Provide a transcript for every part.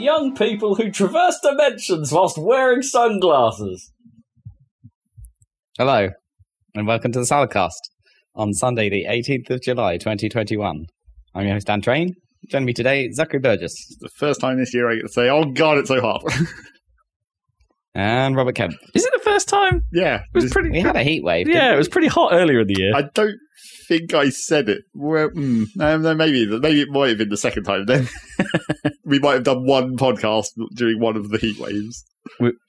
young people who traverse dimensions whilst wearing sunglasses. Hello, and welcome to the Saladcast on Sunday, the 18th of July, 2021. I'm your host, Dan Train. Joining me today, Zachary Burgess. It's the first time this year I get to say, oh God, it's so hot. And Robert Kemp. Is it the first time? Yeah. It was pretty... We had a heat wave. Yeah, it was pretty hot earlier in the year. I don't think I said it. Well, no, maybe it might have been the second time then. We might have done one podcast during one of the heat waves.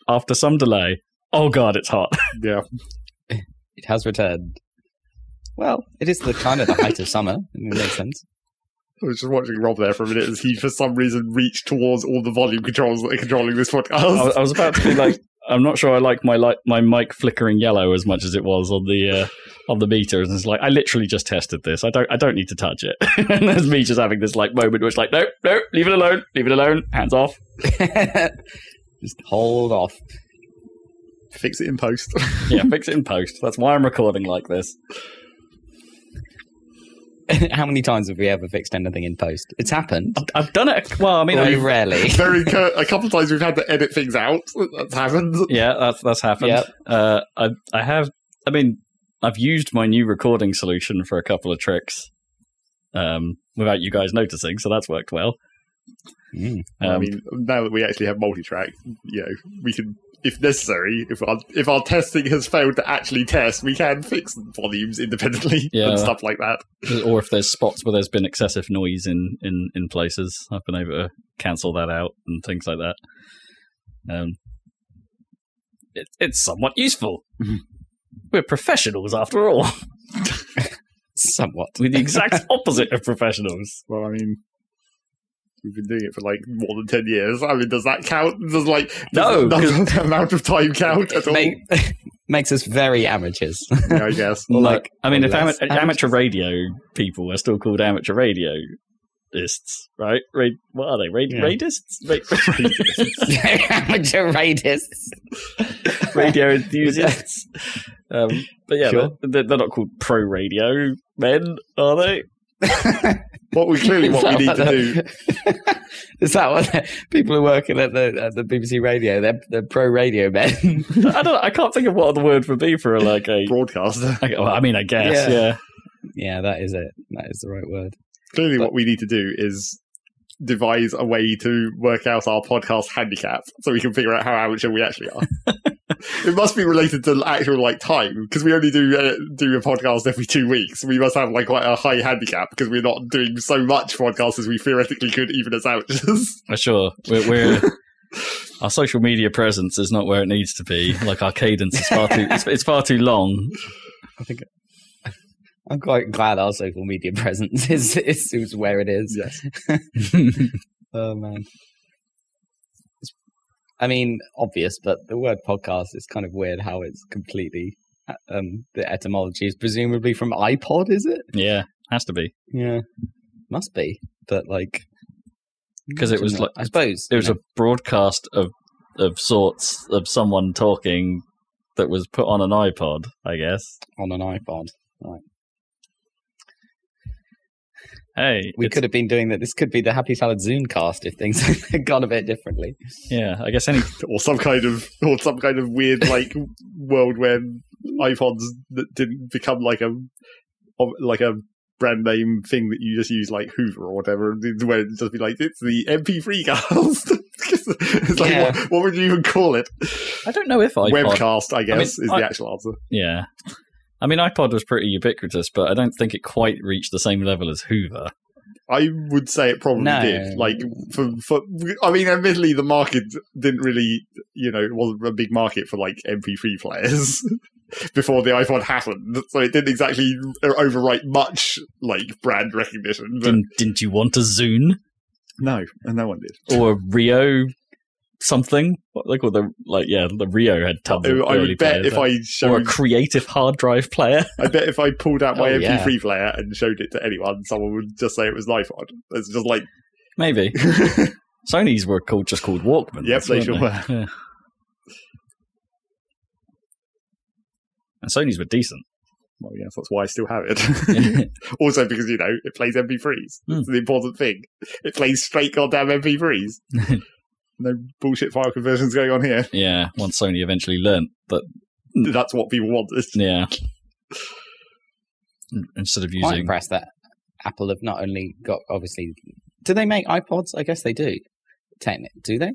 After some delay. Oh God, it's hot. Yeah. It has returned. Well, it is the kind of the height of summer. It makes sense. I was just watching Rob there for a minute as he, for some reason, reached towards all the volume controls that are controlling this podcast. I was about to be like, I'm not sure I like my mic flickering yellow as much as it was on the meter. And it's like, I literally just tested this. I don't need to touch it. And there's me just having this like moment where it's like, no, leave it alone, hands off. Just hold off. Fix it in post. Yeah, fix it in post. That's why I'm recording like this. How many times have we ever fixed anything in post? It's happened. I've done it. Well, I mean, rarely. A couple of times we've had to edit things out. That's happened. Yeah, that's happened. Yep. I have. I mean, I've used my new recording solution for a couple of tricks, without you guys noticing. So that's worked well. I mean, now that we actually have multi-track, we can. If necessary, if our testing has failed to actually test, we can fix volumes independently and stuff like that. Or if there's spots where there's been excessive noise in places, I've been able to cancel that out and things like that. It's somewhat useful. We're professionals after all. Somewhat. We're the exact opposite of professionals. Well, I mean... We've been doing it for like more than 10 years. I mean, does that count? Does the amount of time count at all? Makes us very amateurs. Yeah, I guess. If amateur radio people are still called amateur radionists, right? What are they? Radists? Amateur radists. Radio enthusiasts. But yeah, sure. They're not called pro radio men, are they? What we need to do is that what people are working at the BBC radio? They're pro radio men. I can't think of what the word would be for like a broadcaster. I mean, I guess, yeah. That is it. That is the right word. Clearly, what we need to do is devise a way to work out our podcast handicap so we can figure out how amateur we actually are. It must be related to actual time because we only do a podcast every 2 weeks. We must have quite a high handicap because we're not doing so much podcasts as we theoretically could, even as amateurs. Sure, we're our social media presence is not where it needs to be. Like our cadence is it's far too long. I think I'm quite glad our social media presence is where it is. Yes. Oh man. I mean, obvious, but the word podcast is kind of weird how it's completely... the etymology is presumably from iPod, is it? Yeah, has to be. Yeah, must be. But, because it was I suppose... It was a broadcast of sorts of someone talking that was put on an iPod, I guess. On an iPod, right. Hey, we could have been doing that. This could be the Happy Salad Zoomcast if things had gone a bit differently. Yeah, I guess or some kind of weird world where iPods that didn't become like a brand name thing that you just use like Hoover or whatever, where it'd just be it's the MP3 cast. It's what would you even call it? I don't know if iPod... Webcast, I guess, is the actual answer. Yeah. I mean, iPod was pretty ubiquitous, but I don't think it quite reached the same level as Hoover. I would say it probably did. Admittedly, the market didn't really, it wasn't a big market for MP3 players before the iPod happened, so it didn't exactly overwrite much brand recognition. But... Didn't you want a Zune? No, and no one did. Or a Rio something? The Rio had tons of I would bet if I showed... Or a creative hard drive player. I bet if I pulled out my MP3 player and showed it to anyone, someone would just say it was an iPod. It's just Maybe. Sony's were just called Walkmans. Yep, they sure were. Yeah. And Sony's were decent. Well, yes, that's why I still have it. Also because, it plays MP3s. It's an important thing. It plays straight goddamn MP3s. No bullshit file conversions going on here. Yeah, once Sony eventually learnt that. That's what people wanted. Yeah. Instead of Quite using... impressed that Apple have not only got, obviously... Do they make iPods? I guess they do. Do they?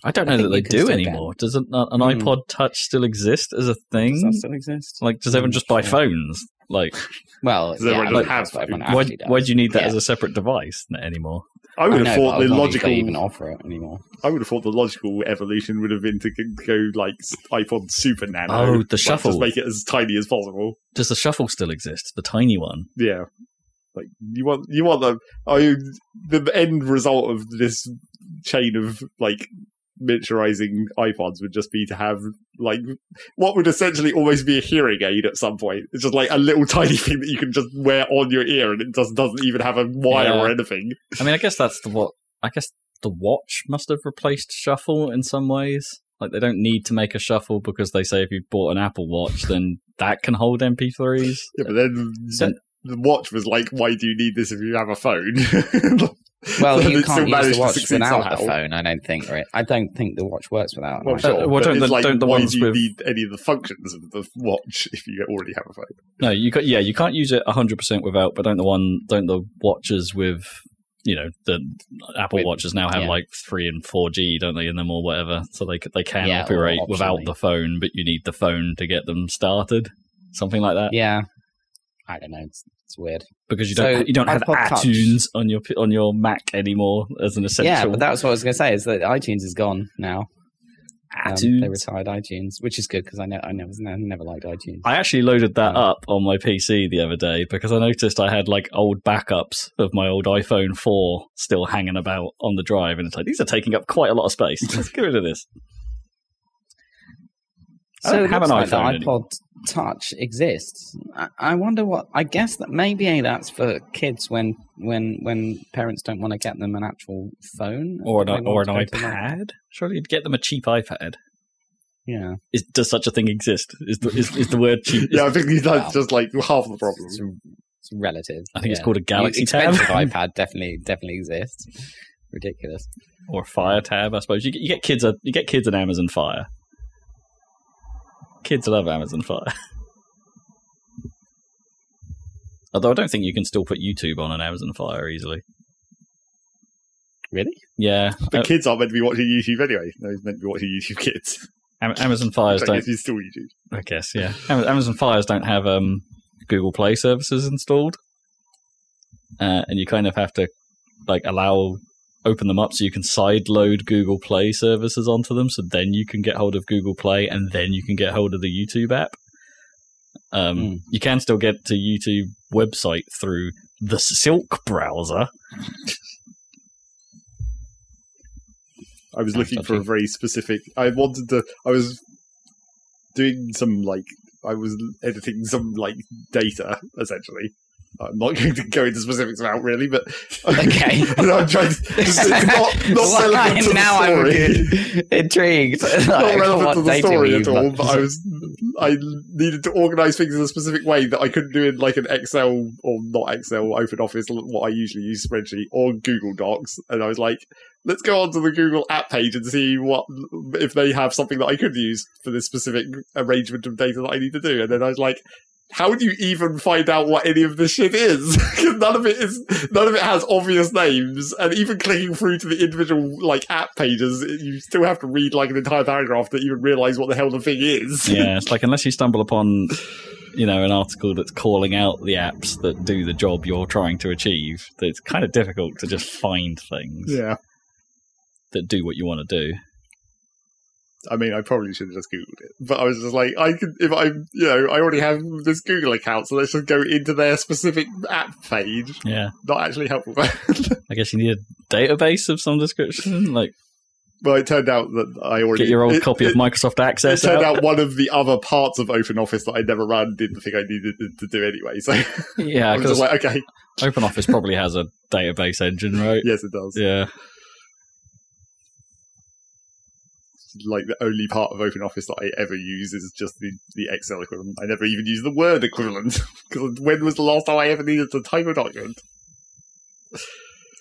I don't know that they do anymore. Does an iPod Touch still exist as a thing? Does that still exist? Like, does everyone just buy phones? Like, well, yeah, like, have why do you need that as a separate device anymore? I would have thought the logical even offer it anymore. I would have thought the logical evolution would have been to go like iPod Super Nano. Oh, the Shuffle. Just make it as tiny as possible. Does the Shuffle still exist? The tiny one? Yeah. Like you want the end result of this chain of like miniaturizing iPods would just be to have like what would essentially almost be a hearing aid at some point. It's just like a little tiny thing that you can just wear on your ear, and it doesn't even have a wire or anything. I mean, I guess I guess the watch must have replaced Shuffle in some ways. Like, they don't need to make a Shuffle because they say if you bought an Apple Watch, then that can hold MP3s. Yeah, but then the watch was like, why do you need this if you have a phone? Well, you can't use the watch without the phone, I don't think, right? I don't think the watch works without it. Well, sure. Why do you need any of the functions of the watch if you already have a phone? No, you can't use it 100% without, but don't the watches with, the Apple Watches now have like 3 and 4G, don't they, in them or whatever, so they can operate without the phone, but you need the phone to get them started, something like that. Yeah. I don't know. It's weird because you don't have iTunes on your Mac anymore as an essential. Yeah, but that's what I was going to say. Is that iTunes is gone now. They retired iTunes, which is good because I never liked iTunes. I actually loaded that up on my PC the other day because I noticed I had like old backups of my old iPhone 4 still hanging about on the drive, and it's like these are taking up quite a lot of space. Let's get rid of this. So I don't have an iPhone anymore. iPod Touch exists. I wonder what. I guess that maybe that's for kids when parents don't want to get them an actual phone or an iPad. Surely you'd get them a cheap iPad. Yeah. Does such a thing exist? Is the word cheap? Yeah, I think that's just like half the problem. It's relative. I think it's called a Galaxy Tab. iPad definitely exists. Ridiculous. Or a Fire Tab, I suppose. You get kids an Amazon Fire. Kids love Amazon Fire. Although I don't think you can still put YouTube on an Amazon Fire easily. Really? Yeah. But kids aren't meant to be watching YouTube anyway. They're meant to be watching YouTube Kids. Amazon Fires don't... It's still YouTube. I guess, yeah. Amazon Fires don't have Google Play services installed. And you kind of have to open them up so you can sideload Google Play services onto them, so then you can get hold of Google Play and then you can get hold of the YouTube app. You can still get to YouTube website through the Silk browser. I was looking for a very specific... I was doing some, I was editing some, data, essentially. I'm not going to go into specifics about really, but okay. I'm trying to. It's not relevant to the now story. I'm intrigued. Not relevant to the story at all. But I needed to organise things in a specific way that I couldn't do in an Excel or not Excel, Open Office, what I usually use, spreadsheet, or Google Docs. And I was like, let's go onto the Google app page and see if they have something that I could use for this specific arrangement of data that I need to do. And then I was like, how do you even find out what any of this shit is? Because none of it has obvious names, and even clicking through to the individual app pages, you still have to read an entire paragraph to even realise what the hell the thing is. Yeah, it's unless you stumble upon an article that's calling out the apps that do the job you're trying to achieve, it's kind of difficult to just find things that do what you want to do. I mean, I probably should have just Googled it, but I was just like, I already have this Google account, so let's just go into their specific app page. Yeah. Not actually helpful. I guess you need a database of some description, Well, it turned out that I already... Get your old copy of Microsoft Access It turned out one of the other parts of OpenOffice that I never ran didn't think I needed to do anyway, so... Yeah, I was just okay. OpenOffice probably has a database engine, right? Yes, it does. Yeah. The only part of OpenOffice that I ever use is just the Excel equivalent. I never even use the Word equivalent. Because when was the last time I ever needed to type a document?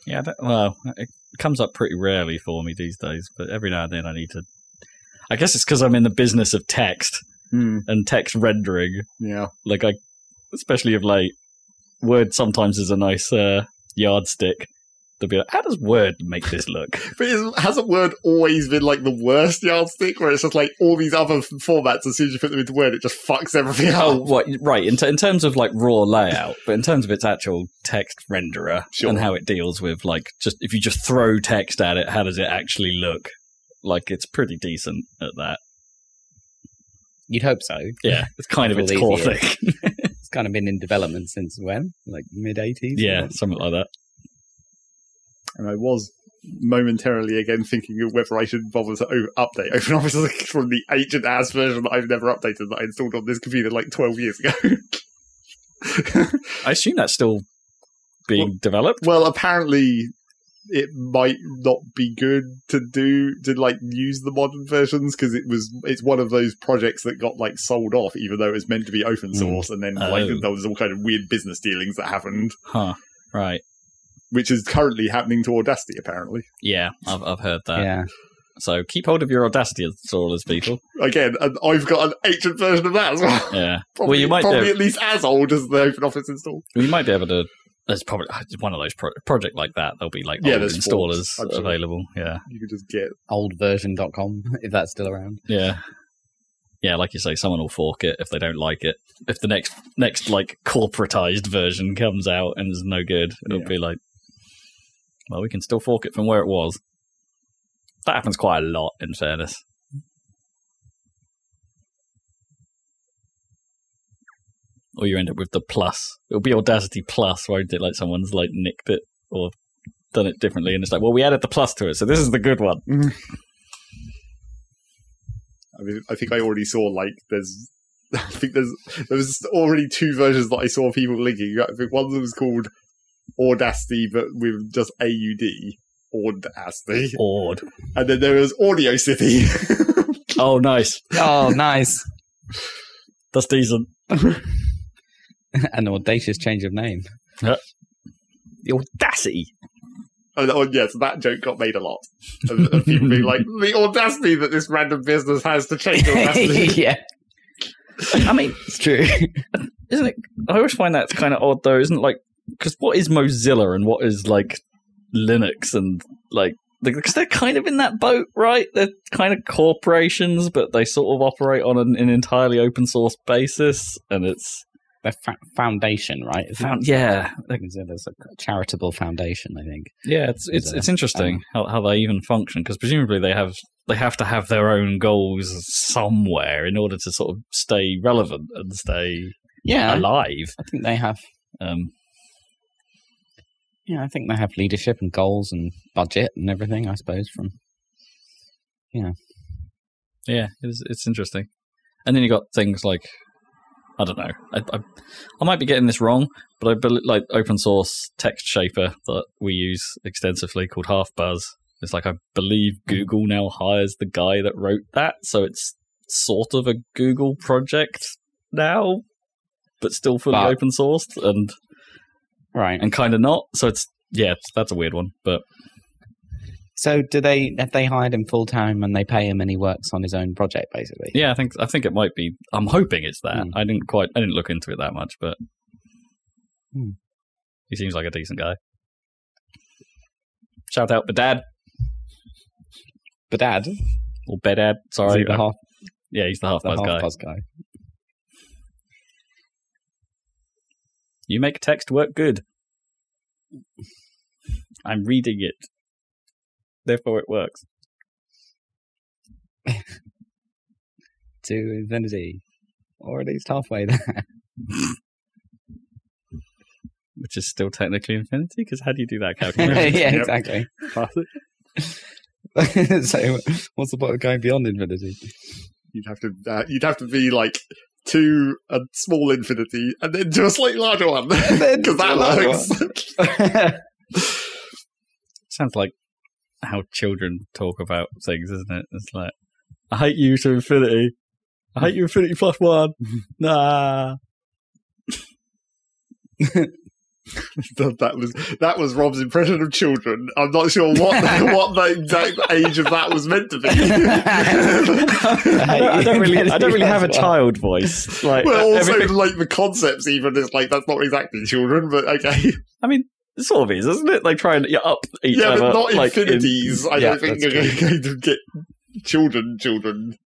Yeah, well, it comes up pretty rarely for me these days, but every now and then I need to. I guess it's because I'm in the business of text and text rendering. Yeah, like especially of late, Word sometimes is a nice yardstick. They'll be like, how does Word make this look? But hasn't Word always been like the worst yardstick, where it's just like all these other formats, as soon as you put them into Word, it just fucks everything up? Oh, what? Right. In terms of like raw layout, but in terms of its actual text renderer and how it deals with like just if you just throw text at it, how does it actually look? Like it's pretty decent at that. You'd hope so. Yeah, it's kind of its core thing. It's kind of been in development since when? Like mid-80s? Yeah, something like that. And I was momentarily again thinking of whether I should bother to update OpenOffice from the ancient ass version that I've never updated that I installed on this computer like 12 years ago. I assume that's still being developed. Well, apparently it might not be good to like use the modern versions because it's one of those projects that got like sold off even though it was meant to be open source and then like there was all kind of weird business dealings that happened. Right. Which is currently happening to Audacity, apparently. Yeah, I've heard that. Yeah. So keep hold of your Audacity installers, people. Again, and I've got an ancient version of that as well. Yeah. Probably, you might probably at least as old as the OpenOffice install. You might be able to. There's probably one of those project like that. There'll be like old installers available. Yeah. You could just get oldversion.com if that's still around. Yeah. Yeah, like you say, someone will fork it if they don't like it. If the next like corporatized version comes out and is no good, it'll be like, well, we can still fork it from where it was. That happens quite a lot, in fairness. Or you end up with the plus. It'll be Audacity Plus, won't it? Like someone's like nicked it or done it differently, and it's like, well, we added the plus to it, so this is the good one. I mean, I think I already saw like there was already two versions that I saw people linking. I think one of them was called Audacity, but with just AUD. Audacity. And then there was Audio City. Oh, nice. Oh, nice. That's decent. An audacious change of name. Yeah. The Audacity. Oh, yes, that joke got made a lot. Of people being like, the audacity that this random business has to change Audacity. Yeah. I mean, it's true. Isn't it? I always find that kind of odd, though, isn't it? Like, because what is Mozilla and what is, like, Linux and, like, because they're kind of in that boat, right? They're kind of corporations, but they sort of operate on an entirely open source basis, and it's... Their foundation, right? Yeah. There's a charitable foundation, I think. Yeah, it's interesting how they even function, because presumably they have to have their own goals somewhere in order to sort of stay relevant and stay alive. I think they have. I think they have leadership and goals and budget and everything, I suppose. Yeah, it's interesting. And then you got things like, I don't know. I might be getting this wrong, but I believe like open source text shaper that we use extensively called HalfBuzz. It's like I believe Google now hires the guy that wrote that, so it's sort of a Google project now, but still fully open sourced and kind of not. So that's a weird one. But so have they hired him full time and they pay him and he works on his own project basically? Yeah, I think it might be. I'm hoping it's that. I didn't look into it that much, but he seems like a decent guy. Shout out Bedad. Or Bedad, sorry. Is he the he's the HalfBuzz guy. You make text work good. I'm reading it. Therefore it works. To infinity. Or at least halfway there. Which is still technically infinity, because how do you do that calculation? Yeah, exactly. So what's the point of going beyond infinity? You'd have to be like to a small infinity and then to a slightly larger one. Because that works. Sounds like how children talk about things, isn't it? It's like, I hate you to infinity. I hate you infinity plus one. Nah. That was Rob's impression of children. I'm not sure what the exact age of that was meant to be. I don't really have a child voice. Like, well, also like the concepts even is like that's not exactly children, but okay. I mean, it sort of is, isn't it? Like trying to up each other. Yeah, but not like, infinities. I don't think you're going to get children.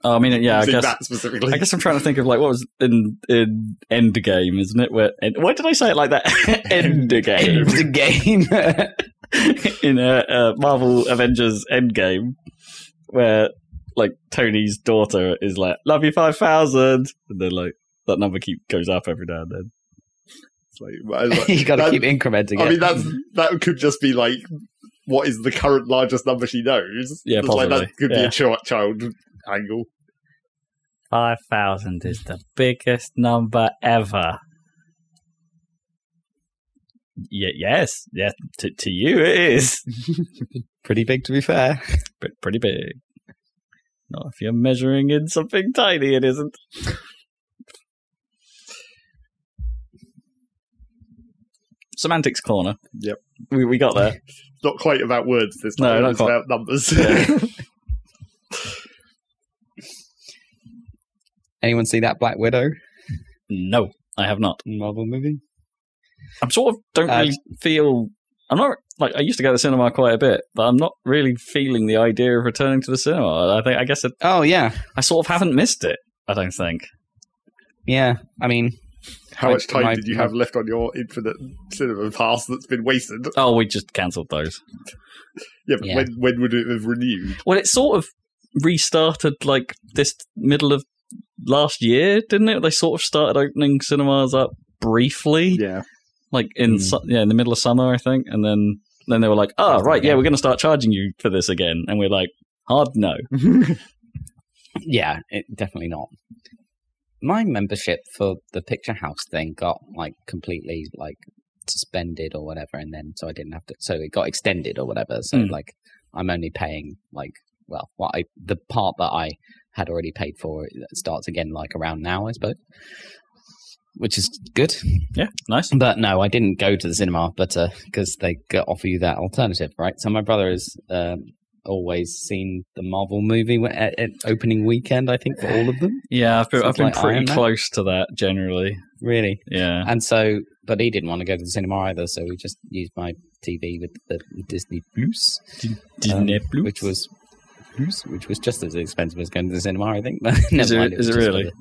Oh, I mean, yeah, I guess that specifically. I guess I'm trying to think of like what was in Endgame, isn't it? Why did I say it like that? Endgame. In Marvel Avengers Endgame, where like Tony's daughter is like, "Love you 5,000," and then like that number goes up every now and then. It's like, you got to keep incrementing it. I mean, that could just be like, what is the current largest number she knows? Yeah, possibly. Like, that could be a child angle. 5,000 is the biggest number ever. Yes. To you it is. Pretty big, to be fair. Pretty big. Not if you're measuring in something tiny, it isn't. Semantics corner. Yep. We got there. It's not quite about words this time. No, not it's quite. about numbers. Yeah. Anyone see that Black Widow? No, I have not. Marvel movie? I'm sort of don't really feel... I'm not... Like, I used to go to the cinema quite a bit, but I'm not really feeling the idea of returning to the cinema. I guess oh, yeah. I sort of haven't missed it, I don't think. Yeah, I mean... How much time did you have left on your infinite cinema pass that's been wasted? Oh, we just cancelled those. Yeah, but when would it have renewed? Well, it sort of restarted like this middle of last year, didn't it? They sort of started opening cinemas up briefly. Yeah. Like in in the middle of summer, I think. And then they were like, oh, right, yeah, we're going to start charging you for this again. And we're like, hard no. Yeah, definitely not. My membership for the Picture House thing got like completely like suspended or whatever, and then so I didn't have to. So it got extended or whatever. So like I'm only paying like the part that I had already paid for starts again like around now, I suppose, which is good. Yeah, nice. But no, I didn't go to the cinema, but because they offer you that alternative, right? So my brother has always seen the Marvel movie at opening weekend, I think, for all of them. Yeah, I've been like pretty close to that generally. Really? Yeah. And so, but he didn't want to go to the cinema either, so we just used my TV with the Disney Plus. Disney Plus? Which was just as expensive as going to the cinema, I think. Is it really?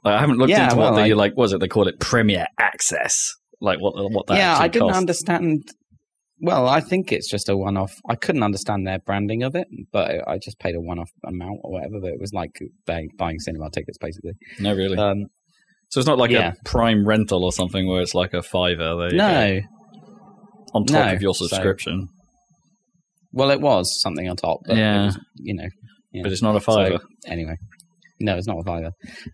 I haven't looked into what they like. Was it they call it Premier Access? Like what that? Yeah, I didn't cost. understand. Well, I think it's just a one-off. I couldn't understand their branding of it, but I just paid a one-off amount or whatever. But it was like buying cinema tickets, basically. No, really. So it's not like a Prime rental or something where it's like a $5. No. On top of your subscription. Well, it was something on top. But it was, but it's not a $5. So, anyway, no, it's not a $5.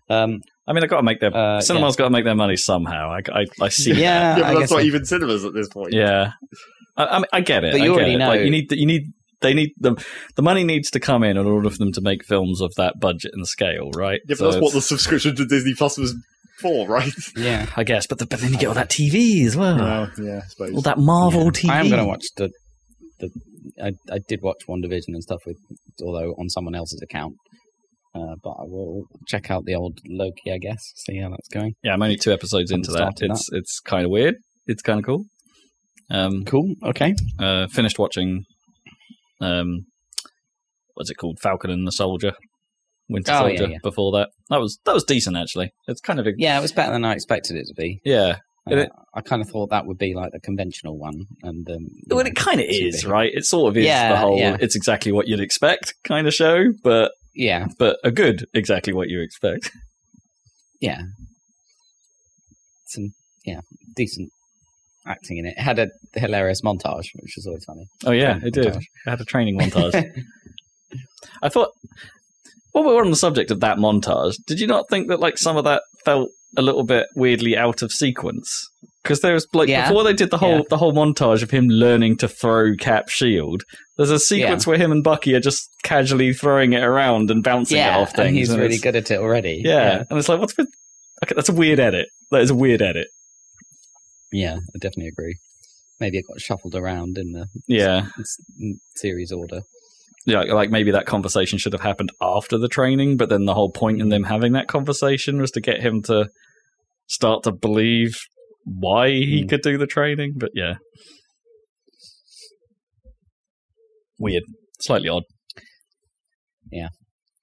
I mean, they've got to make their cinema's got to make their money somehow. I see. Yeah, but that's not even cinemas at this point. Yeah, I mean, I get it. But you already know. Like, the money needs to come in order for them to make films of that budget and scale, right? Yeah, but that's what the subscription to Disney Plus was for, right? Yeah, I guess. But then you get all that TV as well. Yeah, I suppose. All that Marvel TV. I am going to watch I did watch WandaVision and stuff although on someone else's account. But I will check out the old Loki, I guess, see how that's going. Yeah, I'm only 2 episodes into that. It's kind of weird. It's kind of cool. Cool. Okay. Finished watching. What's it called? Falcon and the Soldier, Winter Soldier. Yeah. Before that was decent actually. It's kind of it was better than I expected it to be. Yeah. I kind of thought that would be like the conventional one, and it kind of is, right? It sort of is the whole. Yeah. It's exactly what you'd expect kind of show, but a good exactly what you expect. Yeah, some decent acting in it. It had a hilarious montage, which was always funny. Oh yeah, it did. It had a training montage. I thought, while we were on the subject of that montage, did you not think that like some of that felt a little bit weirdly out of sequence? Because there was like before they did the whole montage of him learning to throw Cap's shield, there's a sequence where him and Bucky are just casually throwing it around and bouncing it off things. And he's really good at it already. Yeah. And it's like, okay, that's a weird edit. That is a weird edit. Yeah, I definitely agree. Maybe it got shuffled around in the series order. Yeah, like maybe that conversation should have happened after the training, but then the whole point in them having that conversation was to get him to start to believe why he could do the training. But yeah. Weird. Slightly odd. Yeah.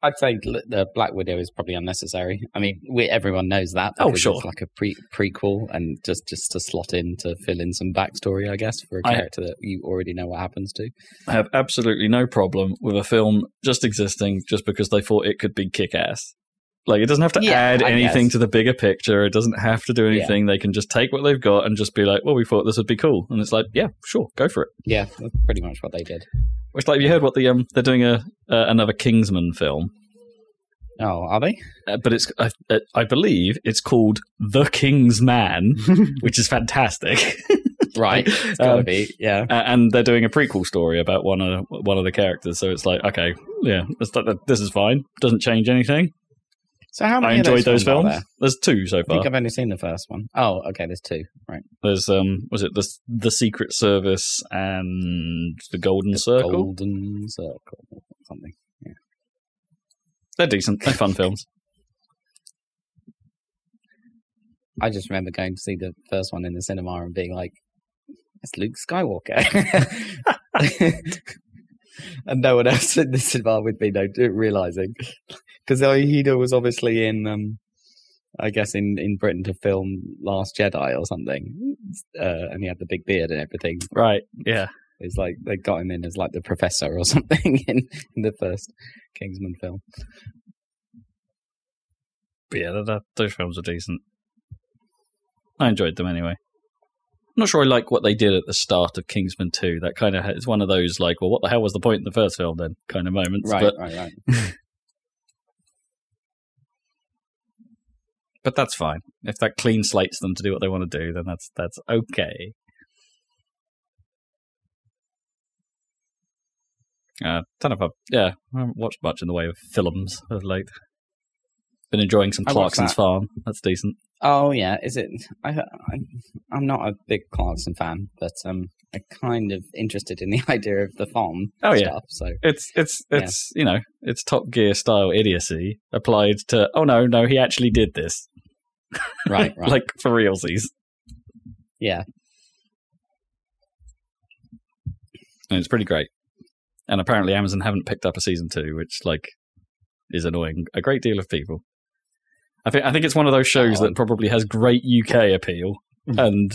I'd say the Black Widow is probably unnecessary. I mean, everyone knows that. Oh, sure. It's like a prequel, and just to slot in to fill in some backstory, I guess, for a character that you already know what happens to. I have absolutely no problem with a film just existing just because they thought it could be kick-ass. Like, it doesn't have to add anything to the bigger picture. It doesn't have to do anything. They can just take what they've got and just be like, well, we thought this would be cool. And it's like, yeah, sure, go for it. Yeah, that's pretty much what they did. It's like, you heard what they're doing another Kingsman film. Oh, are they? But it's I believe it's called The King's Man, which is fantastic. Right, it's gotta be, yeah. And they're doing a prequel story about one of the characters. So it's like, okay, yeah, this is fine. Doesn't change anything. So how many? I enjoyed those films. There's 2 so far. I think I've only seen the first one. Oh, okay. There's 2. Right. There's was it the Secret Service and the Golden Circle? Golden Circle, or something. Yeah. They're decent. They're fun films. I just remember going to see the first one in the cinema and being like, "It's Luke Skywalker," and no one else in the cinema with me realizing. Because he was obviously in, I guess, in Britain to film Last Jedi or something. And he had the big beard and everything. Right, yeah. It's like they got him in as like the professor or something in the first Kingsman film. But yeah, those films are decent. I enjoyed them anyway. I'm not sure I like what they did at the start of Kingsman 2. That kind of is one of those, like, well, what the hell was the point in the first film then kind of moments. Right. But that's fine. If that clean slates them to do what they want to do, then that's okay. I haven't watched much in the way of films of late. Been enjoying some Clarkson's Farm. That's decent. Oh yeah, is it? I'm not a big Clarkson fan, but I'm kind of interested in the idea of the farm stuff. So it's it's Top Gear style idiocy applied to. Oh no, he actually did this. Right. Like for realsies. Yeah. And it's pretty great. And apparently Amazon haven't picked up a season 2, which is annoying a great deal of people. I think it's one of those shows that probably has great UK appeal and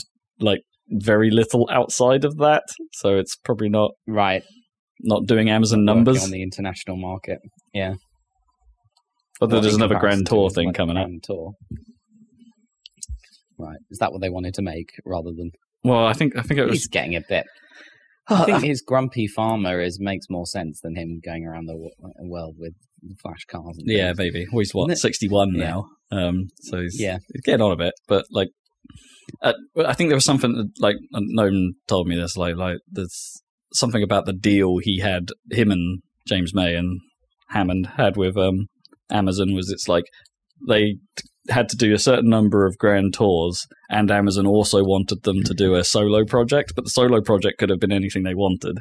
very little outside of that. So it's probably not doing Amazon numbers on the international market. Yeah. Although there's another Grand Tour thing coming up. Tour. Right. Is that what they wanted to make rather than? Well, I think it was. He's getting a bit. I think his grumpy farmer makes more sense than him going around the world with flash cars. And yeah, maybe. Well, he's 61 now. So he's getting on a bit. But I think there was something Nolan told me this. There's something about the deal him and James May and Hammond had with Amazon was they had to do a certain number of grand tours, and Amazon also wanted them to do a solo project, but the solo project could have been anything they wanted,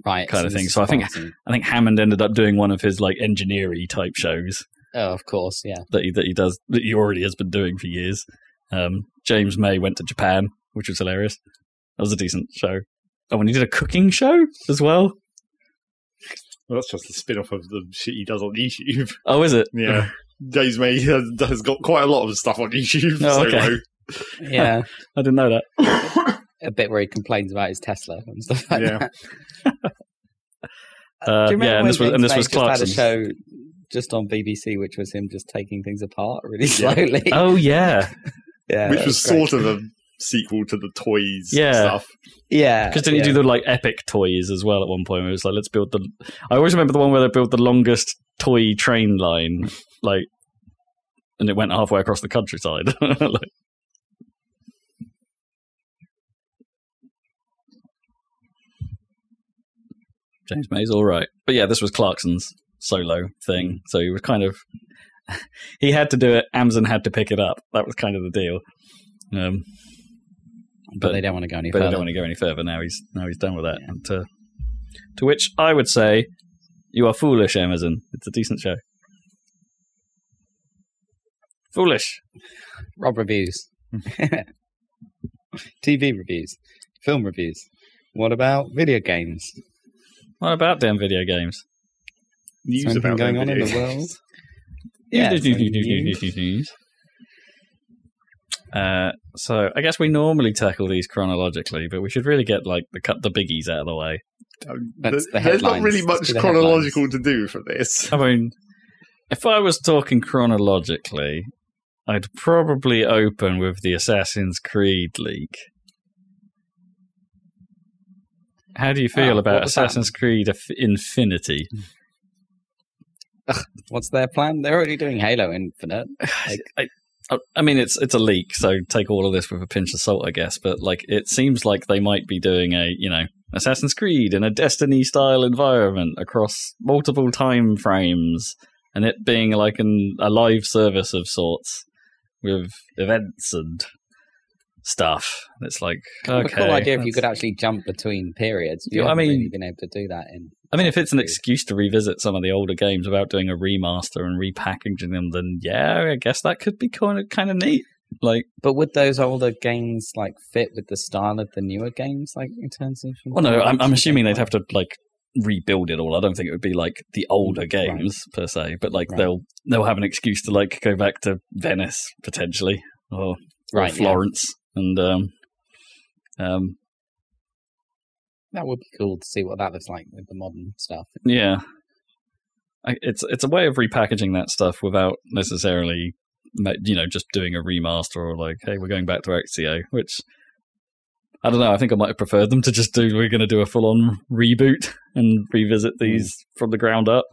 right? Kind of thing. So I think Hammond ended up doing one of his engineering type shows. Oh, of course, yeah. That he already has been doing for years. James May went to Japan, which was hilarious. That was a decent show. Oh, and he did a cooking show as well. Well, that's just a spin-off of the shit he does on YouTube. Oh, is it? Yeah. James May has got quite a lot of stuff on YouTube. Oh, okay. Yeah. I didn't know that. A bit where he complains about his Tesla and stuff like that. Do you remember and this was Clarkson's. Had a show just on BBC, which was him just taking things apart really slowly. Oh, yeah. Yeah. Which was sort of a sequel to the toys stuff. Yeah. Because didn't you do the epic toys as well at one point? Where it was let's build I always remember the one where they built the longest toy train line, and it went halfway across the countryside. James May's all right. But yeah, this was Clarkson's solo thing. So he was kind of... he had to do it. Amazon had to pick it up. That was kind of the deal. But they don't want to go any But further. they don't want to go any further. Now he's done with that. Yeah. And, to which I would say, you are foolish, Amazon. It's a decent show. Foolish. Rob reviews. TV reviews. Film reviews. What about video games? What about damn video games? News about going on in the world. News. So I guess we normally tackle these chronologically, but we should really get like the biggies out of the way. There's not really much chronological to do for this. I mean, if I was talking chronologically, I'd probably open with the Assassin's Creed leak. How do you feel about Assassin's Creed Infinity? What's their plan? They're already doing Halo Infinite. I mean, it's a leak, so take all of this with a pinch of salt, I guess. But like, it seems like they might be doing Assassin's Creed in a Destiny-style environment across multiple time frames, and it being like a live service of sorts with events and stuff. It's like, okay. A cool idea if you could actually jump between periods. You haven't really been able to do that if it's an excuse to revisit some of the older games without doing a remaster and repackaging them, then yeah, I guess that could be kind of neat. Like, but would those older games like fit with the style of the newer games, like in terms of? Well, no, I'm assuming they'd have to like rebuild it all. I don't think it would be like the older games per se, but like they'll have an excuse to like go back to Venice potentially or Florence. And that would be cool to see what that looks like with the modern stuff. Yeah, it's a way of repackaging that stuff without necessarily, just doing a remaster or like, hey, we're going back to Ezio, which I don't know. I think I might have preferred them to just we're going to do a full-on reboot and revisit these from the ground up,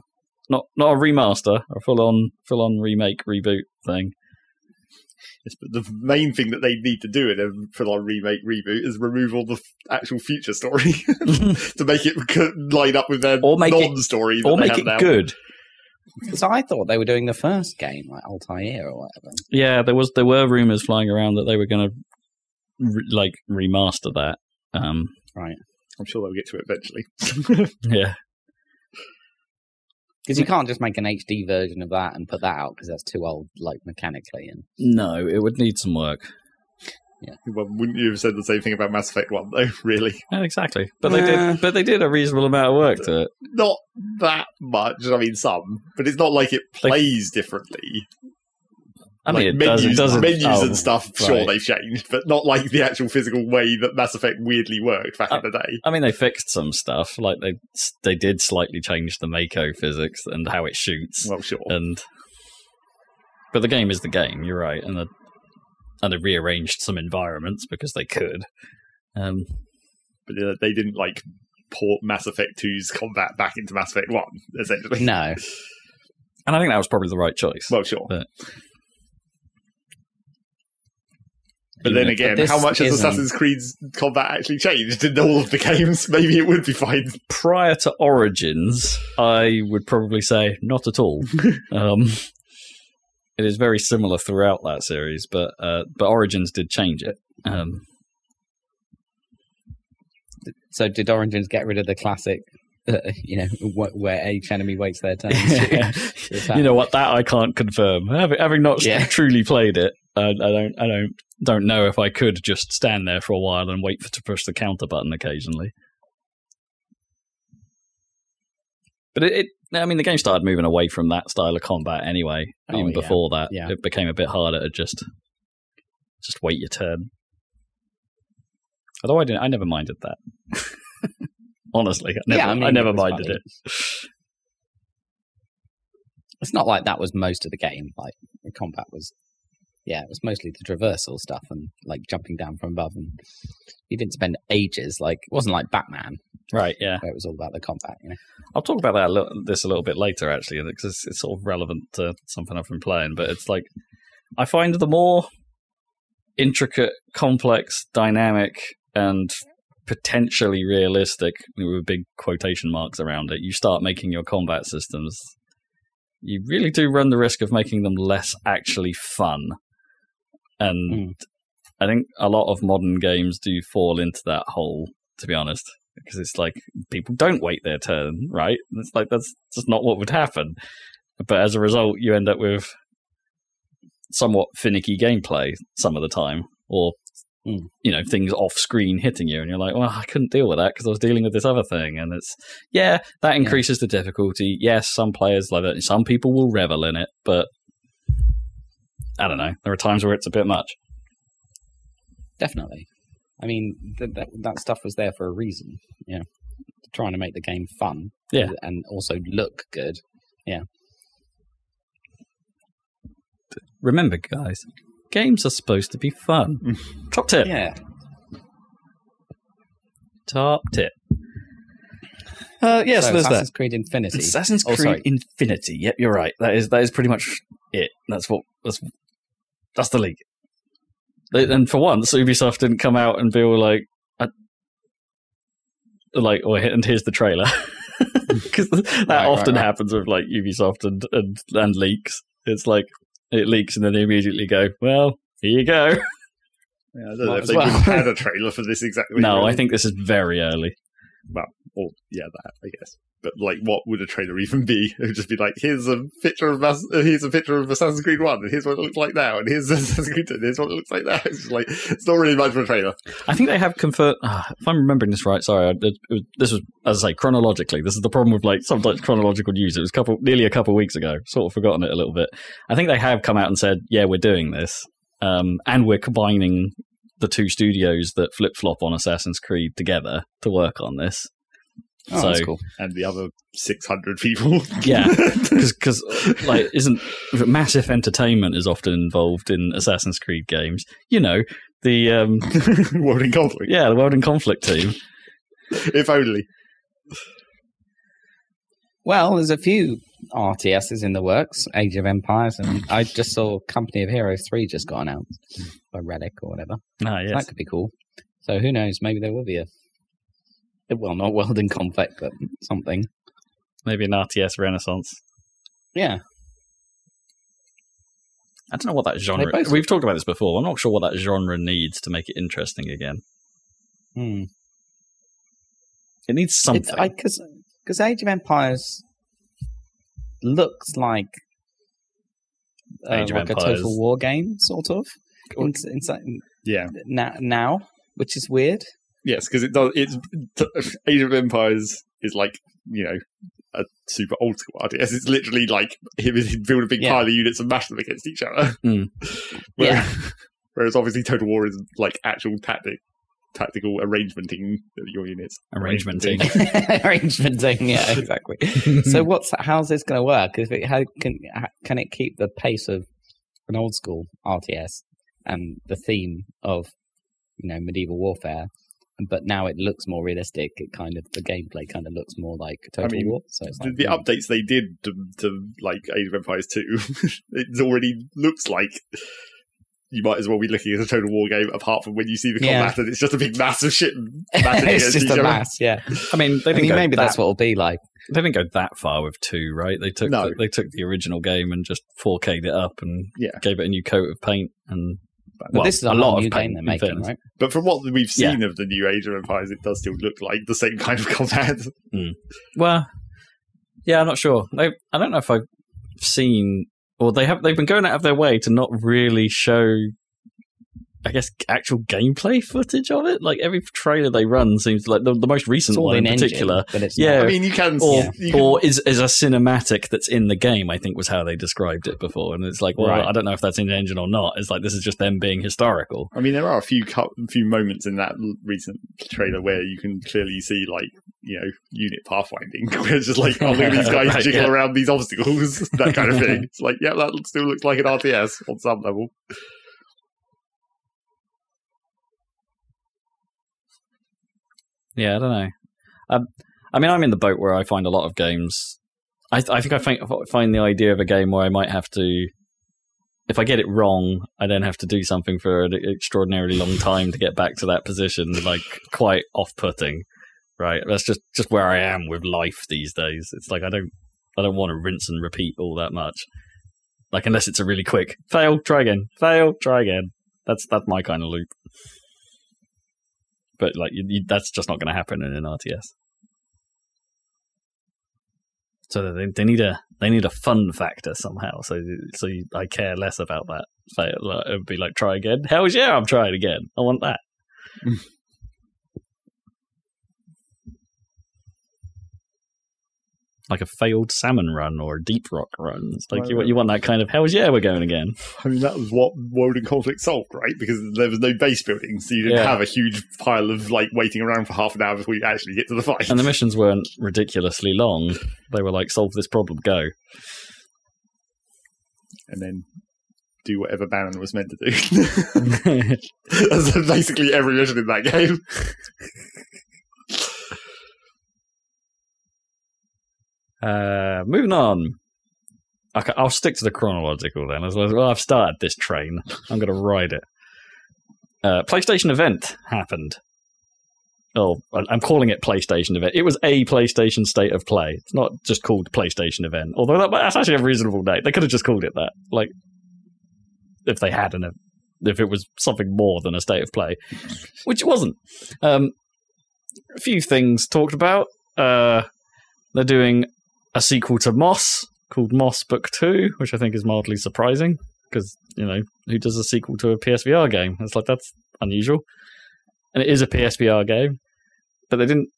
not a remaster, a full-on remake reboot thing. Yes, but the main thing that they need to do in a full-on remake reboot is remove all the actual future story to make it line up with their non-story. Or make it good. So I thought they were doing the first game, like Altair or whatever. Yeah, there were rumors flying around that they were going to remaster that. Right. I'm sure they'll get to it eventually. Yeah. Because you can't just make an HD version of that and put that out because that's too old, like mechanically. No, it would need some work. Yeah. Well, wouldn't you have said the same thing about Mass Effect 1, though? Really? Yeah, exactly. But they did a reasonable amount of work to it. Not that much. I mean, some, but it's not like it plays differently. I mean, like it menus, doesn't. And stuff, sure, they've changed, but not like the actual physical way that Mass Effect weirdly worked back in the day. I mean, they fixed some stuff. Like, they did slightly change the Mako physics and how it shoots. Well, sure. But the game is the game, you're right. And they rearranged some environments because they could. But they didn't, port Mass Effect 2's combat back into Mass Effect 1, essentially. No. And I think that was probably the right choice. Well, sure. But then again, how much has Assassin's Creed's combat actually changed in all of the games? Maybe it would be fine. Prior to Origins, I would probably say not at all. It is very similar throughout that series, but Origins did change it. So did Origins get rid of the classic, where each enemy waits their turn? You know what? That I can't confirm. Having not truly played it, I don't know if I could just stand there for a while and wait to push the counter button occasionally. But the game started moving away from that style of combat anyway. Even before that, it became a bit harder to just wait your turn. Although I never minded that. Honestly, I never minded it. It's not like that was most of the game. Like, the combat was... Yeah, it was mostly the traversal stuff and jumping down from above, and you didn't spend ages. It wasn't like Batman, right? Yeah, where it was all about the combat. I'll talk about that this a little bit later, actually, because it's sort of relevant to something I've been playing. But it's I find the more intricate, complex, dynamic, and potentially realistic, with big quotation marks around it, you start making your combat systems. You really do run the risk of making them less actually fun. And I think a lot of modern games do fall into that hole, to be honest, because it's like people don't wait their turn, right? It's like that's just not what would happen. But as a result, you end up with somewhat finicky gameplay some of the time, or things off screen hitting you, and you're like, well, I couldn't deal with that because I was dealing with this other thing. And it's that increases the difficulty. Yes, some players love it, some people will revel in it, but I don't know. There are times where it's a bit much. Definitely. I mean, that stuff was there for a reason. Yeah, trying to make the game fun. Yeah, and also look good. Yeah. Remember, guys, games are supposed to be fun. Top tip. Yeah. Top tip. Yes, so there's Assassin's that. Creed Infinity. Assassin's Creed Infinity. Yep, you're right. That is pretty much it. That's the leak. And for once, Ubisoft didn't come out and be all like, and here's the trailer, because that often happens with like Ubisoft and leaks. It's like it leaks and then they immediately go, well, here you go. Yeah, I don't know if they wouldn't have had a trailer for this exactly. No, I think this is very early. Well, that I guess. But like, what would a trailer even be? It would just be like, here's a picture of Assassin's Creed 1, and here's what it looks like now, and here's Assassin's Creed 2, and here's what it looks like now. It's just like, it's not really much of a trailer. I think they have confirmed. If I'm remembering this right, sorry, this was, as I say, chronologically. This is the problem with like sometimes chronological news. It was nearly a couple of weeks ago. Sort of forgotten it a little bit. I think they have come out and said, yeah, we're doing this, and we're combining the two studios that flip flop on Assassin's Creed together to work on this. Oh, that's cool. And the other 600 people. Yeah, because like, Massive Entertainment is often involved in Assassin's Creed games. You know, the World in Conflict. Yeah, the World in Conflict team. If only. Well, there's a few RTSs in the works, Age of Empires, and I just saw Company of Heroes 3 just got announced by Relic or whatever. Ah, yes. So that could be cool. So who knows? Maybe there will be not World in Conflict, but something. Maybe an RTS Renaissance. Yeah. I don't know what that genre... We've talked about this before. I'm not sure what that genre needs to make it interesting again. It needs something. Because Age of Empires looks like a Total War game, sort of. Now, which is weird. Yes, because it does. Age of Empires is like, a super old school RTS. It's literally like he'd build a big pile of units and mash them against each other. Whereas obviously Total War is like actual tactical arrangementing your units. Arrangementing, yeah, exactly. So how's this going to work? Can it keep the pace of an old school RTS and the theme of medieval warfare? But now it looks more realistic. The gameplay kind of looks more like Total War. So it's like, the updates they did to like Age of Empires 2, it already looks like you might as well be looking at a Total War game, apart from when you see the combat and it's just a big mass of shit. It's just a mass, yeah. I mean, maybe that's what it'll be like. They didn't go that far with 2, right? They took the original game and just 4K'd it up and gave it a new coat of paint and. But this is a lot of new game they're making, right? But from what we've seen of the new Age of Empires, it does still look like the same kind of combat. Well, yeah, I'm not sure. I don't know if I've seen, or they've been going out of their way to not really show, I guess, actual gameplay footage of it. Like every trailer they run seems like the most recent one in particular. I mean, you can, or is a cinematic that's in the game. I think was how they described it before, and it's like, well, I don't know if that's in the engine or not. It's like this is just them being historical. I mean, there are a few moments in that recent trailer where you can clearly see, like, unit pathfinding, where it's just like, oh, look at these guys jiggle around these obstacles, that kind of thing. It's like, yeah, that still looks like an RTS on some level. Yeah, I don't know. I mean, I'm in the boat where I find a lot of games. I think I find the idea of a game where I might have to, if I get it wrong, I then have to do something for an extraordinarily long time to get back to that position, like quite off-putting, right? That's just where I am with life these days. It's like I don't want to rinse and repeat all that much. Like unless it's a really quick fail, try again, fail, try again. That's my kind of loop. But like, that's just not going to happen in an RTS. So they need a fun factor somehow. So I care less about that. It would be like, try again. Hell yeah, I'm trying again. I want that. Like a failed salmon run or a deep rock run. It's like you want that kind of, hell yeah, we're going again. I mean, that was what World in Conflict solved, right? Because there was no base building, so you didn't have a huge pile of like waiting around for half an hour before you actually get to the fight. And the missions weren't ridiculously long. They were like, solve this problem, go. And then do whatever Baron was meant to do. That's basically every mission in that game. Moving on. Okay, I'll stick to the chronological then. Well, I've started this train. I'm going to ride it. PlayStation event happened. Oh, I'm calling it PlayStation event. It was a PlayStation State of Play. It's not just called PlayStation event. Although that's actually a reasonable name. They could have just called it that. Like, if they had if it was something more than a State of Play, which it wasn't. A few things talked about. They're doing a sequel to Moss called Moss Book 2, which I think is mildly surprising because, who does a sequel to a PSVR game? It's like, that's unusual. And it is a PSVR game, but they didn't.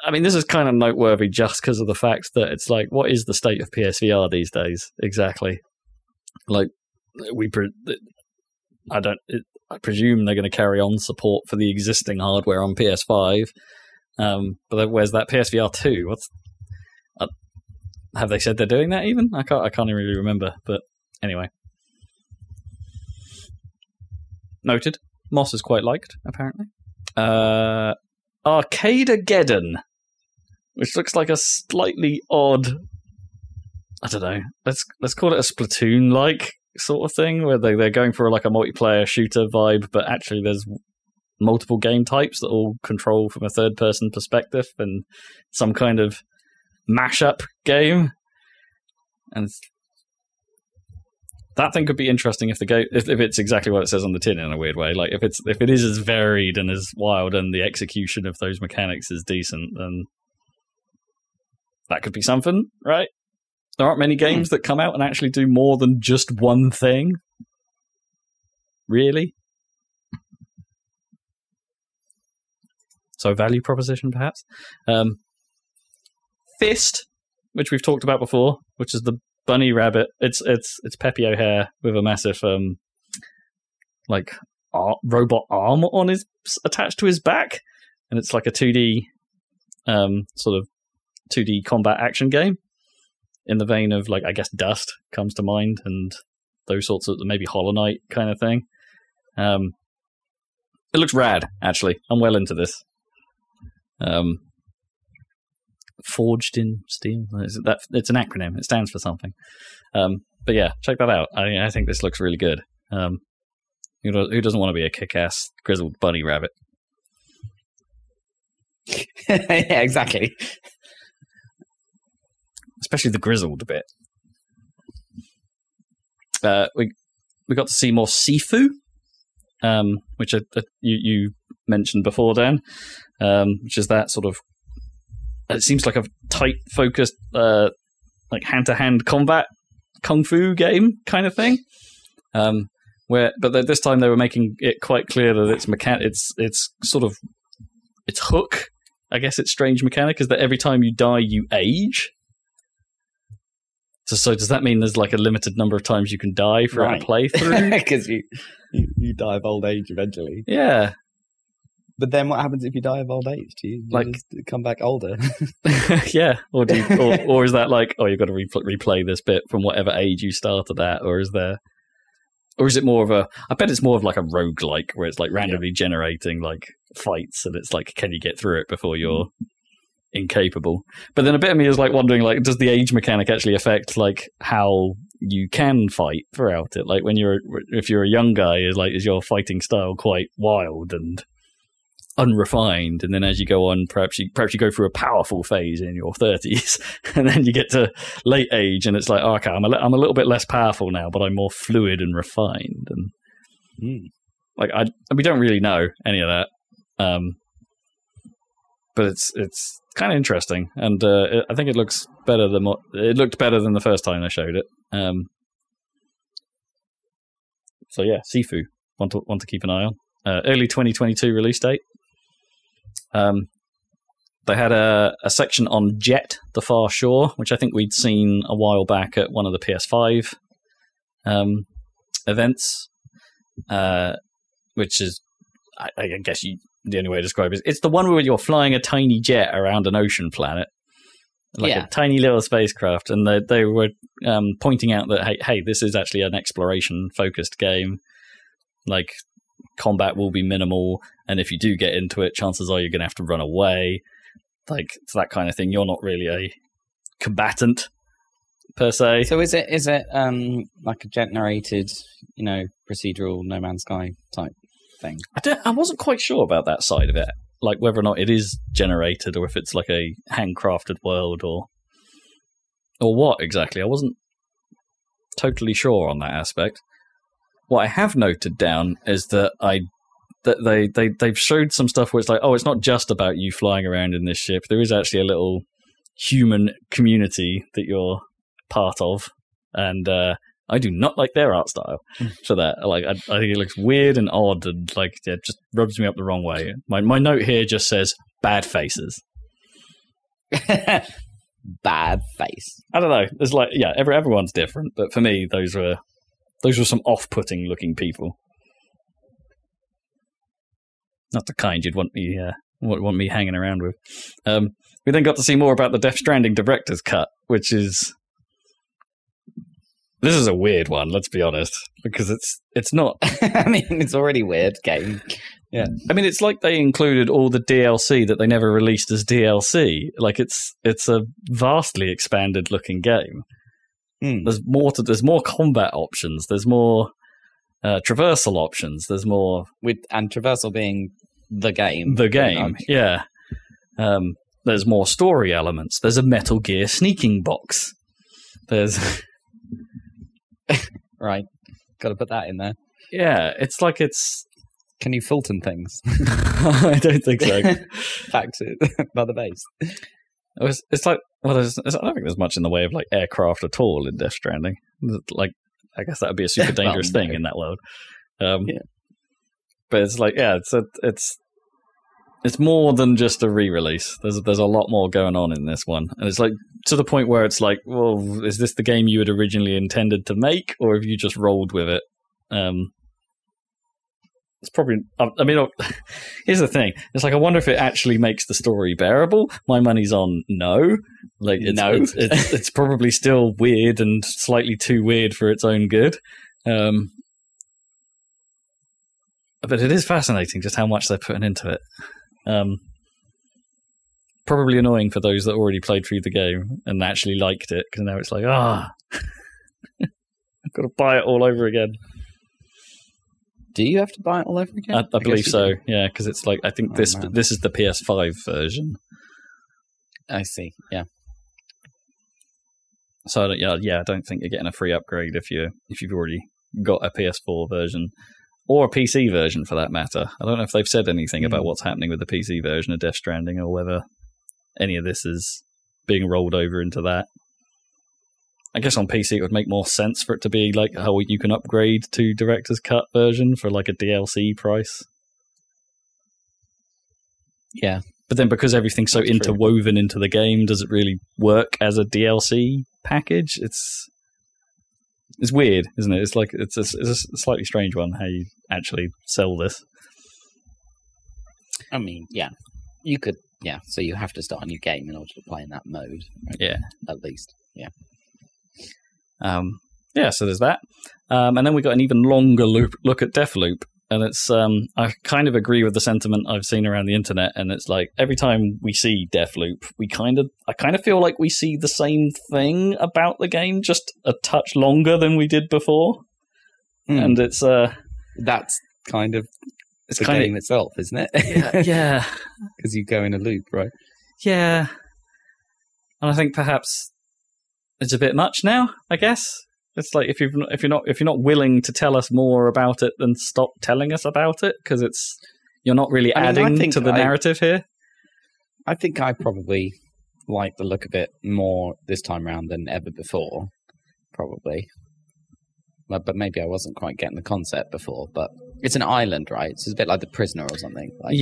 I mean, this is kind of noteworthy just because of the fact that it's like, what is the state of PSVR these days exactly? Like, I presume they're going to carry on support for the existing hardware on PS5. But where's that PSVR 2? Have they said they're doing that even? I can't really remember. But anyway, noted. Moss is quite liked apparently. Arcadegeddon, which looks like a slightly odd. I don't know. Let's call it a Splatoon-like sort of thing where they're going for like a multiplayer shooter vibe, but actually there's multiple game types that all control from a third-person perspective and some kind of mashup game. And that thing could be interesting if the game, if it's exactly what it says on the tin in a weird way. Like if it is as varied and as wild and the execution of those mechanics is decent, then that could be something, right? There aren't many games that come out and actually do more than just one thing. Really? So value proposition, perhaps. Fist, which we've talked about before, which is the bunny rabbit. It's Pepe O'Hare with a massive robot arm on attached to his back, and it's like a 2D sort of 2D combat action game in the vein of like, I guess, Dust comes to mind and those sorts of, maybe Hollow Knight kind of thing. It looks rad, actually. I'm well into this. Forged in Steel. It's an acronym. It stands for something. But yeah, check that out. I think this looks really good. Who doesn't want to be a kick-ass grizzled bunny rabbit? Yeah, exactly. Especially the grizzled bit. We got to see more Sifu, which you mentioned before, Dan, which is that sort of. It seems like a tight, focused, like hand-to-hand combat kung fu game kind of thing. But this time they were making it quite clear that its sort of its hook, I guess its strange mechanic, is that every time you die, you age. So does that mean there's like a limited number of times you can die throughout a playthrough? Because you die of old age eventually. Yeah. But then what happens if you die of old age? Do you just come back older? Yeah. Or is that like, you've got to replay this bit from whatever age you started at? Or is it more of I bet it's more of like a roguelike where it's like randomly generating like fights and it's like, can you get through it before you're incapable? But then a bit of me is like wondering, like, does the age mechanic actually affect like how you can fight throughout it? Like if you're a young guy, is your fighting style quite wild and unrefined, and then as you go on, perhaps you go through a powerful phase in your 30s, and then you get to late age, and it's like, okay, I'm a little bit less powerful now, but I'm more fluid and refined. And Like we don't really know any of that, but it's kind of interesting, and I think it looks better than it looked better than the first time I showed it. So yeah, Sifu, want to keep an eye on. Early 2022 release date. They had a section on Jet, the Far Shore, which I think we'd seen a while back at one of the PS5 events, which is, I guess the only way to describe it, it's the one where you're flying a tiny jet around an ocean planet, like a tiny little spacecraft, and they were pointing out that, hey, this is actually an exploration-focused game. Like, combat will be minimal, and if you do get into it, chances are you're going to have to run away. Like, it's that kind of thing. You're not really a combatant per se. So is it like a generated, procedural No Man's Sky type thing? I wasn't quite sure about that side of it, like whether or not it is generated or if it's like a handcrafted world or what exactly. I wasn't totally sure on that aspect. What I have noted down is that they've showed some stuff where it's like, oh, it's not just about you flying around in this ship. There is actually a little human community that you're part of, and I do not like their art style for that. Like, I think it looks weird and odd, and like it just rubs me up the wrong way. My note here just says bad faces. Bad face. I don't know. It's like, yeah, everyone's different, but for me, those were some off-putting looking people. Not the kind you'd want me hanging around with. We then got to see more about the Death Stranding director's cut, which is... This is a weird one, let's be honest, because it's not... I mean, it's already weird game. Yeah. I mean, it's like they included all the DLC that they never released as DLC. Like, it's a vastly expanded looking game. There's more combat options. There's more traversal options. There's more... And traversal being the game. The game, yeah. There's more story elements. There's a Metal Gear sneaking box. There's... Right. Got to put that in there. Yeah, it's like it's... Can you Fulton things? I don't think so. Back to Mother Base. It's like... Well, I don't think there's much in the way of like aircraft at all in Death Stranding. Like, I guess that would be a super dangerous thing in that world. Yeah. But it's like, yeah, it's more than just a re-release. There's a lot more going on in this one, and it's like to the point where it's like, well, is this the game you had originally intended to make, or have you just rolled with it? It's probably. I mean, here's the thing. It's like I wonder if it actually makes the story bearable. My money's on no. Like, it's probably still weird and slightly too weird for its own good. But it is fascinating just how much they're putting into it. Probably annoying for those that already played through the game and actually liked it, because now it's like, I've got to buy it all over again. Do you have to buy it all over again? I believe so, yeah, because it's like, I think this is the PS5 version. I see, yeah. So I don't think you're getting a free upgrade if you've already got a PS4 version. Or a PC version, for that matter. I don't know if they've said anything about what's happening with the PC version of Death Stranding, or whether any of this is being rolled over into that. I guess on PC it would make more sense for it to be like how you can upgrade to Director's Cut version for like a DLC price. Yeah. But then because everything's so interwoven into the game, does it really work as a DLC package? It's weird, isn't it? It's like it's a slightly strange one how you actually sell this. I mean, yeah, you could, yeah. So you have to start a new game in order to play in that mode. Right? Yeah, at least, yeah. Yeah. So there's that, and then we got an even longer look at Deathloop, and it's I kind of agree with the sentiment I've seen around the internet, and it's like every time we see Deathloop, I kind of feel like we see the same thing about the game, just a touch longer than we did before, and it's that's kind of the game itself, isn't it? Yeah, because you go in a loop, right? Yeah, and I think perhaps it's a bit much now, I guess. It's like if you're not willing to tell us more about it, then stop telling us about it, because you're not really adding to the narrative here. I think I probably like the look of it more this time around than ever before, probably. But maybe I wasn't quite getting the concept before. But it's an island, right? It's a bit like The Prisoner or something. Like,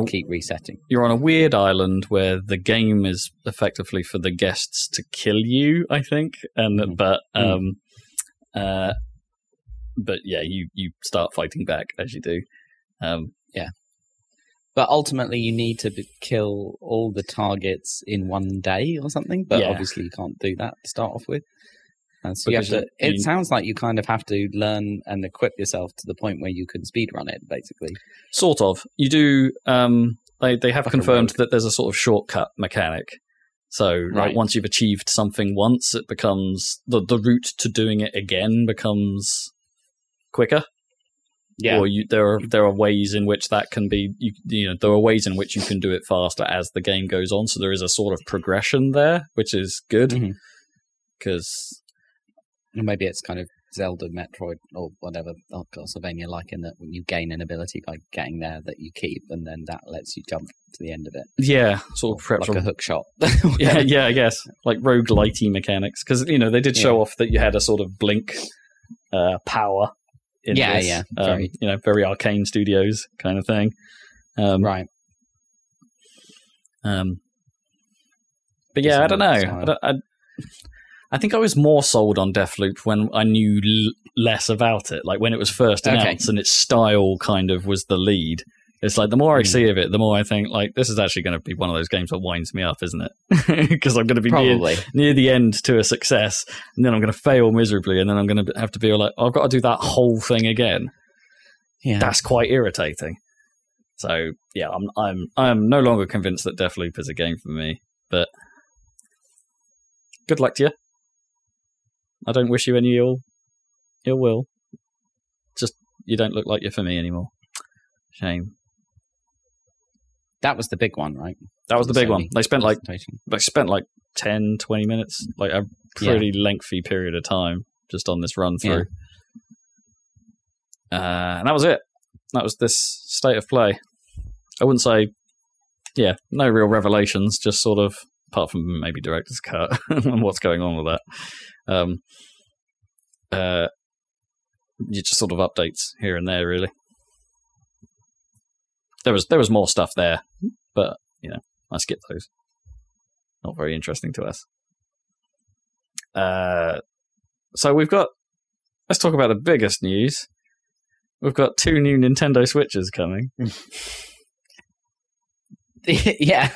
keep resetting. You're on a weird island where the game is effectively for the guests to kill you, I think. But yeah, you start fighting back as you do. Yeah. But ultimately, you need to kill all the targets in one day or something. But obviously, you can't do that to start off with. And so it sounds like you kind of have to learn and equip yourself to the point where you can speedrun it, basically. Sort of. You do. They have confirmed that there's a sort of shortcut mechanic. So once you've achieved something once, it becomes the route to doing it again becomes quicker. Yeah. Or there are ways in which that can be. There are ways in which you can do it faster as the game goes on. So there is a sort of progression there, which is good because. Maybe it's kind of Zelda, Metroid, or whatever, or Castlevania, like in that you gain an ability by getting there that you keep, and then that lets you jump to the end of it. Yeah, sort of perhaps like a hook shot. yeah, I guess like roguelite-y mechanics, because they did show off that you had a sort of blink power. In this. Very Arcane Studios kind of thing. Right. But yeah, I don't know. I think I was more sold on Deathloop when I knew less about it, like when it was first announced and its style kind of was the lead. It's like the more I see of it, the more I think like this is actually going to be one of those games that winds me up, isn't it? Because I'm going to be near the end to a success, and then I'm going to fail miserably, and then I'm going to have to be like, I've got to do that whole thing again. Yeah, that's quite irritating. So yeah, I'm no longer convinced that Deathloop is a game for me. But good luck to you. I don't wish you any ill will. Just you don't look like you're for me anymore. Shame. That was the big one, right? That was the big one. They spent like 10, 20 minutes, like a pretty lengthy period of time just on this run through. Yeah. And that was it. That was this state of play. I wouldn't say, no real revelations, just sort of, apart from maybe director's cut and what's going on with that. You just sort of updates here and there, really. There was more stuff there, but I skipped those. Not very interesting to us. So let's talk about the biggest news. We've got 2 new Nintendo Switches coming. Yeah.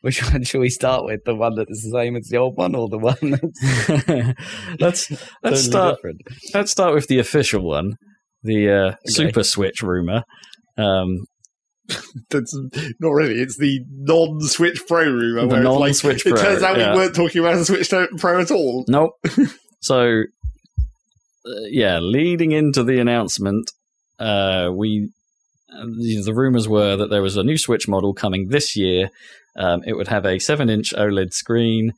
Which one should we start with? The one that's the same as the old one, or the one that's let's start different? Let's start with the official one, the Super Switch rumor. That's not really. It's the non-Switch Pro rumor. The non-Switch Pro. It turns out we weren't talking about a Switch Pro at all. Nope. So, leading into the announcement, the rumors were that there was a new Switch model coming this year. It would have a 7-inch OLED screen,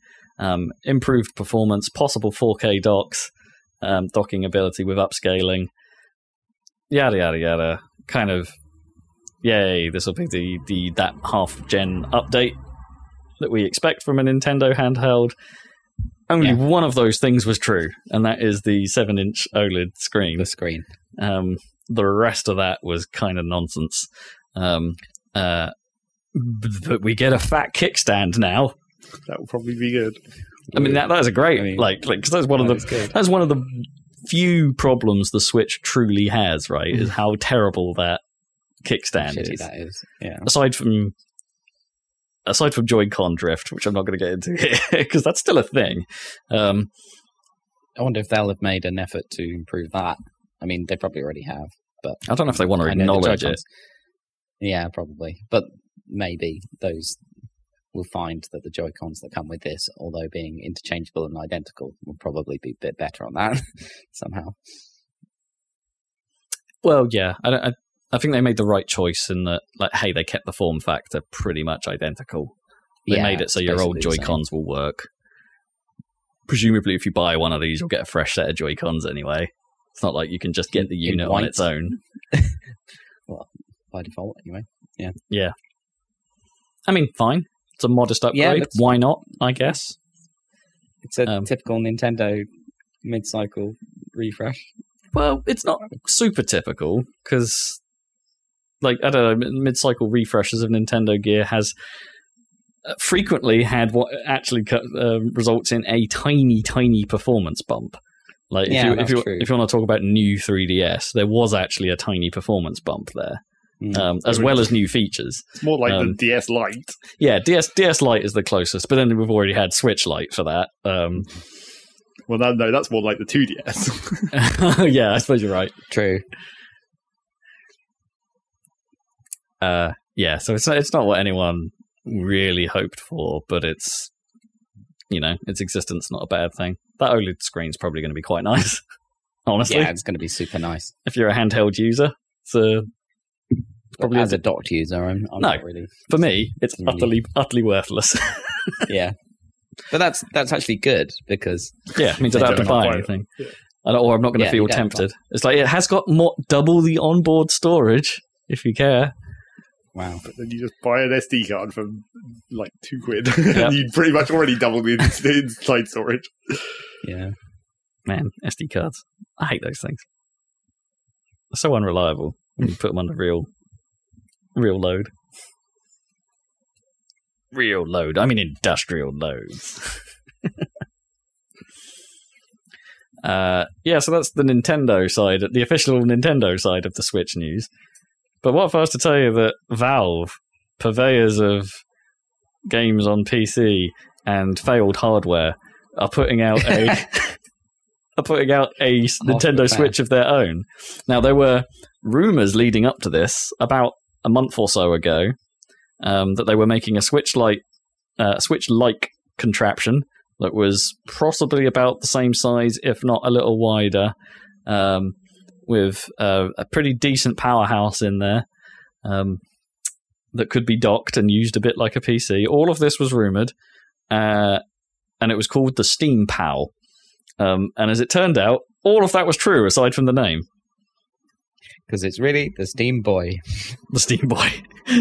improved performance, possible 4K docks, docking ability with upscaling, yada yada yada. Kind of, yay! This will be that half-gen update that we expect from a Nintendo handheld. Only one of those things was true, and that is the 7-inch OLED screen. The screen. The rest of that was kind of nonsense. But we get a fat kickstand now. That will probably be good. I mean, that is a great because that's one of the few problems the Switch truly has. Right, is how terrible that kickstand is. That is. Yeah. Aside from Joy-Con drift, which I'm not going to get into here because that's still a thing. I wonder if they'll have made an effort to improve that. I mean, they probably already have, but I don't know if they want to acknowledge it. Yeah, probably. But maybe those will find that the Joy-Cons that come with this, although being interchangeable and identical, will probably be a bit better on that somehow. Well, yeah. I think they made the right choice in that, like, hey, they kept the form factor pretty much identical. They made it so your old Joy-Cons will work presumably if you buy one of these, you'll get a fresh set of Joy-Cons anyway. It's not like you can just get the unit on its own. Well, by default, anyway. Yeah. Yeah. I mean, fine. It's a modest upgrade. Why not, I guess? It's a typical Nintendo mid-cycle refresh. Well, it's not super typical, because, like, I don't know, mid-cycle refreshes of Nintendo gear has frequently had what actually results in a tiny, tiny performance bump. Like, if you want to talk about new 3DS, there was actually a tiny performance bump there, as well as new features. It's more like the DS Lite. Yeah, DS Lite is the closest, but then we've already had Switch Lite for that. Well, no, that's more like the 2DS. Yeah, I suppose you're right. True. Yeah, so it's not what anyone really hoped for, but it's, its existence not a bad thing. That OLED screen's probably going to be quite nice, honestly. Yeah, it's going to be super nice. If you're a handheld user, it's probably as a docked user, I'm not really. For me, it's utterly worthless. Yeah, but that's actually good because it means I don't have to buy anything, or I'm not going to feel tempted. It's like it has got double the onboard storage if you care. Wow. But then you just buy an SD card for like £2. And you pretty much already double the inside storage. Yeah. Man, SD cards. I hate those things. They're so unreliable when you put them under real load. Real load. I mean industrial loads. So that's the Nintendo side, the official Nintendo side of the Switch news. But what if I was to tell you that Valve, purveyors of games on PC and failed hardware, are putting out a Nintendo Switch of their own? Now, there were rumors leading up to this about a month or so ago that they were making a Switch-like contraption that was possibly about the same size, if not a little wider, with a pretty decent powerhouse in there that could be docked and used a bit like a PC. All of this was rumoured, and it was called the Steam Pal. And as it turned out, all of that was true, aside from the name. Because it's really the Steam Boy. The Steam Boy.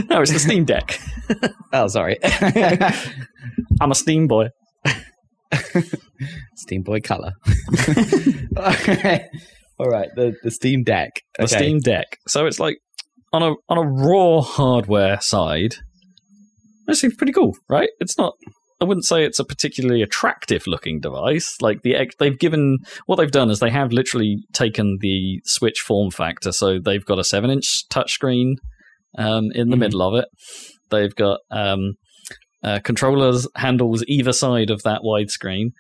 No, it's the Steam Deck. Oh, sorry. I'm a Steam Boy. Steam Boy Color. All right, the Steam Deck. Okay. The Steam Deck. So it's like on a raw hardware side, it seems pretty cool, right? It's not. I wouldn't say it's a particularly attractive looking device. Like what they've done is they have literally taken the Switch form factor. So they've got a 7-inch touchscreen in the middle of it. They've got controllers handles either side of that widescreen.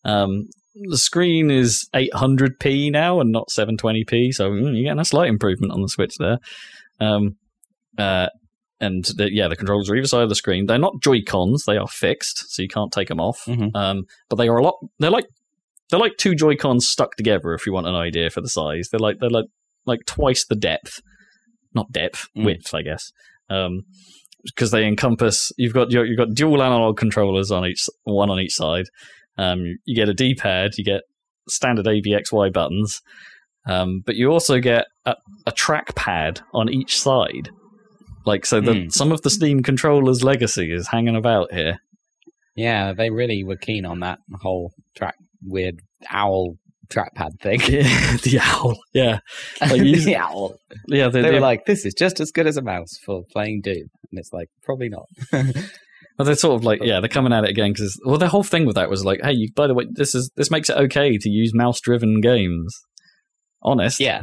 The screen is 800p now and not 720p, so you're getting a slight improvement on the Switch there. The controllers are either side of the screen. They're not Joy-Cons; they are fixed, so you can't take them off. But they are a lot. They're like two Joy-Cons stuck together. If you want an idea for the size, they're like twice the depth, not depth, width, I guess. Because they encompass. You've got dual analog controllers one on each side. You get a D-pad, you get standard ABXY buttons, but you also get a trackpad on each side. Like, so some of the Steam controller's legacy is hanging about here. Yeah, they really were keen on that whole weird owl trackpad thing. Yeah, the owl, yeah. The owl. Yeah, they were like, this is just as good as a mouse for playing Doom. And it's like, probably not. Well, they're sort of like, they're coming at it again because, the whole thing with that was like, hey, by the way, this makes it okay to use mouse-driven games. Honest. Yeah.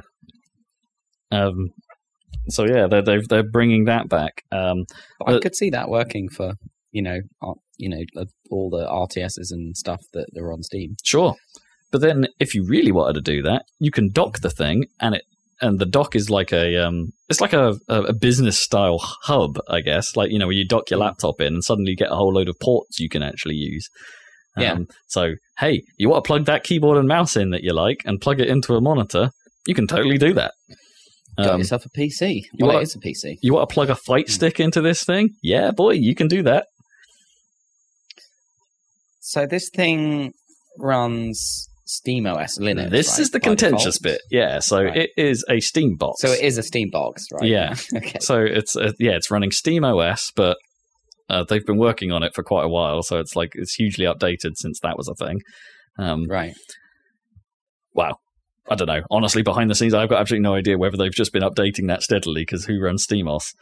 So yeah, they're bringing that back. I could see that working for all the RTSs and stuff that are on Steam. Sure, but then if you really wanted to do that, you can dock the thing, and the dock is like it's like a business style hub, I guess. Like where you dock your laptop in, and suddenly you get a whole load of ports you can actually use. So hey, you want to plug that keyboard and mouse in that you like, and plug it into a monitor? You can totally do that. Got yourself a PC. Well, it's a PC. You want to plug a fight stick into this thing? Yeah, boy, you can do that. So this thing runs SteamOS Linux. This is the contentious bit. Yeah, so it is a Steam box. So it is a Steam box, right? Yeah. Okay. So it's running SteamOS, but they've been working on it for quite a while. So it's hugely updated since that was a thing. Right. Wow. I don't know. Honestly, behind the scenes, I've got absolutely no idea whether they've just been updating that steadily, because who runs SteamOS?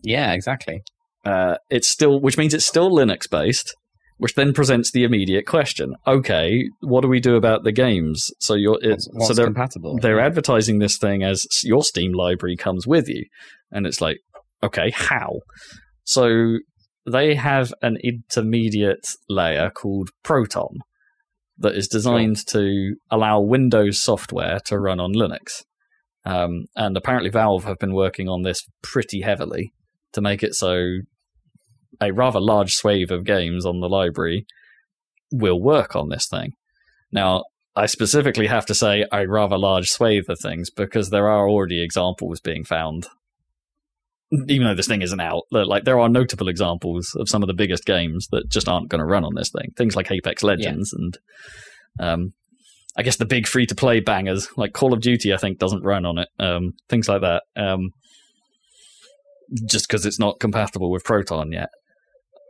Yeah, exactly. Which means it's still Linux based, which then presents the immediate question. Okay, what do we do about the games? So what's compatible? They're advertising this thing as your Steam library comes with you, and it's like, okay, how? So they have an intermediate layer called Proton that is designed to allow Windows software to run on Linux. And apparently Valve have been working on this pretty heavily to make it so a rather large swathe of games on the library will work on this thing. Now, I specifically have to say a rather large swathe of things, because there are already examples being found. Even though this thing isn't out, there are notable examples of some of the biggest games that just aren't going to run on this thing. Things like Apex Legends and I guess the big free-to-play bangers, like Call of Duty, I think, doesn't run on it. Things like that. Just because it's not compatible with Proton yet.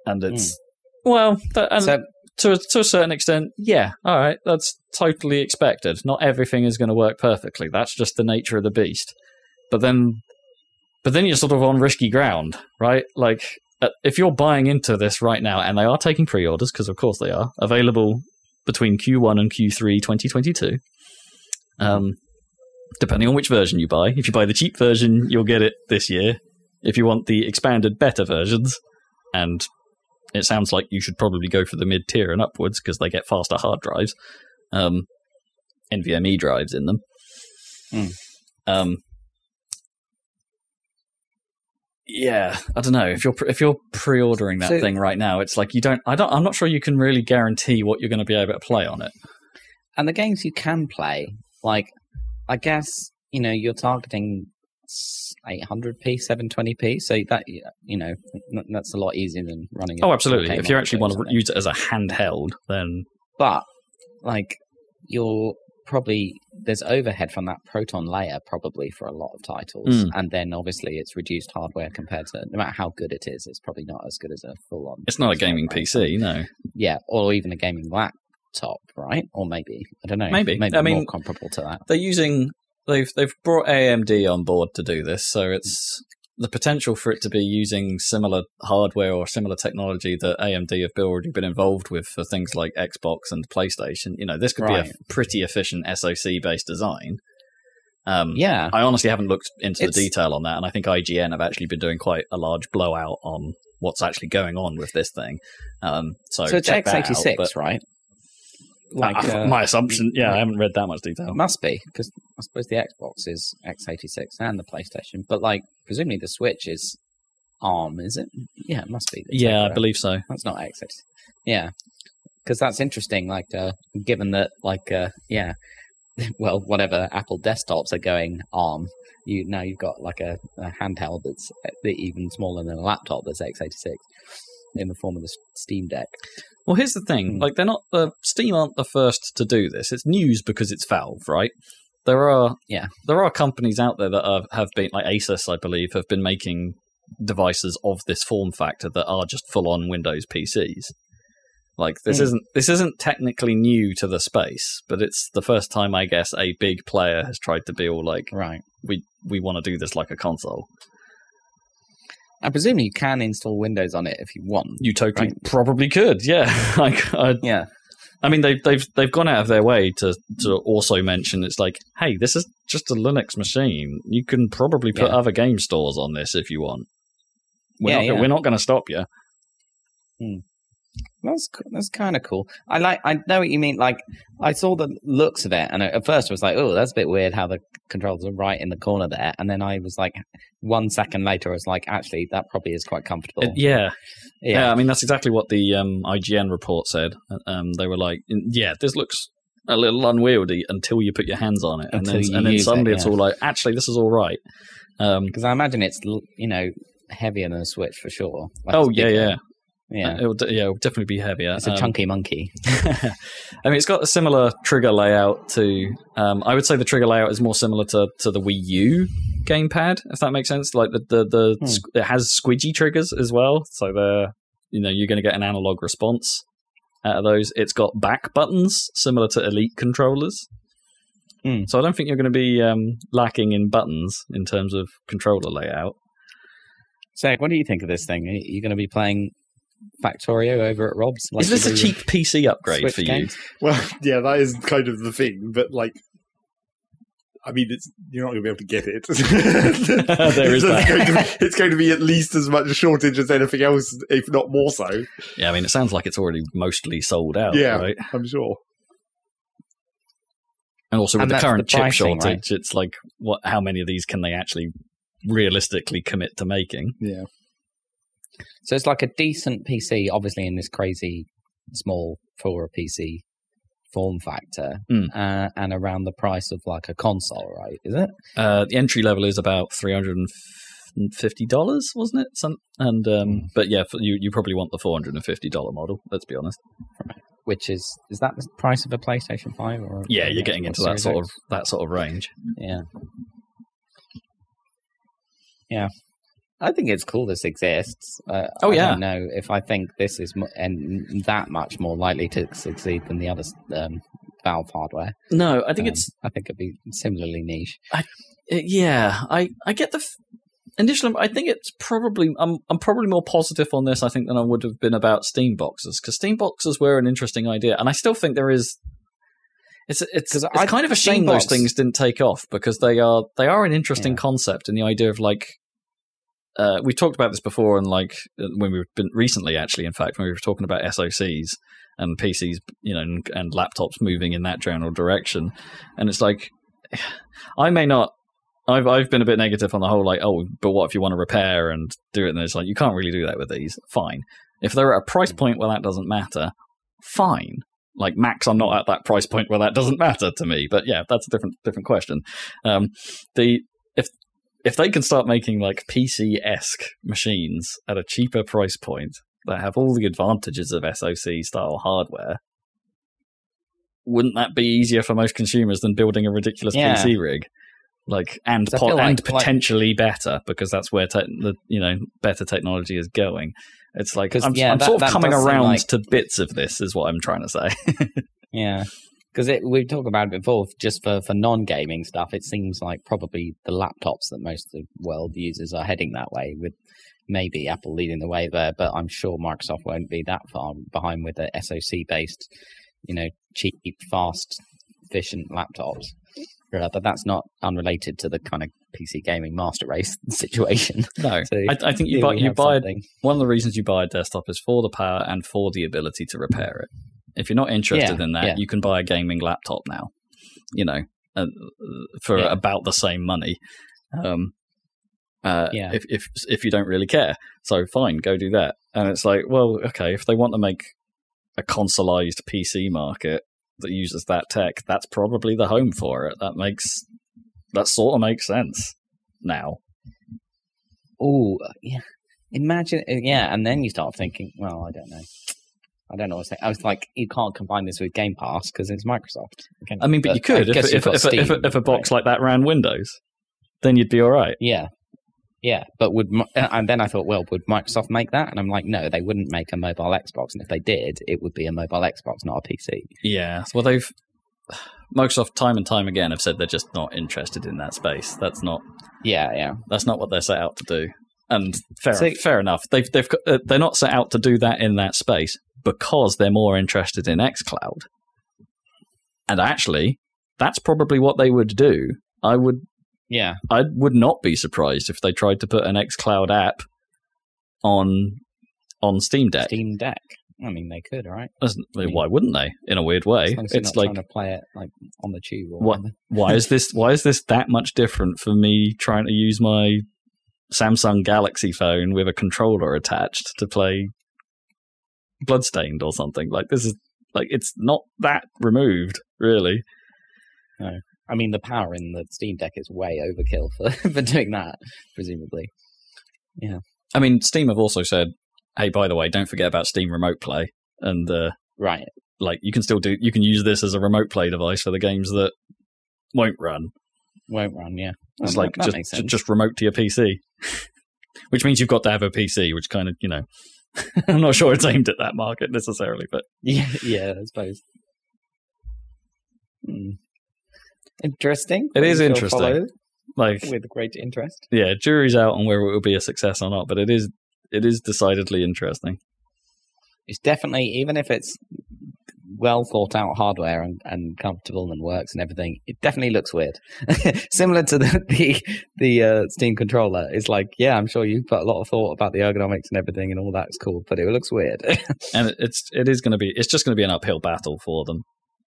And it's... Well, to a certain extent, yeah, all right, that's totally expected. Not everything is going to work perfectly. That's just the nature of the beast. But then you're sort of on risky ground, right? Like, if you're buying into this right now, and they are taking pre-orders, because of course they are, available between Q1 and Q3 2022, depending on which version you buy. If you buy the cheap version, you'll get it this year. If you want the expanded beta versions, and it sounds like you should probably go for the mid-tier and upwards, because they get faster hard drives, NVMe drives in them. Yeah, I don't know. If you're pre-ordering that thing right now, it's like I'm not sure you can really guarantee what you're going to be able to play on it. And the games you can play, like, I guess, you're targeting 800p, 720p, so that, that's a lot easier than running. Oh, absolutely. If you actually want to use it as a handheld, then. But there's overhead from that Proton layer probably for a lot of titles, and then obviously it's reduced hardware compared to, no matter how good it is, it's probably not as good as a full-on. It's not a gaming PC, no. Yeah, or even a gaming laptop, right? Or maybe, I don't know. Maybe more comparable to that. They've brought AMD on board to do this, so it's the potential for it to be using similar hardware or similar technology that AMD have already been involved with for things like Xbox and PlayStation. This could be a pretty efficient SoC-based design. I honestly haven't looked into the detail on that, and I think IGN have actually been doing quite a large blowout on what's actually going on with this thing. So it's x86, out, right? My assumption, I haven't read that much detail. It must be, because I suppose the Xbox is x86 and the PlayStation, but presumably the Switch is ARM, is it? Yeah, it must be. I believe so. That's not x86. Yeah, because that's interesting, given that, well, whatever Apple desktops are going ARM, you've got a handheld that's even smaller than a laptop that's x86 in the form of the Steam Deck. Well, here's the thing: Steam aren't the first to do this. It's news because it's Valve, right? There are companies out there that have been, like Asus, I believe, have been making devices of this form factor that are just full-on Windows PCs. This isn't technically new to the space, but it's the first time, I guess, a big player has tried to be all we want to do this like a console. I presume you can install Windows on it if you want. You totally probably could, yeah. Yeah. I mean, they've gone out of their way to also mention it's like, hey, this is just a Linux machine. You can probably put other game stores on this if you want. We're not going to stop you. That's kind of cool. I know what you mean. I saw the looks of it, and at first I was like, "Oh, that's a bit weird how the controls are right in the corner there." And then I was like, 1 second later, I was like, "Actually, that probably is quite comfortable." Yeah. I mean, that's exactly what the IGN report said. They were like, this looks a little unwieldy until you put your hands on it, and then suddenly it's all like, actually, this is all right. Because I imagine it's heavier than a Switch for sure. Yeah. Yeah. It'll definitely be heavier. It's a chunky monkey. I mean, it's got a similar trigger layout to. I would say the trigger layout is more similar to the Wii U gamepad, if that makes sense. Like it has squidgy triggers as well, so you're going to get an analog response out of those. It's got back buttons similar to Elite controllers. So I don't think you're going to be lacking in buttons in terms of controller layout. So, what do you think of this thing? Are you going to be playing Factorio over at Rob's? Is this a cheap PC upgrade Switch for you? games? Well, yeah, that is kind of the thing. But like, I mean, you're not going to be able to get it. There is that. It's going to be at least as much a shortage as anything else, if not more so. Yeah, I mean, it sounds like it's already mostly sold out. Yeah, right? I'm sure. And also with the current chip pricing, shortage, it's like, how many of these can they actually realistically commit to making? Yeah. So it's like a decent PC, obviously in this crazy small for a PC form factor, and around the price of like a console, right? Is it? The entry level is about $350, wasn't it? But yeah, you probably want the $450 model. Let's be honest. Right. Which is that the price of a PlayStation 5? Or yeah, you're getting into that sort of range. Yeah. Yeah. I think it's cool this exists. I don't know if I think this is that much more likely to succeed than the other Valve hardware. No, I think I think it'd be similarly niche. I get the initially. I think it's probably. I'm probably more positive on this, I think, than I would have been about Steam boxes, because Steam boxes were an interesting idea, and I still think there is. It's kind of a shame those things didn't take off, because they are an interesting concept, and the idea of like. We talked about this before, and like when we've been recently, actually, in fact, when we were talking about SoCs and PCs, and laptops moving in that general direction, and it's like, I may not. I've been a bit negative on the whole, like, oh, but what if you want to repair and do it? And it's like, you can't really do that with these. Fine, if they're at a price point where that doesn't matter, fine. Like Max, I'm not at that price point where that doesn't matter to me. But yeah, that's a different question. If they can start making like PC-esque machines at a cheaper price point that have all the advantages of SoC style hardware, wouldn't that be easier for most consumers than building a ridiculous PC rig? Like and potentially better, because that's where better technology is going. It's like I'm sort of coming around to bits of this, is what I'm trying to say. Yeah. Because we've talked about it before, just for non-gaming stuff, it seems like probably the laptops that most of the world uses are heading that way, with maybe Apple leading the way there, but I'm sure Microsoft won't be that far behind with the SoC-based, cheap, fast, efficient laptops. But that's not unrelated to the kind of PC gaming master race situation. No, so I think you buy one of the reasons you buy a desktop is for the power and for the ability to repair it. If you're not interested in that, you can buy a gaming laptop now, for about the same money. If you don't really care, so fine, go do that. And it's like, well, okay, if they want to make a consoleized PC market that uses that tech, that's probably the home for it. That sort of makes sense now. Oh, yeah. Imagine, and then you start thinking, well, I don't know what to say. I was like, you can't combine this with Game Pass because it's Microsoft. I mean, but you could if a box like that ran Windows, then you'd be all right. Yeah, but and then I thought, well, would Microsoft make that? And I'm like, no, they wouldn't make a mobile Xbox, and if they did, it would be a mobile Xbox, not a PC. Yeah, well, Microsoft time and time again have said they're just not interested in that space. That's not. Yeah. That's not what they're set out to do. And fair enough. They're not set out to do that in that space, because they're more interested in xCloud. And actually, that's probably what they would do. I would not be surprised if they tried to put an xCloud app on Steamdeck. Steamdeck. I mean, they could, right? Why wouldn't they? In a weird way, it's like trying to play it like on the tube. Or why is this that much different for me trying to use my Samsung Galaxy phone with a controller attached to play Bloodstained or something? Like, this is like, it's not that removed, really. No, I mean, the power in the Steam Deck is way overkill for doing that, presumably. Yeah, I mean, Steam have also said hey, by the way, don't forget about Steam Remote Play, and Right. like you can use this as a remote play device for the games that won't run. Yeah. It's Well, like that makes sense. just remote to your PC, which means you've got to have a PC, which kind of, I'm not sure it's aimed at that market necessarily, but Yeah, I suppose. Interesting. It is We shall interesting. follow like, with great interest. yeah, jury's out on whether it will be a success or not, but it is decidedly interesting. It's definitely, even if it's well thought out hardware and comfortable and works and everything, it definitely looks weird. Similar to the Steam controller. It's like, yeah, I'm sure you put a lot of thought about the ergonomics and everything, and all that's cool, but it looks weird. And it's just going to be an uphill battle for them.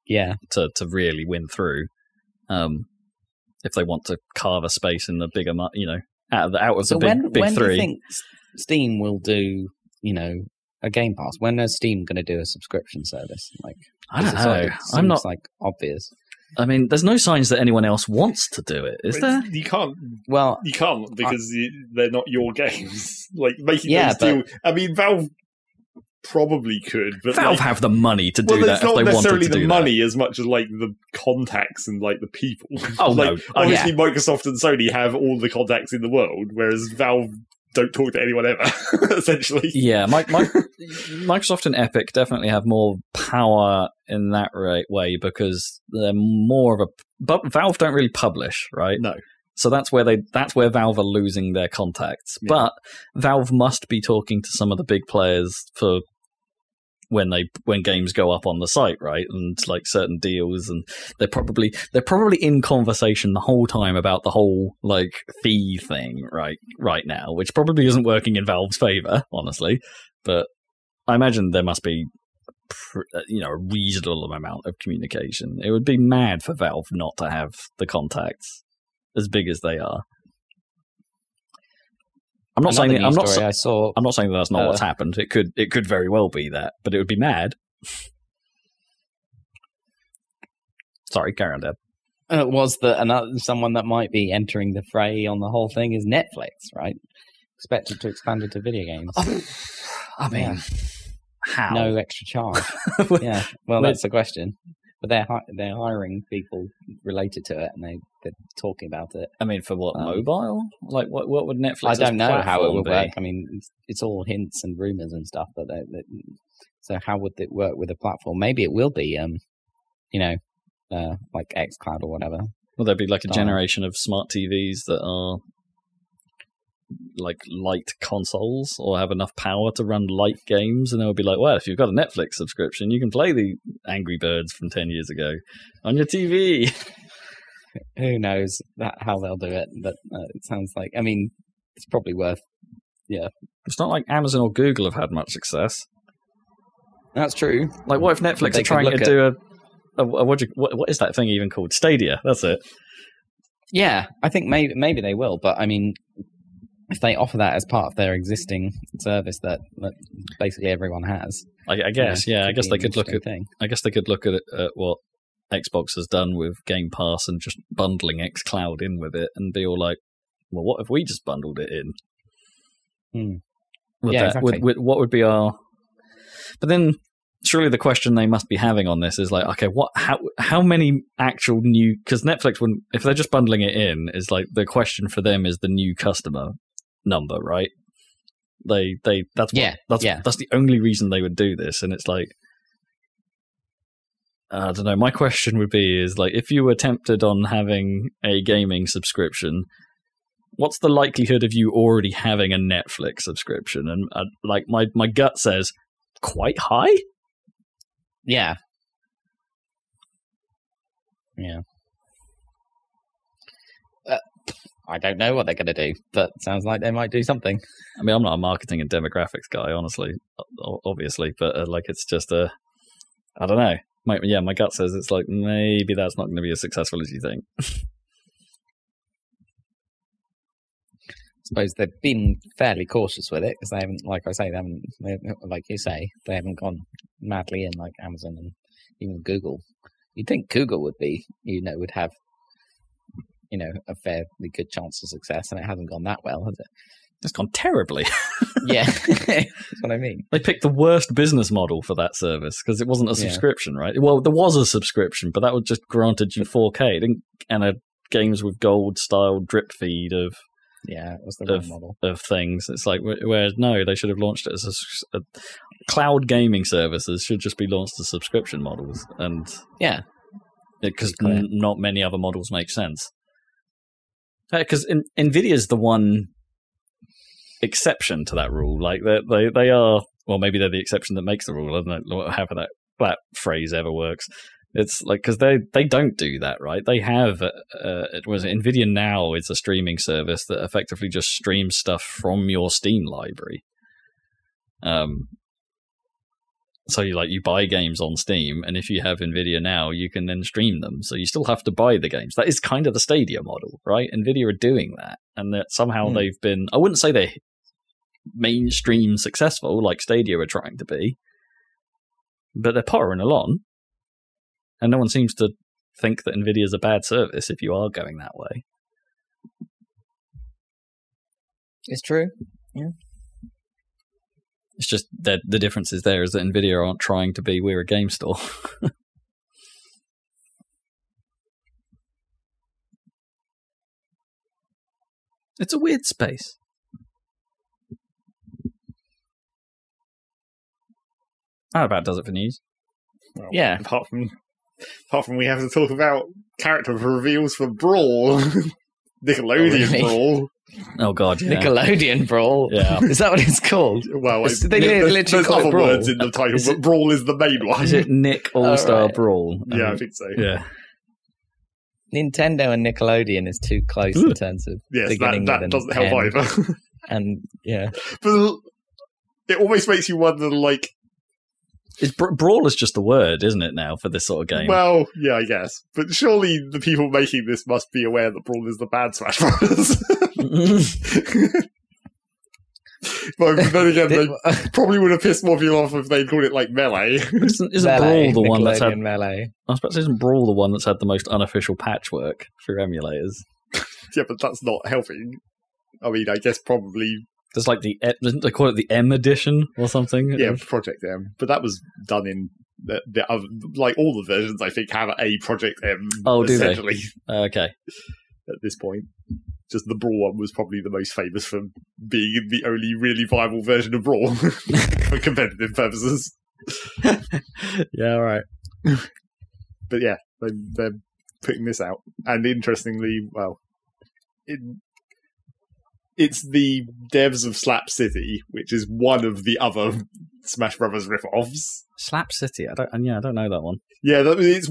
Yeah. To really win through, if they want to carve a space in the bigger, out of the big when three. do you think Steam will do, a Game Pass? When is Steam going to do a subscription service? Like, I don't know. It I'm not seems like obvious. I mean, there's no signs that anyone else wants to do it, is there? You can't. Well, You can't because they're not your games. Like making Yeah, those deal. I mean, Valve probably could, but Valve have the money to do that it's if not they wanted necessarily to do the that. money as much as like the contacts and like the people. Oh, like, no. Obviously, Microsoft and Sony have all the contacts in the world, whereas Valve don't talk to anyone ever. Essentially, Yeah, Microsoft and Epic definitely have more power in that way because they're more of a. But Valve don't really publish, right? No. So that's where Valve are losing their contacts. Yeah. But Valve must be talking to some of the big players for when games go up on the site, right? And like certain deals, and they're probably in conversation the whole time about the whole like fee thing right now, which probably isn't working in Valve's favor, honestly. But I imagine there must be a reasonable amount of communication. It would be mad for Valve not to have the contacts as big as they are. I'm not saying I saw. I'm not saying that's not what's happened. It could very well be that, but it would be mad. Sorry, carry on, Deb. Was that someone that might be entering the fray on the whole thing is Netflix, right? Expected to expand into video games. I mean, Yeah. how? No extra charge. Yeah, well, that's the question. But they're hiring people related to it, and they're talking about it. I mean, for what, mobile? Like, what would Netflix? I don't know how it will would work. I mean, it's all hints and rumors and stuff. But so how would it work with a platform? Maybe it will be, like xCloud or whatever. Will there be like a generation of smart TVs that are like light consoles or have enough power to run light games, and they'll be like, well, if you've got a Netflix subscription, you can play the Angry Birds from 10 years ago on your TV. Who knows how they'll do it, but it sounds like, I mean, it's probably worth, yeah. It's not like Amazon or Google have had much success. That's true. Like, what if Netflix are trying to do what is that thing even called? Stadia, that's it. Yeah, I think maybe they will, but I mean, if they offer that as part of their existing service that basically everyone has, I guess, I guess they could look at. Thing. I guess they could look at what Xbox has done with Game Pass and just bundling xCloud in with it, and be all like, "Well, what if we just bundled it in?" Exactly. With what would be our? But then, surely the question they must be having on this is like, okay, how many actual new? Because Netflix, if they're just bundling it in, is like the question for them is the new customer number, right? That's the only reason they would do this, and it's like, I don't know. My question would be is like, if you were tempted on having a gaming subscription, what's the likelihood of you already having a Netflix subscription? And like my gut says quite high. Yeah. I don't know what they're going to do, but sounds like they might do something. I mean, I'm not a marketing and demographics guy, honestly, obviously, but like it's just I don't know. My gut says it's like maybe that's not going to be as successful as you think. I suppose they've been fairly cautious with it because they haven't, like you say, they haven't gone madly in like Amazon and even Google. You'd think Google would be, would have, a fairly good chance of success, and it hasn't gone that well, has it? It's gone terribly. Yeah, that's what I mean. They picked the worst business model for that service because it wasn't a subscription, right? Well, there was a subscription, but that was just granted you 4K and a games with gold style drip feed of it was the wrong model of things. It's like, whereas no, they should have launched it as a cloud gaming services should just be launched as subscription models, and because not many other models make sense. Because Nvidia's the one exception to that rule. Like they are, well, maybe they're the exception that makes the rule. I don't know however that phrase ever works. It's like because they don't do that, right? They have Nvidia Now is a streaming service that effectively just streams stuff from your Steam library. So you buy games on Steam, and if you have Nvidia Now, you can then stream them. So you still have to buy the games. That is kind of the Stadia model, right? Nvidia are doing that, and that somehow they've been. I wouldn't say they're mainstream successful like Stadia are trying to be, but they're pottering along. And no one seems to think that Nvidia is a bad service if you are going that way. It's true. Yeah. It's just that the difference is there is that Nvidia aren't trying to be, we're a game store. It's a weird space. That about does it for news. Well, yeah. Apart from we have to talk about character reveals for Brawl. Nickelodeon Brawl. Oh god, yeah. Nickelodeon Brawl. Yeah. Is that what it's called? Well, they literally there's call other it Brawl. words in the title, but Brawl is the main one. Is it Nick All-Star right. Brawl? Yeah, I think so. Yeah. Nintendo and Nickelodeon is too close in terms of beginning that with doesn't an help N. either. And yeah, But it almost makes you wonder, like, Brawl is just the word, isn't it, now, for this sort of game? well, yeah, I guess. But surely the people making this must be aware that Brawl is the bad Smash Brothers. But then again, they probably would have pissed more people off if they'd called it, like, Melee. Isn't Melee, Brawl the one that's had... Melee. I was about to say, isn't Brawl the one that's had the most unofficial patchwork for emulators? Yeah, but that's not helping. I mean, I guess probably... There's like they call it the M edition or something? Yeah, Project M. But that was done in the other... Like, all the versions, I think, have a Project M, essentially. Okay. At this point. Just the Brawl one was probably the most famous for being the only really viable version of Brawl for competitive purposes. Yeah, all right. But yeah, they're putting this out. And interestingly, well, it's the devs of Slap City, which is one of the other Smash Brothers riff-offs. Slap City. I don't know that one. Yeah, it's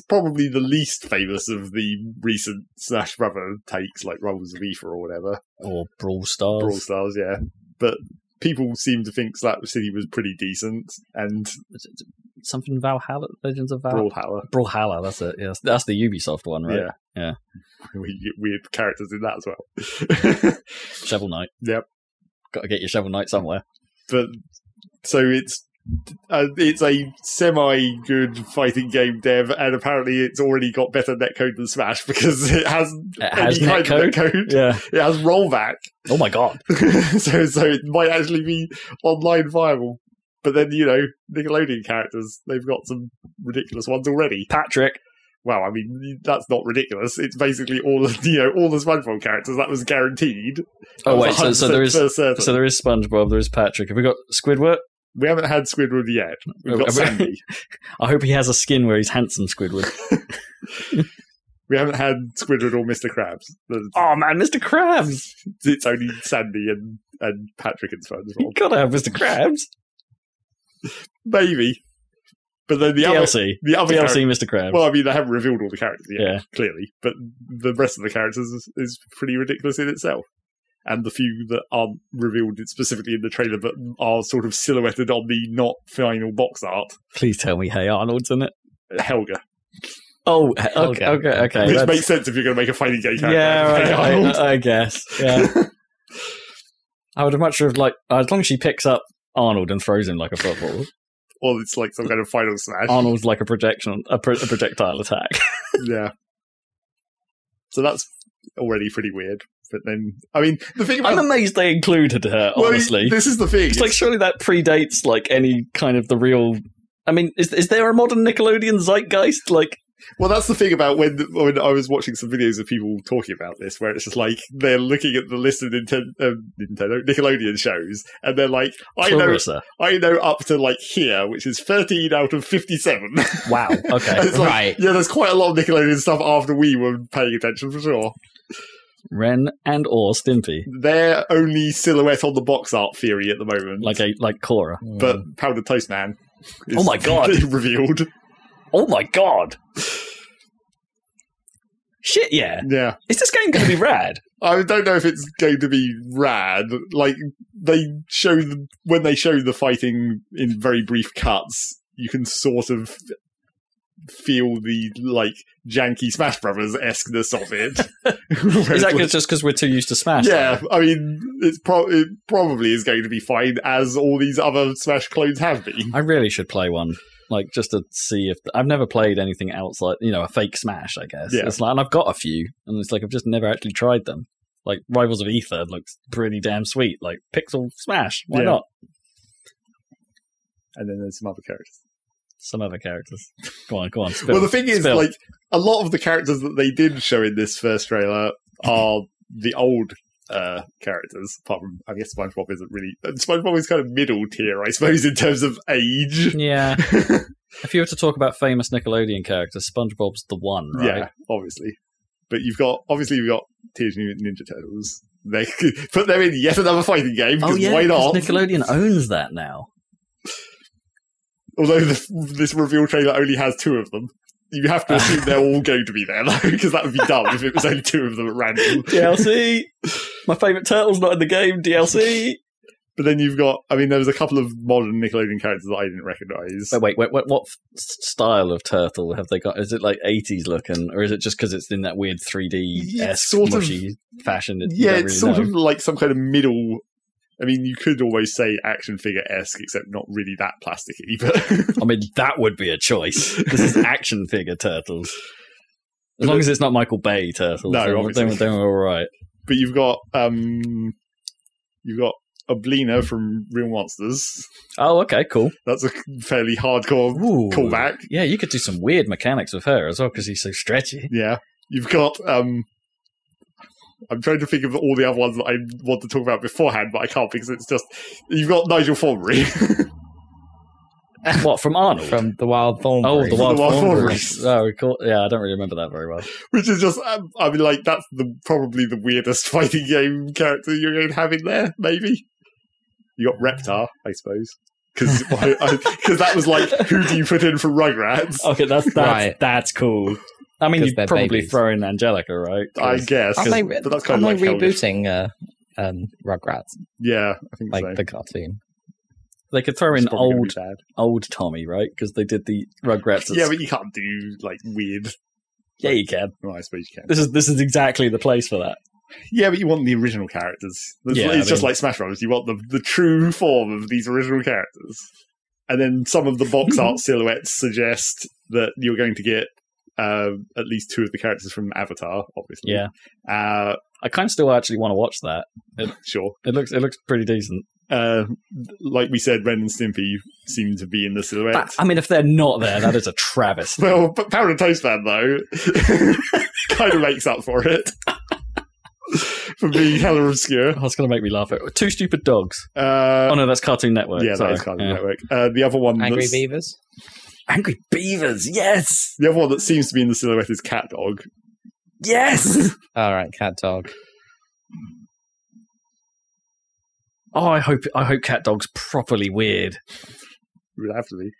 probably the least famous of the recent Smash Brother takes, like Rebels of Ether or whatever. Or Brawl Stars. Brawl Stars, yeah. But people seem to think Slap City was pretty decent, and something Valhalla, Legends of Valhalla. Brawlhalla, that's it. Yes, that's the Ubisoft one, right? Yeah. We get weird characters in that as well. Shovel Knight. Yep. Got to get your Shovel Knight somewhere. But so it's a semi-good fighting game dev, and apparently it's already got better netcode than Smash because it has netcode. Yeah, it has rollback. Oh my god! so it might actually be online viable. But then Nickelodeon characters, they've got some ridiculous ones already. Patrick. Well, I mean, that's not ridiculous. It's basically all of all the SpongeBob characters. That was guaranteed. Oh wait, so there is SpongeBob, there is Patrick. Have we got Squidward? We haven't had Squidward yet. We've got Sandy. I hope he has a skin where he's handsome Squidward. We haven't had Squidward or Mr. Krabs. Oh man, Mr. Krabs! It's only Sandy and Patrick and SpongeBob. You gotta have Mr. Krabs. Maybe. But then the DLC. The other DLC Mr. Krabs. Well, I mean, they haven't revealed all the characters yet, yeah, clearly. But the rest of the characters is pretty ridiculous in itself. And the few that aren't revealed specifically in the trailer, but are sort of silhouetted on the not final box art. Please tell me Hey Arnold's in it. Helga. Oh, okay. Which makes sense if you're going to make a fighting game character. Yeah, right, Hey Arnold. I guess. Yeah. I would have much rather, as long as she picks up Arnold and throws him like a football. Or it's like some kind of final smash. Arnold's like a projectile attack. Yeah. So that's already pretty weird. But then, I mean, the thing about... I'm amazed they included her, honestly. This is the thing. It's like, surely that predates, like, any kind of the real... I mean, is there a modern Nickelodeon zeitgeist? Like... Well, that's the thing about when I was watching some videos of people talking about this, where it's just like they're looking at the list of Nickelodeon shows, and they're like, I know up to like here, which is 13 out of 57. Wow. Okay. It's like, right. Yeah, there's quite a lot of Nickelodeon stuff after we were paying attention for sure. Ren and or Stimpy. They're only silhouette on the box art theory at the moment, like Cora, but Powdered Toast Man. Oh my god! Revealed. Oh my god! Shit, yeah. Yeah. Is this game going to be rad? I don't know if it's going to be rad. Like, when they show the fighting in very brief cuts, you can sort of feel the, like, janky Smash Brothers esqueness of it. Is that just because we're too used to Smash? Yeah, though? I mean, it probably is going to be fine, as all these other Smash clones have been. I really should play one. Like, just to see if... I've never played anything outside, a fake Smash, I guess. Yeah. It's like, and I've got a few, and it's like, I've just never actually tried them. Like, Rivals of Aether looks pretty damn sweet. Like, Pixel Smash, why not? And then there's some other characters. Go on. Spill. Well, the thing is, like, a lot of the characters that they did show in this first trailer are the old characters, apart from, I guess SpongeBob isn't really... SpongeBob is kind of middle tier, I suppose, in terms of age. Yeah. If you were to talk about famous Nickelodeon characters, SpongeBob's the one, right? Yeah, obviously. But you've got Teenage Mutant Ninja Turtles. They could put them in yet another fighting game, because why not? Nickelodeon owns that now. Although this reveal trailer only has 2 of them. You have to assume they're all going to be there, though, because that would be dumb if it was only 2 of them at random. DLC! My favourite turtle's not in the game, DLC! But then you've got... I mean, there was a couple of modern Nickelodeon characters that I didn't recognise. Wait, what style of turtle have they got? Is it like 80s looking, or is it just because it's in that weird 3D-esque, mushy fashion? It's sort of like some kind of middle... I mean, you could almost say action figure-esque, except not really that plasticky. But I mean, that would be a choice. This is action figure turtles. As long as it's not Michael Bay turtles, then we're all right. But you've got Oblina from Real Monsters. Oh, okay, cool. That's a fairly hardcore callback. Yeah, you could do some weird mechanics with her as well because he's so stretchy. Yeah, you've got. I'm trying to think of all the other ones that I want to talk about beforehand, but I can't because it's just... You've got Nigel Thornberry. What, from Arnold? From The Wild Thornberry. Oh, The Wild Thornberry. Yeah, I don't really remember that very well. Which is just... I mean, like, that's probably the weirdest fighting game character you're going to have in there, maybe. You got Reptar, I suppose. Because that was like, who do you put in for Rugrats? Okay, that's cool. I mean, you'd probably throw in Angelica, right? I guess. But that's kind of like rebooting Rugrats. Yeah, I think so. Like the cartoon. They could throw in old Tommy, right? Because they did the Rugrats. Yeah, but you can't do like weird. Yeah, you can. Well, I suppose you can. This is exactly the place for that. Yeah, but you want the original characters. It's just like Smash Bros. You want the true form of these original characters. And then some of the box art silhouettes suggest that you're going to get at least 2 of the characters from Avatar, obviously. Yeah. I kind of still actually want to watch that. Sure. It looks pretty decent. Like we said, Ren and Stimpy seem to be in the silhouette. I mean, if they're not there, that is a travesty. Well, but Powdered Toast Man, though, kind of makes up for it. For being hella obscure. That's going to make me laugh. 2 Stupid Dogs. Oh, no, that's Cartoon Network. Yeah, that is Cartoon Network. The other one... Angry Beavers? Angry Beavers, yes! The other one that seems to be in the silhouette is Cat Dog. Yes! All right, Cat Dog. Oh, I hope Cat Dog's properly weird. It would have to be.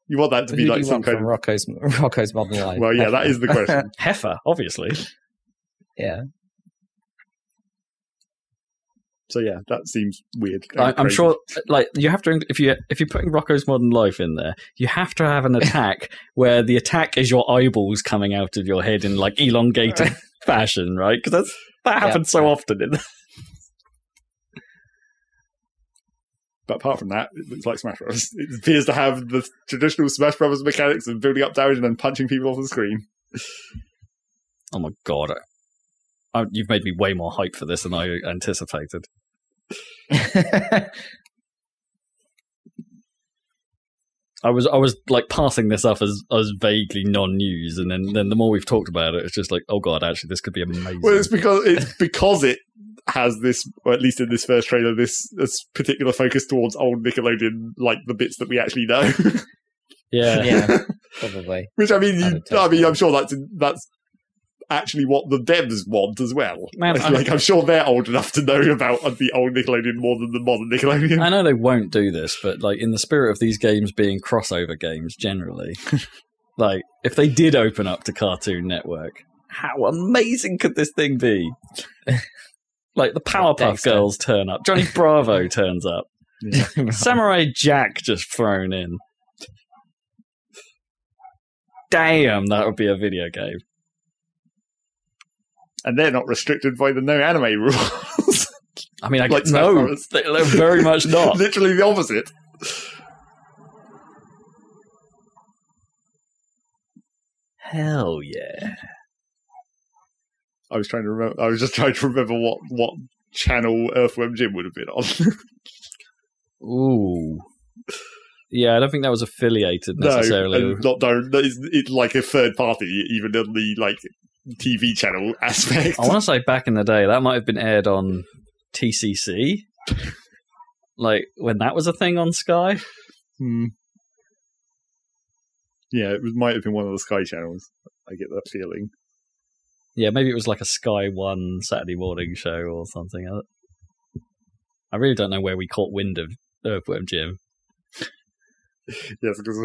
You want that to be like some kind of... Rocco's Modern Life. Well, yeah, that is the question. Heifer, obviously. Yeah. So yeah, that seems weird. I'm sure, like, you have to, if you're putting Rocco's Modern Life in there, you have to have an attack where the attack is your eyeballs coming out of your head in like elongated fashion, right? Because that happens so often in there. But apart from that, it looks like Smash Bros. It appears to have the traditional Smash Bros. Mechanics of building up damage and then punching people off the screen. Oh my god. You've made me way more hype for this than I anticipated. I was like passing this off as vaguely non-news, and then the more we've talked about it, it's just like, oh god, actually, this could be amazing. Well, it's because it has this, or at least in this first trailer, this particular focus towards old Nickelodeon, like the bits that we actually know. Yeah, probably. Which I mean, I'm sure that's actually what the devs want as well. Man, I'm sure they're old enough to know about the old Nickelodeon more than the modern Nickelodeon. I know they won't do this, but like in the spirit of these games being crossover games generally, like if they did open up to Cartoon Network, how amazing could this thing be? Like the Powerpuff Girls turn up, Johnny Bravo turns up, Samurai Jack just thrown in. Damn, that would be a video game. And they're not restricted by the no anime rules. I mean, like no, they're very much not. Literally the opposite. Hell yeah! I was just trying to remember what channel Earthworm Jim would have been on. Ooh. Yeah, I don't think that was affiliated necessarily. No, it's like a third party, even in the like TV channel aspect. I want to say back in the day that might have been aired on TCC, like when that was a thing on Sky. Yeah, it might have been one of the Sky channels. I get that feeling. Yeah, maybe it was like a Sky One Saturday morning show or something. I really don't know where we caught wind of Earthworm Jim. Yes, because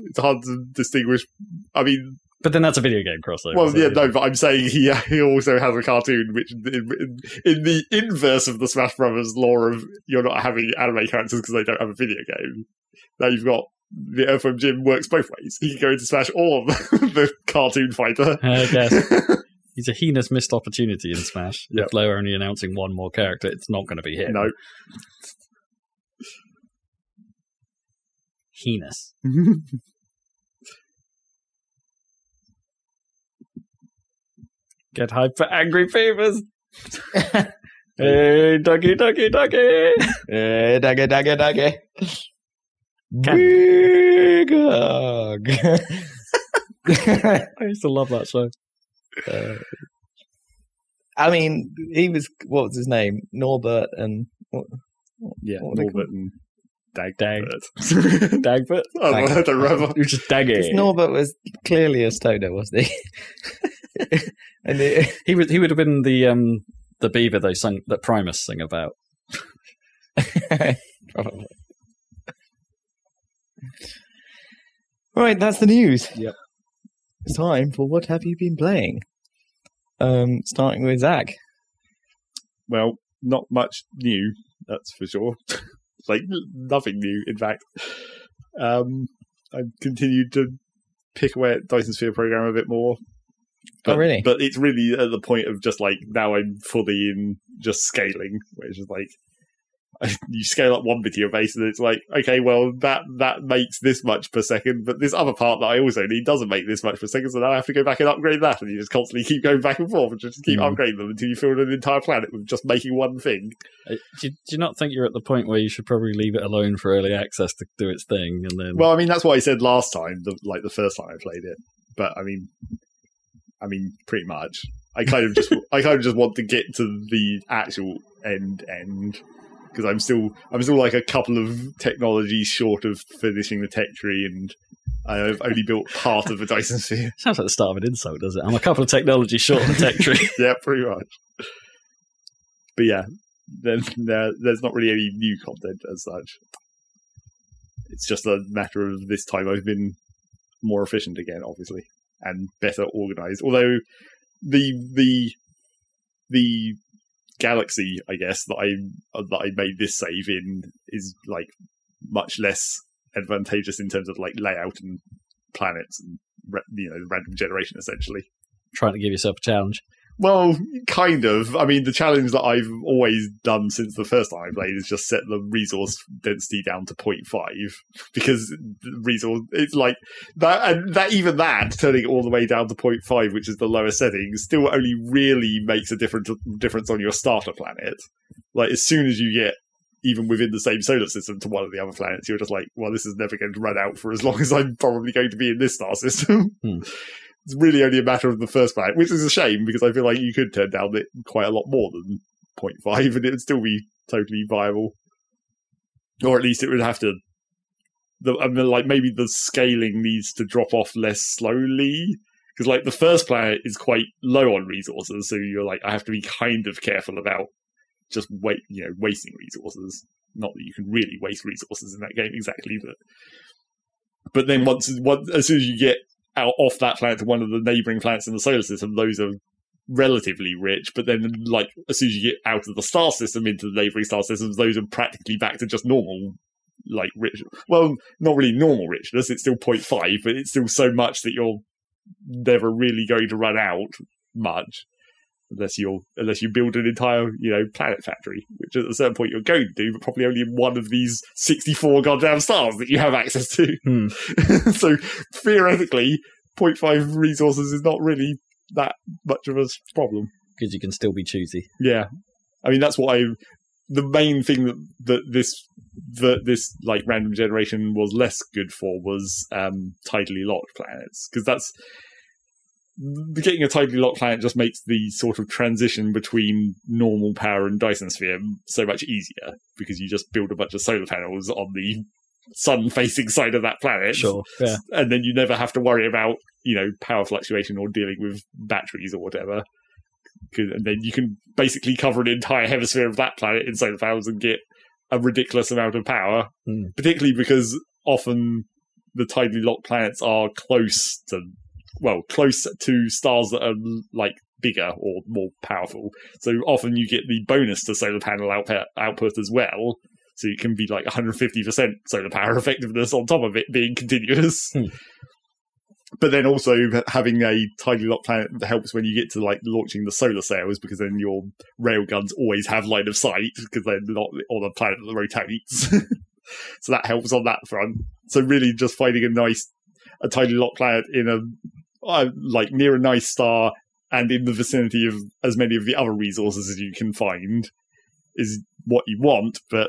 it's hard to distinguish. I mean, but then that's a video game crossover. Well, yeah, no, but I'm saying he also has a cartoon, which in the inverse of the Smash Brothers lore of you're not having anime characters because they don't have a video game. Now you've got the Earthworm Jim works both ways. He can go into Smash or the cartoon fighter. I guess. He's a heinous missed opportunity in Smash. Yep. If they're only announcing one more character, it's not going to be him. No. Heinous. Get hype for Angry Beavers. Hey, doggy, doggy, doggy. Hey, doggy, doggy, doggy. Big hug. I used to love that show. I mean, he was, what was his name? Norbert and... Norbert and Dagbert. Dagbert? I don't remember. It was just Daggy. Norbert was clearly a stoner, wasn't he? And he would have been the beaver that Primus sing about. Probably. Right, that's the news. Yep. It's time for What Have You Been Playing? Starting with Zach. Well, not much new, that's for sure. Like, nothing new, in fact. I've continued to pick away at Dyson Sphere Program a bit more. But, really? But it's really at the point of just like, now I'm fully in just scaling, where it's just like, you scale up one bit of your base and it's like, okay, well, that makes this much per second, but this other part that I also need doesn't make this much per second, so now I have to go back and upgrade that, and you just constantly keep going back and forth and just keep upgrading them until you fill an entire planet with just making one thing. Do you not think you're at the point where you should probably leave it alone for early access to do its thing, and then? Well, I mean, that's what I said last time, the first time I played it, but I mean, pretty much. I kind of just want to get to the actual end. Because I'm still like a couple of technologies short of finishing the tech tree, and I've only built part of the Dyson Sphere. Sounds like the start of an insult, does it? I'm a couple of technologies short of the tech tree. Yeah, pretty much. But yeah, there's not really any new content as such. It's just a matter of this time I've been more efficient again, obviously, and better organized. Although the galaxy, I guess, that I made this save in is like much less advantageous in terms of like layout and planets and random generation, essentially. Trying to give yourself a challenge. Well, kind of. I mean, the challenge that I've always done since the first time I played is just set the resource density down to 0.5 because the resource, it's like that, and that even that turning it all the way down to 0.5, which is the lowest setting, still only really makes a difference on your starter planet. Like as soon as you get even within the same solar system to one of the other planets, you're just like, well, this is never going to run out for as long as I'm probably going to be in this star system. It's really only a matter of the first planet, which is a shame because I feel like you could turn down it quite a lot more than 0.5 and it would still be totally viable. Or at least it would have to... I mean, like maybe the scaling needs to drop off less slowly because like the first planet is quite low on resources, so you're like, I have to be kind of careful about just wasting resources. Not that you can really waste resources in that game exactly, but then once as soon as you get out off that planet to one of the neighboring planets in the solar system, those are relatively rich, but then like as soon as you get out of the star system into the neighboring star systems, those are practically back to just normal like rich. Well, not really normal richness, it's still 0.5, but it's still so much that you're never really going to run out much unless you build an entire planet factory, which at a certain point you're going to do, but probably only in one of these 64 goddamn stars that you have access to. So theoretically 0.5 resources is not really that much of a problem because you can still be choosy. Yeah, I mean that's what the main thing that this like random generation was less good for was tidally locked planets, because that's getting a tidally locked planet just makes the sort of transition between normal power and Dyson Sphere so much easier, because you just build a bunch of solar panels on the sun-facing side of that planet. Sure, yeah. And then you never have to worry about, power fluctuation or dealing with batteries or whatever. And then you can basically cover an entire hemisphere of that planet in solar panels and get a ridiculous amount of power, particularly because often the tidally locked planets are close to stars that are like bigger or more powerful. So often you get the bonus to solar panel output as well. So it can be like 150% solar power effectiveness on top of it being continuous. But then also having a tidally locked planet helps when you get to like launching the solar sails, because then your railguns always have line of sight because they're not on a planet that rotates. So that helps on that front. So really just finding a tidally locked planet in like near a nice star and in the vicinity of as many of the other resources as you can find is what you want. But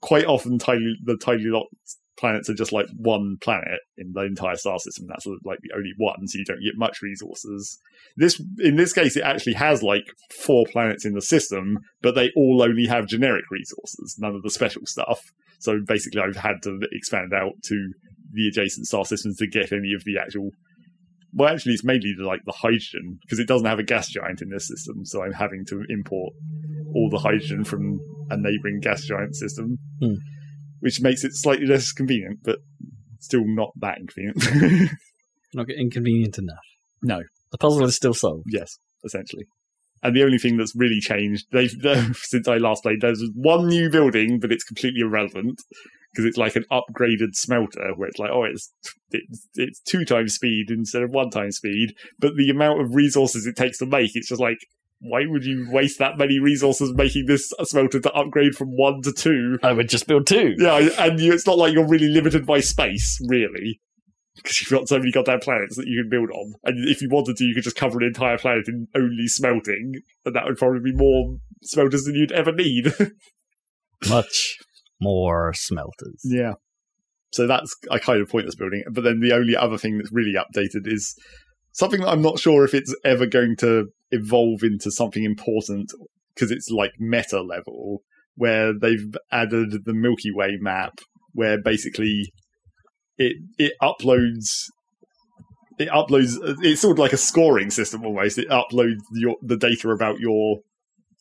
quite often the tidally locked planets are just like one planet in the entire star system. That's like the only one, so you don't get much resources. In this case, it actually has like 4 planets in the system, but they all only have generic resources, none of the special stuff. So basically I've had to expand out to the adjacent star systems to get any of the actual... Well, actually, it's mainly like the hydrogen, because it doesn't have a gas giant in this system, so I'm having to import all the hydrogen from a neighbouring gas giant system, which makes it slightly less convenient, but still not that inconvenient. Not inconvenient enough. No. The puzzle is still solved. Yes, essentially. And the only thing that's really changed since I last played, there's one new building, but it's completely irrelevant, because it's like an upgraded smelter where it's like, it's 2 times speed instead of 1 time speed, but the amount of resources it takes to make, it's just like, why would you waste that many resources making this smelter to upgrade from 1 to 2? I would just build 2. Yeah, and it's not like you're really limited by space, really, because you've got so many goddamn planets that you can build on. And if you wanted to, you could just cover an entire planet in only smelting, and that would probably be more smelters than you'd ever need. Much more smelters. Yeah. So that's a kind of pointless building. But then the only other thing that's really updated is something that I'm not sure if it's ever going to evolve into something important, because it's like meta level, where they've added the Milky Way map, where basically it uploads, it's sort of like a scoring system almost. It uploads the data about your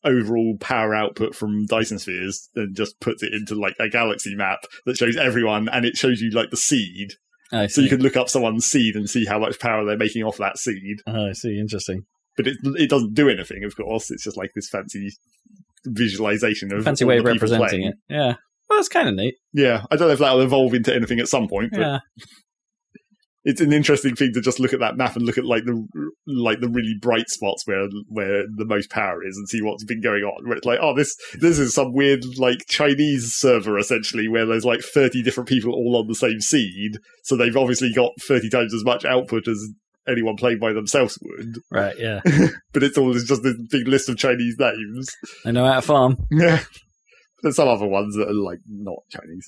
overall power output from Dyson spheres and just puts it into like a galaxy map that shows everyone, and it shows you like the seed. So you can look up someone's seed and see how much power they're making off that seed. I see, interesting. But it doesn't do anything, of course. It's just like this fancy visualization of fancy way of representing it. Yeah. Well, that's kind of neat. Yeah, I don't know if that'll evolve into anything at some point, but yeah. it's an interesting thing to just look at that map and look at like the really bright spots where the most power is and see what's been going on. Where it's like, oh, this is some weird like Chinese server essentially where there's like 30 different people all on the same seed, so they've obviously got 30 times as much output as anyone playing by themselves would. Right, yeah. But it's just this big list of Chinese names. I know how to farm. Yeah. There's some other ones that are like not Chinese.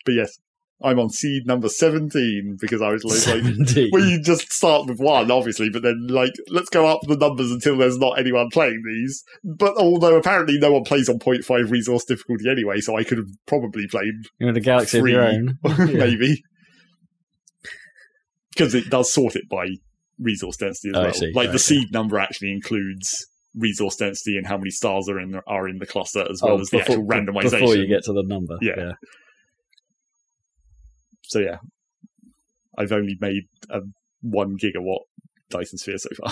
But yes, I'm on seed number 17 because I was like, well, you just start with one, obviously, but then like, let's go up the numbers until there's not anyone playing these. But although apparently no one plays on 0.5 resource difficulty anyway, so I could have probably played You're in a galaxy of your own. maybe. Because it does sort it by resource density as well. I see. Like the seed number actually includes resource density and how many stars are in the cluster, as well as the actual randomization. Before you get to the number. Yeah. So yeah, I've only made a 1 gigawatt Dyson Sphere so far.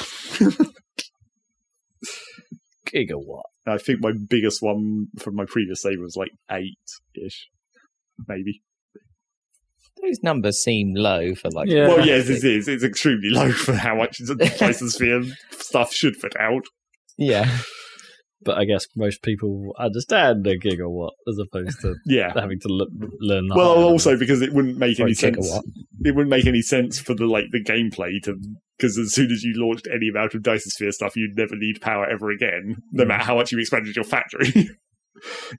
Gigawatt. I think my biggest one from my previous save was like 8-ish, maybe. Those numbers seem low for like. Yeah. Well, yes, it is. It's extremely low for how much Dyson Sphere stuff should put out. Yeah. But I guess most people understand a gigawatt as opposed to having to learn that. Well, also because it wouldn't make any sense. Gigawatt. It wouldn't make any sense for the gameplay because as soon as you launched any amount of Dyson Sphere stuff, you'd never need power ever again, no matter how much you expanded your factory.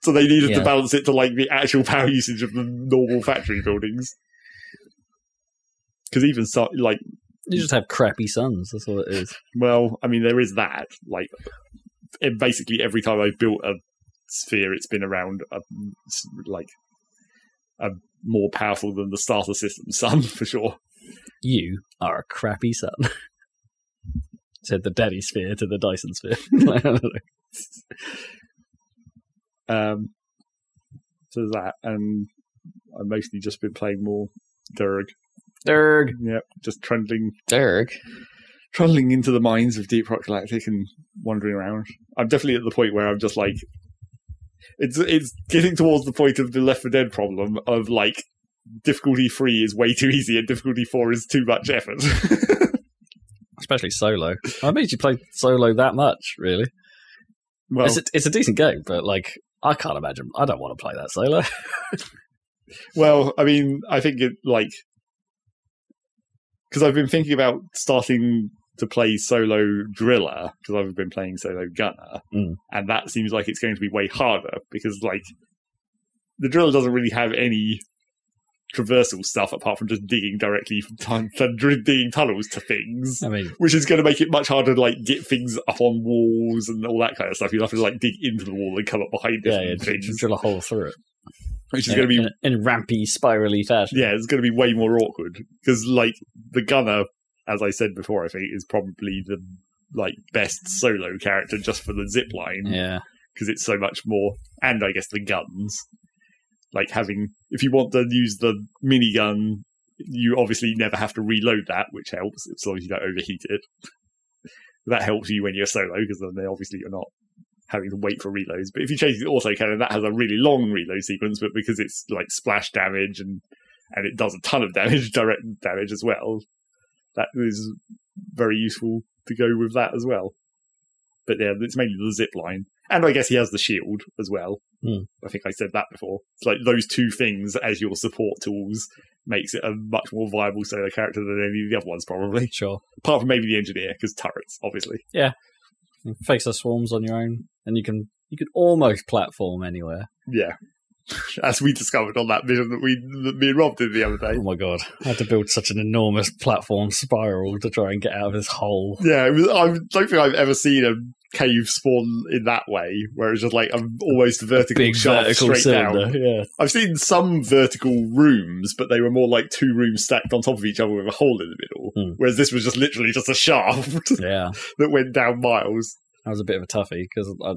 So they needed to balance it to like the actual power usage of the normal factory buildings. Because even you just have crappy suns. That's all it is. Well, I mean, there is that. Like, basically, every time I've built a sphere, it's been around a more powerful than the starter system sun for sure. You are a crappy sun. Said the daddy sphere to the Dyson sphere. So there's that, and I've mostly just been playing more Derg. Yep, just trundling into the mines of Deep Rock Galactic and wandering around. I'm definitely at the point where I'm just like, it's getting towards the point of the Left 4 Dead problem of like, difficulty 3 is way too easy and difficulty 4 is too much effort. Especially solo. I made you play solo that much, really. Well, it's a decent game, but like, I can't imagine. I don't want to play that solo. Well, I mean, I think it like, because I've been thinking about starting to play solo driller, because I've been playing solo gunner, and that seems like it's going to be way harder, because like the driller doesn't really have any traversal stuff apart from just digging directly digging tunnels to things. I mean, which is going to make it much harder to like get things up on walls and all that kind of stuff. You'll have to like dig into the wall and come up behind it. Just drill a hole through it. Which is going to be in rampy, spirally fashion. Yeah, it's going to be way more awkward because, like, the gunner, as I said before, I think is probably the like best solo character just for the zip line. Yeah, because it's so much more, and I guess the guns. Like if you want to use the minigun, you obviously never have to reload that, which helps as long as you don't overheat it. That helps you when you're solo because then obviously you're not having to wait for reloads. But if you change the autocannon, that has a really long reload sequence, but because it's like splash damage and it does a ton of damage, direct damage as well, that is very useful to go with that as well. But yeah, it's mainly the zip line. And I guess he has the shield as well. I think I said that before. It's like those two things as your support tools makes it a much more viable solo character than any of the other ones, probably. Sure. Apart from maybe the engineer, because turrets, obviously. Yeah. You face the swarms on your own, and you can almost platform anywhere. Yeah. As we discovered on that mission that me and Rob did the other day. Oh my god. I had to build such an enormous platform spiral to try and get out of this hole. Yeah, I don't think I've ever seen a cave spawn in that way, where it's just like an almost vertical shaft straight cylinder, down. Yeah. I've seen some vertical rooms, but they were more like two rooms stacked on top of each other with a hole in the middle. Whereas this was just literally just a shaft that went down miles. That was a bit of a toughie because I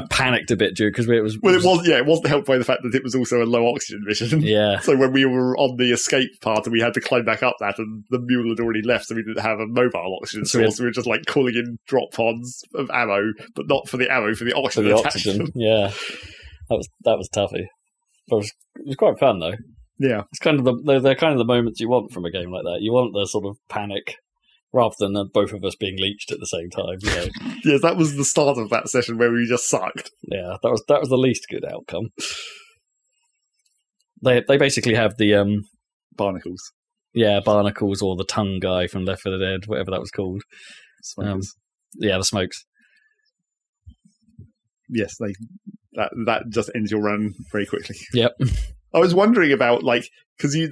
panicked a bit because it was. Well, it wasn't helped by the fact that it was also a low oxygen mission. Yeah. So when we were on the escape part and we had to climb back up that, and the mule had already left, so we didn't have a mobile oxygen source. So we were just like calling in drop pods of ammo, but not for the ammo, for the oxygen. Yeah, that was toughie. But it was quite fun though. Yeah. It's kind of they're kind of the moments you want from a game like that. You want the sort of panic rather than both of us being leeched at the same time. You know? Yes, that was the start of that session where we just sucked. Yeah, that was the least good outcome. They basically have the Barnacles. Yeah, barnacles or the tongue guy from Left 4 Dead, whatever that was called. Smokers. Yeah, the smokes. Yes, that just ends your run very quickly. Yep. I was wondering about, like, because you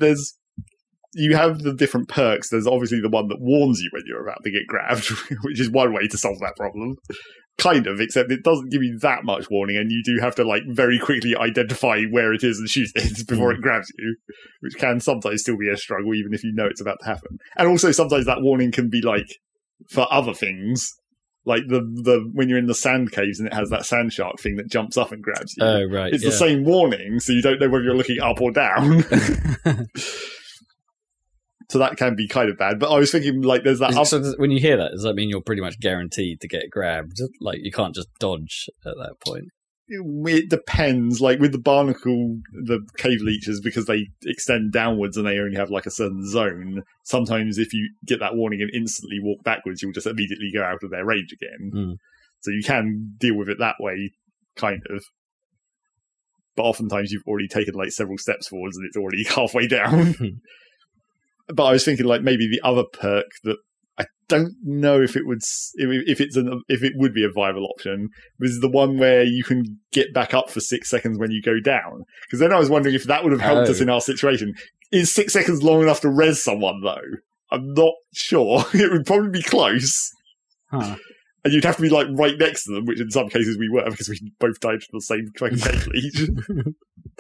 have the different perks. There's obviously the one that warns you when you're about to get grabbed, which is one way to solve that problem. Kind of, except it doesn't give you that much warning, and you do have to, like, very quickly identify where it is and shoot it before it grabs you, which can sometimes still be a struggle, even if you know it's about to happen. And also, sometimes that warning can be, like, for other things. Like the when you're in the sand caves and it has that sand shark thing that jumps up and grabs you. Oh, right. It's the same warning, so you don't know whether you're looking up or down. So that can be kind of bad. But I was thinking, like, there's that... So when you hear that, does that mean you're pretty much guaranteed to get grabbed? Like, you can't just dodge at that point? It depends. Like, with the barnacle, the cave leeches, because they extend downwards and they only have, like, a certain zone, sometimes if you get that warning and instantly walk backwards, you'll just immediately go out of their range again. Mm. So you can deal with it that way, kind of. But oftentimes you've already taken, like, several steps forwards and it's already halfway down. But I was thinking, like, maybe the other perk that I don't know if it would be a viable option was the one where you can get back up for 6 seconds when you go down. Because then I was wondering if that would have helped us in our situation. Is 6 seconds long enough to res someone, though? I'm not sure. It would probably be close. Huh. And you'd have to be, like, right next to them, which in some cases we were, because we both died from the same fucking cave leech.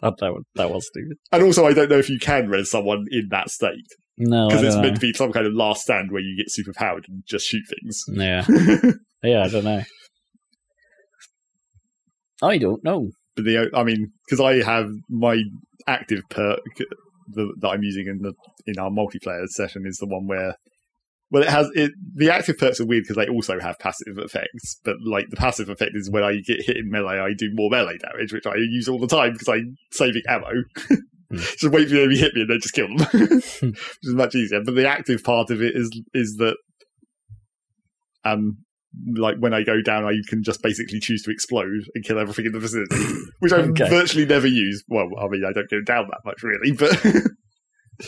that was stupid. And also, I don't know if you can res someone in that state. No, because it's meant to be some kind of last stand where you get superpowered and just shoot things. Yeah. Yeah, I don't know. I don't know. But because I have my active perk that I'm using in our multiplayer session is the one where, well, the active perks are weird because they also have passive effects. But like the passive effect is when I get hit in melee, I do more melee damage, which I use all the time because I'm saving ammo. Just wait for the enemy to hit me and then just kill them, which is much easier. But the active part of it is that, like when I go down, I can just basically choose to explode and kill everything in the vicinity, which I virtually never use. Well, I mean, I don't go down that much really, but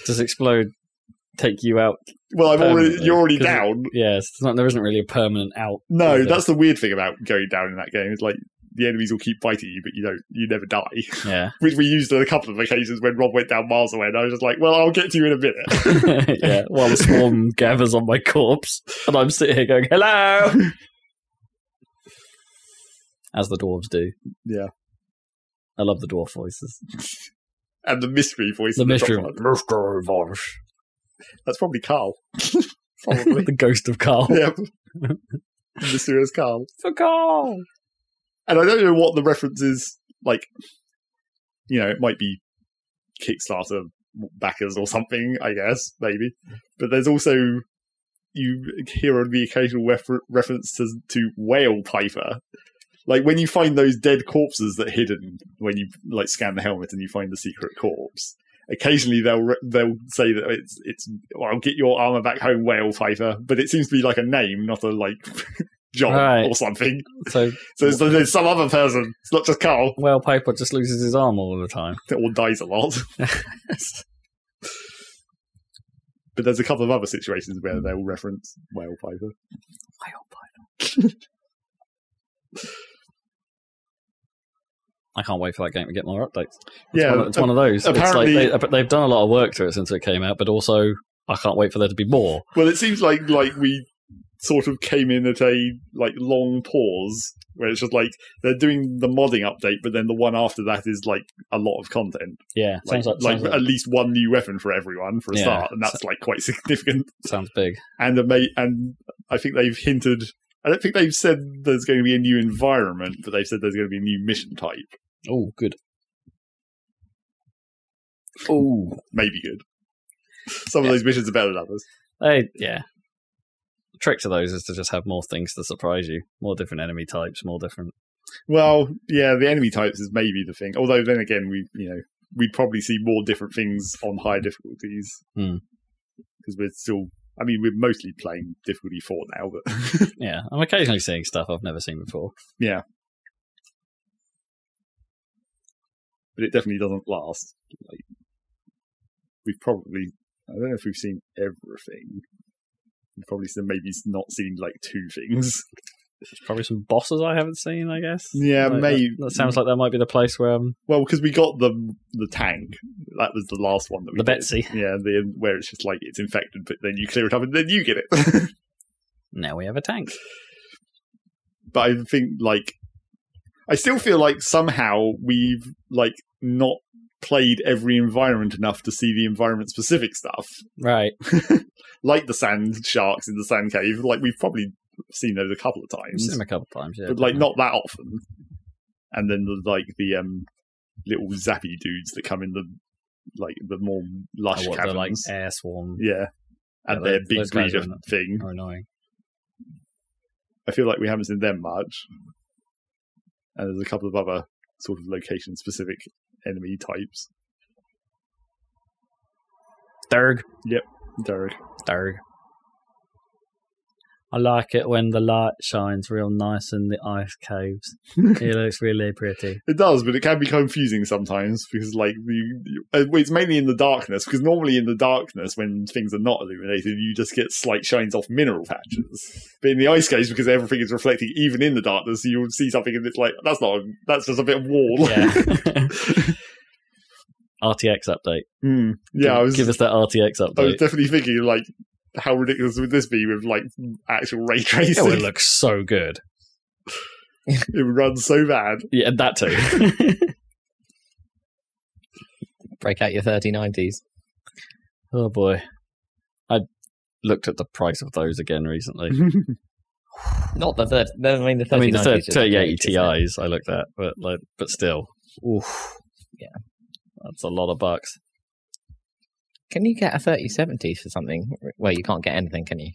does explode take you out? Well, you're already down. Yes, there isn't really a permanent out. No, that's the weird thing about going down in that game. It's like the enemies will keep fighting you, but you never die. Yeah. Which we used on a couple of occasions when Rob went down miles away, and I was just like, well, I'll get to you in a minute. Yeah, while the swarm gathers on my corpse, and I'm sitting here going, hello! As the dwarves do. Yeah. I love the dwarf voices. And the mystery voice. The mystery voice. That's probably Carl. Probably. The ghost of Carl. Yep. Mysterious Carl. For Carl! And I don't know what the reference is, like, it might be Kickstarter backers or something, I guess, maybe. But there's also, you hear on the occasional reference to Whale Piper. Like, when you find those dead corpses that are hidden, when you, like, scan the helmet and you find the secret corpse, occasionally they'll say that it's I'll get your armor back home, Whale Piper. But it seems to be like a name, not a, like... John or something. So there's some other person. It's not just Carl. Whale Piper just loses his arm all the time. Or dies a lot. But there's a couple of other situations where they'll reference Whale Piper. Whale Piper. I can't wait for that game to get more updates. It's one of those. Apparently, it's like they've done a lot of work to it since it came out, but also I can't wait for there to be more. Well, it seems like we sort of came in at a like long pause where it's just like they're doing the modding update, but then the one after that is like a lot of content. Yeah, sounds like at least one new weapon for everyone for a start, and that's like quite significant. Sounds big. And I think they've hinted. I don't think they've said there's going to be a new environment, but they've said there's going to be a new mission type. Oh, good. Oh, maybe good. Some of those missions are better than others. The trick to those is to just have more things to surprise you. More different enemy types, more different... Well, yeah, the enemy types is maybe the thing. Although then again, we'd probably see more different things on higher difficulties. Because we're still, I mean, we're mostly playing difficulty 4 now, but Yeah, I'm occasionally seeing stuff I've never seen before. yeah. But it definitely doesn't last. Like, we've probably, I don't know if we've seen everything. We've probably maybe not seen like 2 things. There's probably some bosses I haven't seen, I guess. Yeah, like, maybe. That sounds like that might be the place where... Well, because we got the tank. That was the last one that we The did. Betsy. Yeah, where it's just like, it's infected, but then you clear it up and then you get it. Now we have a tank. But I think, like, I still feel like somehow we've, like, not played every environment enough to see the environment-specific stuff. Right. Like the sand sharks in the sand cave. Like, we've probably seen those a couple of I've times. seen them a couple of times, yeah. But, like, not that often. And then, the little zappy dudes that come in the more lush caverns. They're like air swarm. Yeah. And Yeah, their big those guys breeder are thing. Are annoying. I feel like we haven't seen them much. And there's a couple of other sort of location-specific enemy types. Durg. Yep, Derek. Durg. I like it when the light shines real nice in the ice caves. It looks really pretty. It does, but it can be confusing sometimes because, like, it's mainly in the darkness. Because normally in the darkness, when things are not illuminated, you just get slight shines off mineral patches. But in the ice caves, because everything is reflecting even in the darkness, you'll see something and it's like that's just a bit of wall. Yeah. RTX update. Yeah, give us that RTX update. I was definitely thinking, like, how ridiculous would this be with, like, actual ray tracing? Oh, it looks so good. It would run so bad. Yeah, that too. Break out your 3090s. Oh boy. I looked at the price of those again recently. Not the 30. I mean, the 3090s. I mean, the 3080 is great, Ti's I looked at, but still. Oof. Yeah. That's a lot of bucks. Can you get a 3070 for something? Well, you can't get anything, can you?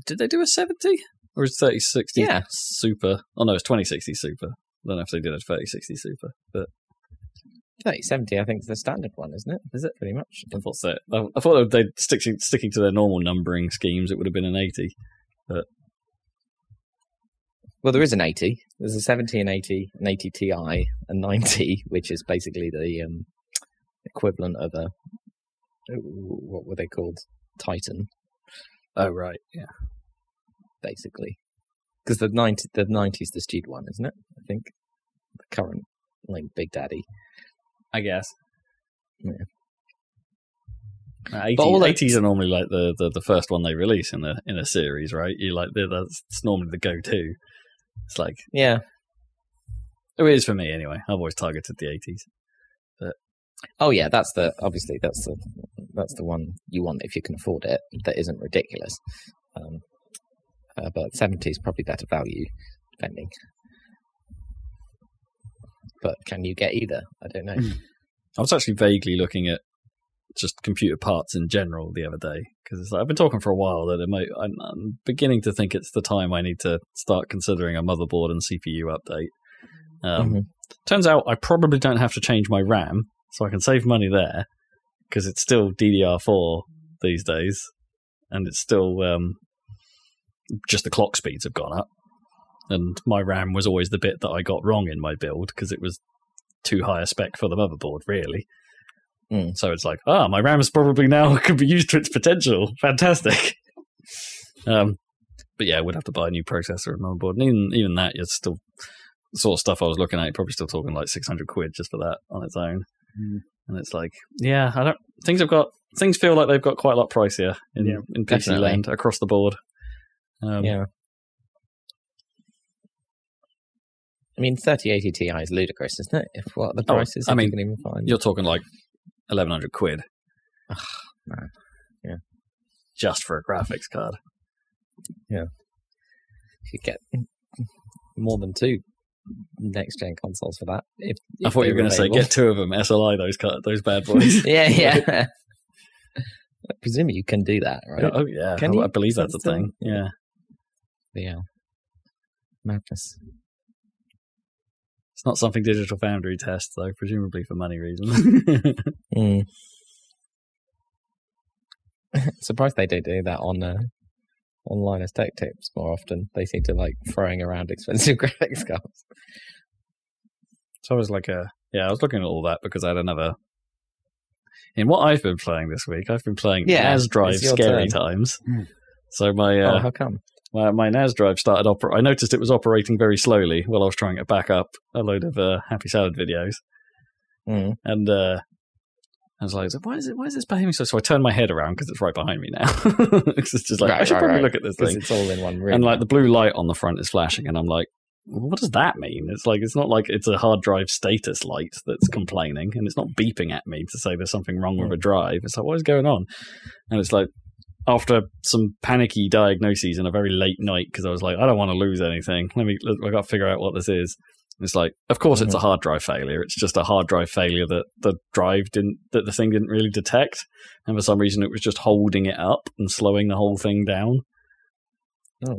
Did they do a 70? Or is 3060 Yeah. Super? Oh no, it's 2060 Super. I don't know if they did a 3060 Super, but 3070, I think, is the standard one, isn't it? Is it pretty much? I thought they'd sticking to their normal numbering schemes. It would have been an 80, but Well, there is an 80. There's a 70, an 80, an 80 Ti, a 90, which is basically the equivalent of a, what were they called? Titan, oh right, yeah. basically. Because the 90 is the stewed one, isn't it? I think the current, like, Big Daddy. I guess. Yeah. 80s are normally like the first one they release in a series, right? That's normally the go-to. It's like, Yeah. it is for me anyway. I've always targeted the 80s. Oh yeah, that's the one you want if you can afford it. That isn't ridiculous. But 70 is probably better value, depending. But can you get either? I don't know. I was actually vaguely looking at just computer parts in general the other day because it's like, I've been talking for a while that I'm beginning to think it's the time I need to start considering a motherboard and CPU update. Turns out I probably don't have to change my RAM, so I can save money there because it's still DDR4 these days, and it's still just the clock speeds have gone up. And my RAM was always the bit that I got wrong in my build because it was too high a spec for the motherboard, really. So it's like, my RAM is probably now could be used to its potential. Fantastic. But yeah, I would have to buy a new processor and motherboard. And even that, it's still the sort of stuff I was looking at. You're probably still talking like £600 just for that on its own. And it's like, yeah, things feel like they've got quite a lot pricier in PC definitely. land across the board. Yeah. I mean, 3080 Ti is ludicrous, isn't it? If what the price is, I mean, you can even find. You're talking like £1,100. Oh, man. Yeah. Just for a graphics card. Yeah. You could get more than 2 next-gen consoles for that. I thought you were going to say, get 2 of them, SLI those bad boys. yeah. I presume you can do that, right? Oh, yeah. Can you? I believe that's a thing. Yeah. Yeah. Madness. It's not something Digital Foundry tests, though, presumably for money reasons. Surprised they don't do that on Linus Tech Tips more often. They seem to like throwing around expensive graphics cards. So I was like, I was looking at all that because I had another. In what I've been playing this week, I've been playing NAS Drive Scary Times. So how come? My NAS drive started I noticed it was operating very slowly while I was trying to back up a load of Happy Salad videos. And I was like, why is this behaving so? So I turned my head around because it's right behind me now. It's just like, I should probably look at this thing. It's all in one room. And like the blue light on the front is flashing, and I'm like, what does that mean? It's like, it's not like it's a hard drive status light that's complaining, and it's not beeping at me to say there's something wrong with a drive. It's like, what is going on? And it's like, after some panicky diagnoses in a very late night, because I was like, I don't want to lose anything. I got to figure out what this is. And it's like, of course, it's a hard drive failure. It's just a hard drive failure that the thing didn't really detect, and for some reason, it was just holding it up and slowing the whole thing down.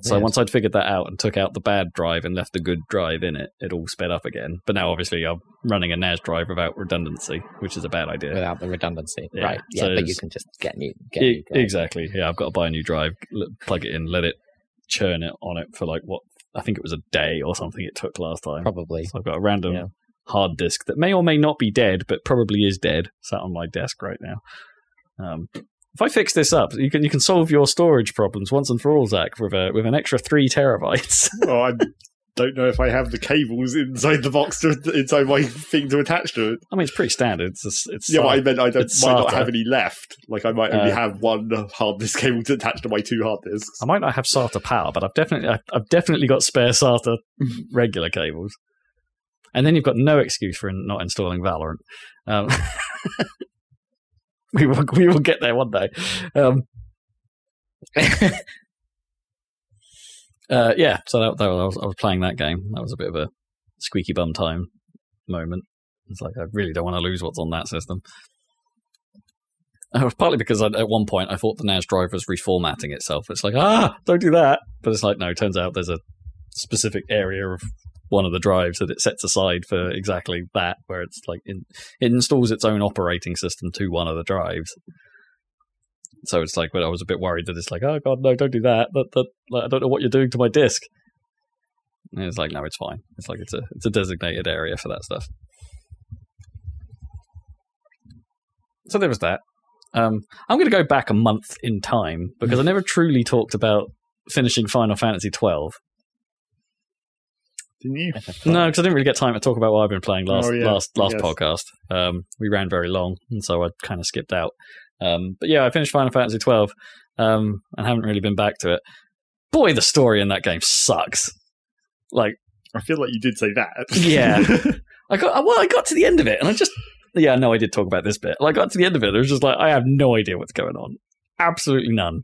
So once I'd figured that out and took out the bad drive and left the good drive in it, it all sped up again. But now, obviously, I'm running a NAS drive without redundancy, which is a bad idea. Without the redundancy, yeah. right? Yeah, so but you can just get new drive. Exactly. Yeah, I've got to buy a new drive, plug it in, let it churn it on it for like what I think it was a day or something it took last time. Probably. So I've got a random hard disk that may or may not be dead, but probably is dead, sat on my desk right now. If I fix this up, you can solve your storage problems once and for all, Zach, with an extra 3 terabytes. Well, I don't know if I have the cables inside the box inside my thing to attach to it. I mean, it's pretty standard. It's yeah, I meant I might not SATA. have any left. Like I might only have one hard disk cable to attach to my 2 hard disks. I might not have SATA power, but I've definitely got spare SATA regular cables. And then you've got no excuse for not installing Valorant. We will get there one day. So I was playing that game. That was a bit of a squeaky bum time moment. It's like, I really don't want to lose what's on that system. It was partly because at one point I thought the NAS drive was reformatting itself. It's like, don't do that. But it's like, no, it turns out there's a specific area of one of the drives that it sets aside for exactly that, where it's like it installs its own operating system to one of the drives. So it's like, I was a bit worried that it's like, oh god, no, don't do that. Like, I don't know what you're doing to my disk. And it's like, no, it's fine. It's like it's a designated area for that stuff. So there was that. I'm going to go back a month in time because I never truly talked about finishing Final Fantasy 12. Didn't you? No, because I didn't really get time to talk about what I've been playing last Yes. podcast. We ran very long, and so I kind of skipped out. But yeah, I finished Final Fantasy 12 and haven't really been back to it. Boy, the story in that game sucks. Like, I feel like you did say that. Yeah. I got to the end of it, and I did talk about this bit. I got to the end of it, and it was just like, I have no idea what's going on. Absolutely none.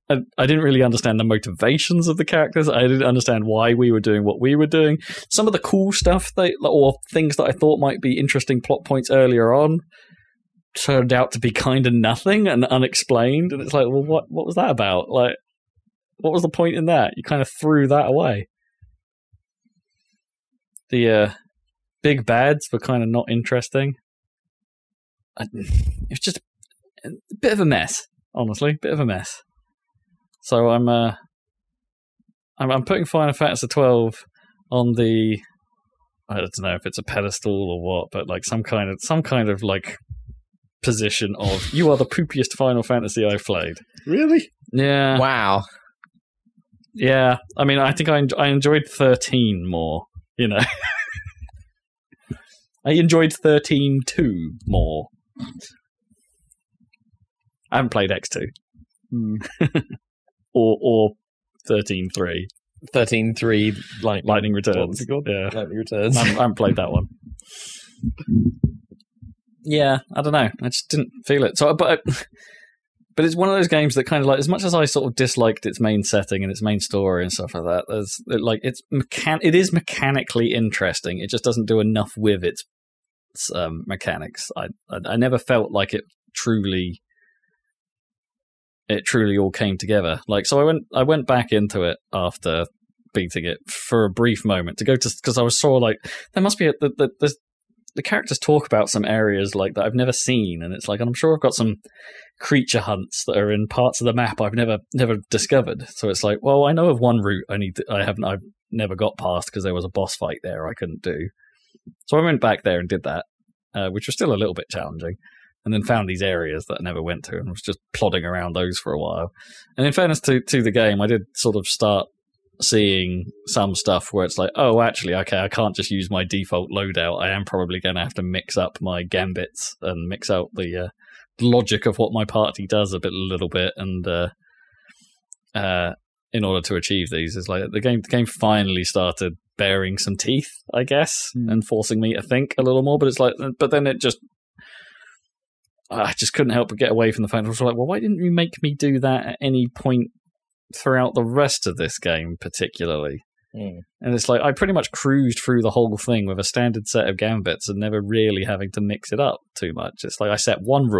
I didn't really understand the motivations of the characters. I didn't understand why we were doing what we were doing. Some of the cool stuff or things that I thought might be interesting plot points earlier on turned out to be kind of nothing and unexplained. And it's like, well, what was that about? Like, what was the point in that? You kind of threw that away. The big bads were kind of not interesting. It's just a bit of a mess, honestly. Bit of a mess. So I'm putting Final Fantasy 12 on the, I don't know if it's a pedestal or what, but like some kind of like position of, you are the poopiest Final Fantasy I've played. Really? Yeah. Wow. Yeah. I mean, I think I enjoyed 13 more, you know. I enjoyed 13.2 more. I haven't played X2. Or 13.3. 13.3 Lightning Returns. What's it called? Yeah. Lightning Returns. I haven't played that one. Yeah, I don't know. I just didn't feel it. So, but it's one of those games that kind of like, as much as I sort of disliked its main setting and its main story and stuff like that, it is mechanically interesting. It just doesn't do enough with its mechanics. I never felt like it truly all came together. Like, so I went back into it after beating it for a brief moment to go to, because I was sort of like, there must be the characters talk about some areas like that I've never seen, and it's like, I'm sure I've got some creature hunts that are in parts of the map I've never discovered. So it's like, well, I know of one route I've never got past because there was a boss fight there I couldn't do. So I went back there and did that, which was still a little bit challenging, and then found these areas that I never went to and was just plodding around those for a while. And in fairness to the game, I did sort of start seeing some stuff where it's like, oh, actually, okay, I can't just use my default loadout. I am probably going to have to mix up my gambits and mix out the logic of what my party does a little bit, and in order to achieve these, is like the game finally started bearing some teeth, I guess, and forcing me to think a little more. But it's like, but then it just, I just couldn't help but get away from the fact. I was like, well, why didn't you make me do that at any point throughout the rest of this game, particularly? And it's like, I pretty much cruised through the whole thing with a standard set of gambits and never really having to mix it up too much. It's like I set one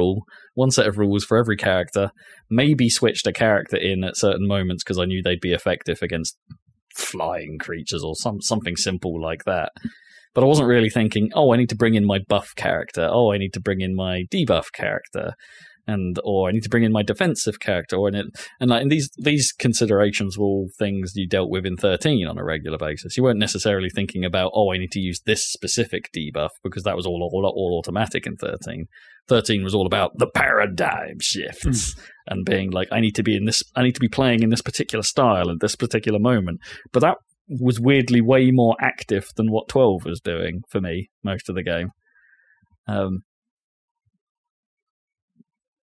set of rules for every character, maybe switched a character in at certain moments because I knew they'd be effective against flying creatures or something simple like that. But I wasn't really thinking, oh, I need to bring in my buff character. Oh, I need to bring in my debuff character. Or I need to bring in my defensive character, and these considerations were all things you dealt with in 13 on a regular basis. You weren't necessarily thinking about, oh, I need to use this specific debuff, because that was all automatic in 13. 13 was all about the paradigm shifts and being like, I need to be playing in this particular style at this particular moment. But that was weirdly way more active than what 12 was doing for me most of the game.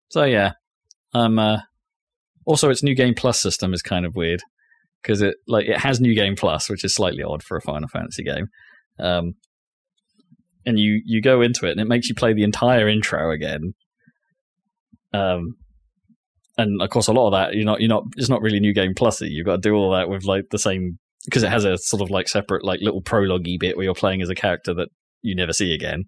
So yeah, also its New Game Plus system is kind of weird, because it has New Game Plus, which is slightly odd for a Final Fantasy game. And you go into it and it makes you play the entire intro again. And of course, a lot of that it's not really New Game Plus-y. You've got to do all that with like the same, because it has a sort of like separate like little prologue-y bit where you're playing as a character that you never see again.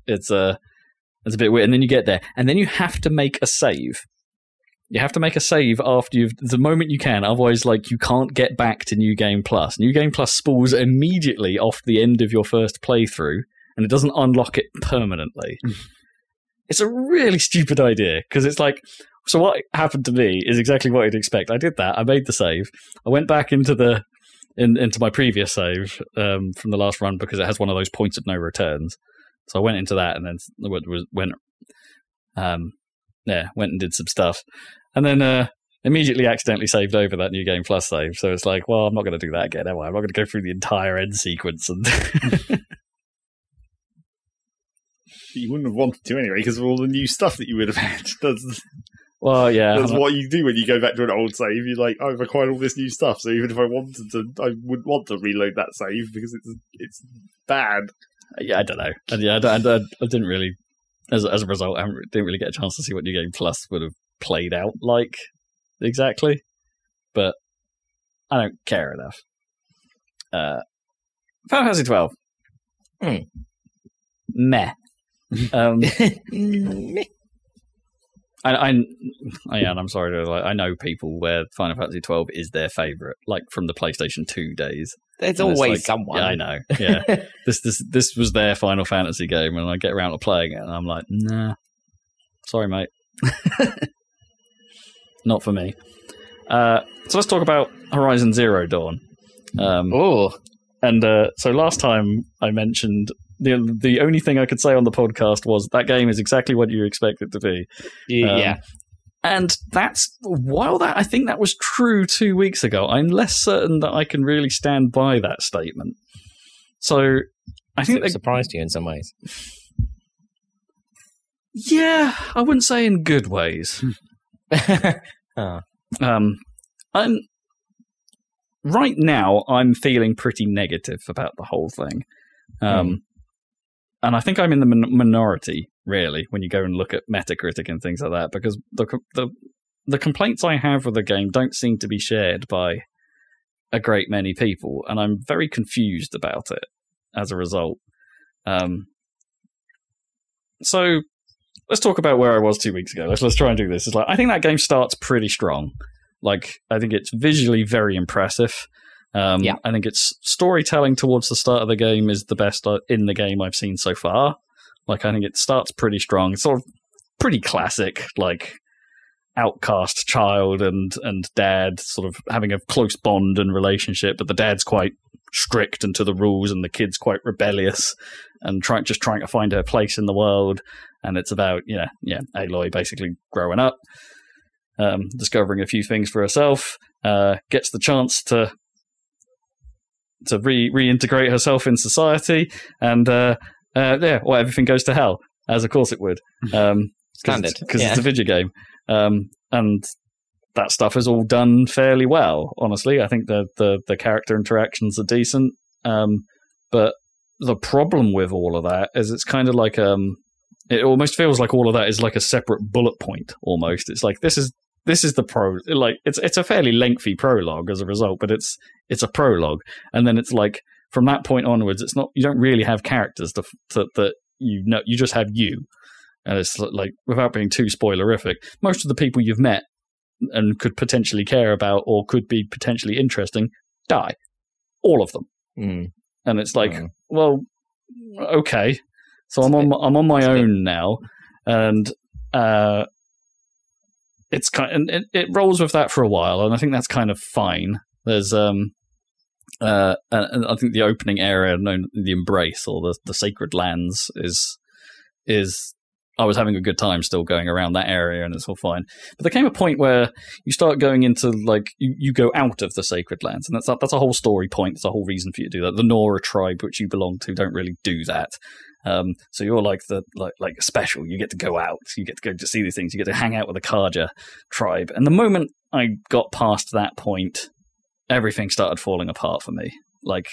It's a bit weird. And then you get there, and then you have to make a save. You have to make a save after the moment you can, otherwise like you can't get back to New Game Plus. New Game Plus spools immediately off the end of your first playthrough, and it doesn't unlock it permanently. It's a really stupid idea, because it's like, so what happened to me is exactly what you'd expect. I did that, I made the save, I went back into into my previous save from the last run, because it has one of those points of no returns. So I went into that, and then went and did some stuff, and then immediately accidentally saved over that New Game Plus save. So it's like, well, I'm not going to do that again, am I? I'm not going to go through the entire end sequence. And you wouldn't have wanted to anyway, because of all the new stuff that you would have had. Well, yeah, that's what you do when you go back to an old save. You're like, oh, I've acquired all this new stuff, so even if I wanted to, I wouldn't want to reload that save because it's bad. Yeah, I don't know. And yeah, I didn't really, as a result, I didn't really get a chance to see what New Game Plus would have played out like exactly. But I don't care enough. Final Fantasy 12. Meh. I'm sorry. I know people where Final Fantasy 12 is their favorite, like from the PlayStation 2 days. There's always someone. Yeah, I know. Yeah, this was their Final Fantasy game, and I get around to playing it, and I'm like, nah, sorry, mate, not for me. So let's talk about Horizon Zero Dawn. So last time I mentioned the only thing I could say on the podcast was that game is exactly what you expect it to be. Yeah. And I think that was true 2 weeks ago, I'm less certain that I can really stand by that statement. So I think it surprised you in some ways. Yeah, I wouldn't say in good ways. Right now, I'm feeling pretty negative about the whole thing. And I think I'm in the minority, really, when you go and look at Metacritic and things like that, because the complaints I have with the game don't seem to be shared by a great many people, and I'm very confused about it as a result. So let's talk about where I was 2 weeks ago. Let's try and do this. It's like, I think that game starts pretty strong. Like, I think it's visually very impressive. Yeah. I think its storytelling towards the start of the game is the best in the game I've seen so far. Like, I think it starts pretty strong. It's sort of pretty classic, like, outcast child and dad sort of having a close bond and relationship, but the dad's quite strict and to the rules, and the kid's quite rebellious and trying to find her place in the world. And it's about, Aloy basically growing up, discovering a few things for herself, gets the chance to reintegrate herself in society, and everything goes to hell, as of course it would. Standard. Because it's a video game. And that stuff is all done fairly well, honestly. I think the character interactions are decent. But the problem with all of that is it's kind of like it almost feels like all of that is like a separate bullet point almost. It's like this is the like it's a fairly lengthy prologue as a result, but it's a prologue, and then it's like from that point onwards, it's not, you don't really have characters that you just have you. And it's like, without being too spoilerific, most of the people you've met and could potentially care about or could be potentially interesting die. All of them. Mm. And it's like, well, okay. So I'm on my own now, and it's kind and it rolls with that for a while, and I think that's kind of fine. There's and I think the opening area known the Embrace or the Sacred Lands is I was having a good time still going around that area, and it's all fine. But there came a point where you start going into, like, you go out of the Sacred Lands, and that's a whole story point. There's a whole reason for you to do that. The Nora tribe, which you belong to, don't really do that. So you're like like special. You get to go out. You get to go to see these things. You get to hang out with the Karja tribe. And the moment I got past that point, everything started falling apart for me. Like,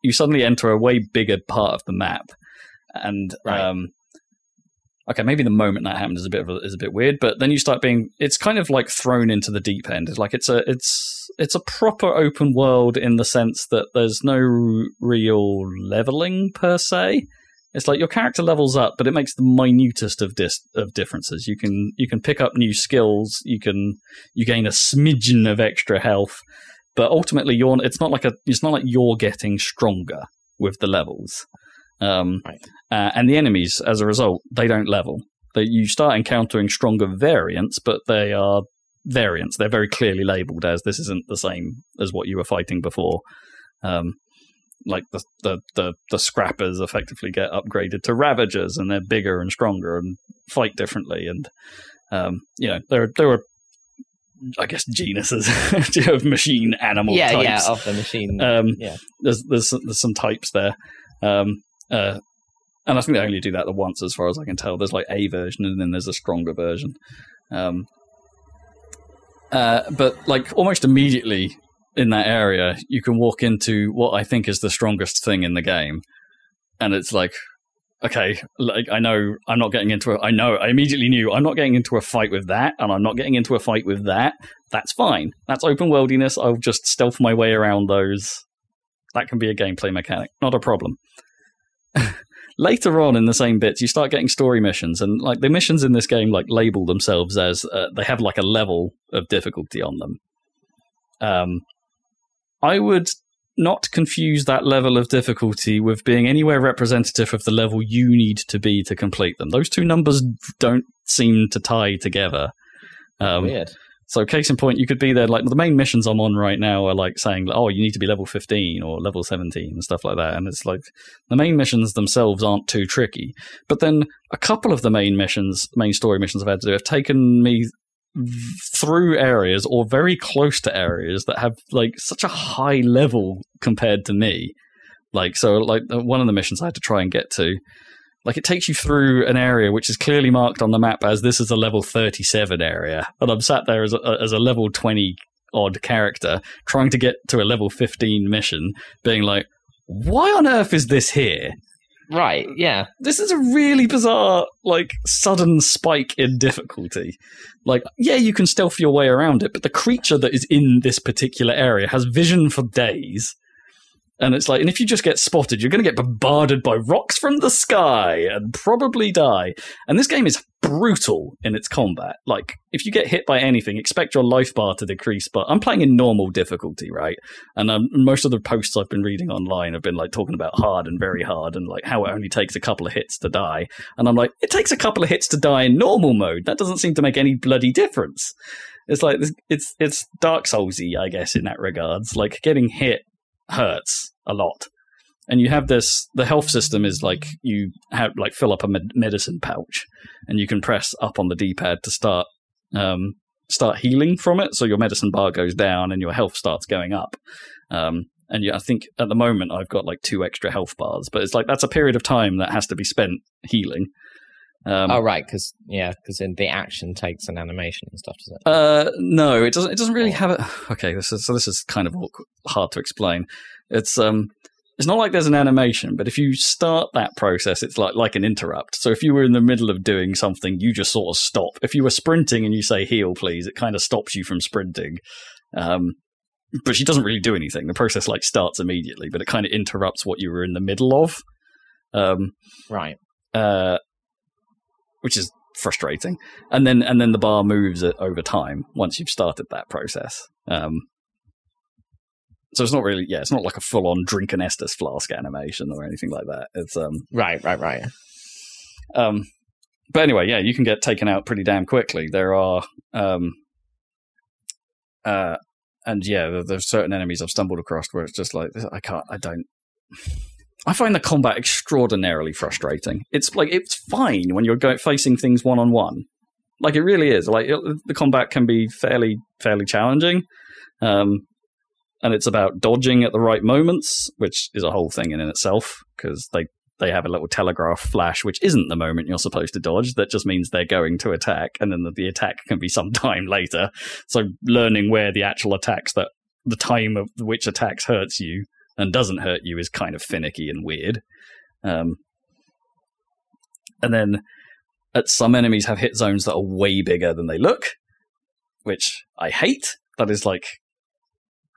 you suddenly enter a way bigger part of the map, and Right. Okay, maybe the moment that happened is a bit weird, but then you start being, it's kind of like thrown into the deep end. It's like it's a proper open world in the sense that there's no real leveling per se. It's like your character levels up, but it makes the minutest of differences. You can pick up new skills, you gain a smidgen of extra health, but ultimately it's not like you're getting stronger with the levels. Right. And the enemies, as a result, they don't level. You start encountering stronger variants, but they are variants. They're very clearly labelled as this isn't the same as what you were fighting before. Like the Scrappers effectively get upgraded to Ravagers, and they're bigger and stronger and fight differently. And there are, I guess, genuses of machine animal types. Yeah, of the machine. There's some types there. And I think they only do that the once, as far as I can tell. There's like a version, and then there's a stronger version. But like almost immediately in that area, you can walk into what I think is the strongest thing in the game, and it's like, okay, like I immediately knew I'm not getting into a fight with that, and I'm not getting into a fight with that. That's fine. That's open worldiness. I'll just stealth my way around those. That can be a gameplay mechanic, not a problem. Later on in the same bits, you start getting story missions, and like the missions in this game like label themselves as they have like a level of difficulty on them. I would not confuse that level of difficulty with being anywhere representative of the level you need to be to complete them. Those two numbers don't seem to tie together. Weird. So case in point, you could be there, like the main missions I'm on right now are like saying, oh, you need to be level 15 or level 17 and stuff like that. And it's like the main missions themselves aren't too tricky. But then a couple of the main story missions I've had to do have taken me through areas or very close to areas that have like such a high level compared to me. Like, so like one of the missions I had to try and get to, like it takes you through an area which is clearly marked on the map as this is a level 37 area. And I'm sat there as a level 20 odd character trying to get to a level 15 mission, being like, why on earth is this here? Right, yeah. This is a really bizarre, like, sudden spike in difficulty. Like, yeah, you can stealth your way around it, but the creature that is in this particular area has vision for days. And it's like, and if you just get spotted, you're going to get bombarded by rocks from the sky and probably die. And this game is brutal in its combat. Like, if you get hit by anything, expect your life bar to decrease. But I'm playing in normal difficulty, right? And most of the posts I've been reading online have been like talking about hard and very hard, and like how it only takes a couple of hits to die. And I'm like, it takes a couple of hits to die in normal mode. That doesn't seem to make any bloody difference. It's like it's Dark Souls-y, I guess, in that regards. Like, getting hit hurts a lot. And you have the health system is like, you have like fill up a medicine pouch, and you can press up on the D-pad to start healing from it. So your medicine bar goes down and your health starts going up. And I think at the moment I've got like 2 extra health bars, but it's like, that's a period of time that has to be spent healing. Right, because in the action takes an animation and stuff, does it? No, it doesn't. It doesn't really have it. Okay, this is kind of hard to explain. It's not like there's an animation, but if you start that process, it's like an interrupt. So if you were in the middle of doing something, you just sort of stop. If you were sprinting and you say heal, please, it kind of stops you from sprinting. But she doesn't really do anything. The process like starts immediately, but it kind of interrupts what you were in the middle of. Right. Which is frustrating. And then the bar moves it over time once you've started that process. So it's not really, it's not like a full-on drink an Estus flask animation or anything like that. It's Right. But anyway, yeah, you can get taken out pretty damn quickly. There are, there's certain enemies I've stumbled across where it's just like, I find the combat extraordinarily frustrating. It's like, it's fine when you're facing things one-on-one. Like, it really is. Like, the combat can be fairly challenging. And it's about dodging at the right moments, which is a whole thing in itself, because they have a little telegraph flash, which isn't the moment you're supposed to dodge. That just means they're going to attack, and then the attack can be some time later. So learning where the actual attacks, that the time of which attacks hurts you and doesn't hurt you, is kind of finicky and weird. And then some enemies have hit zones that are way bigger than they look, which I hate. That is like,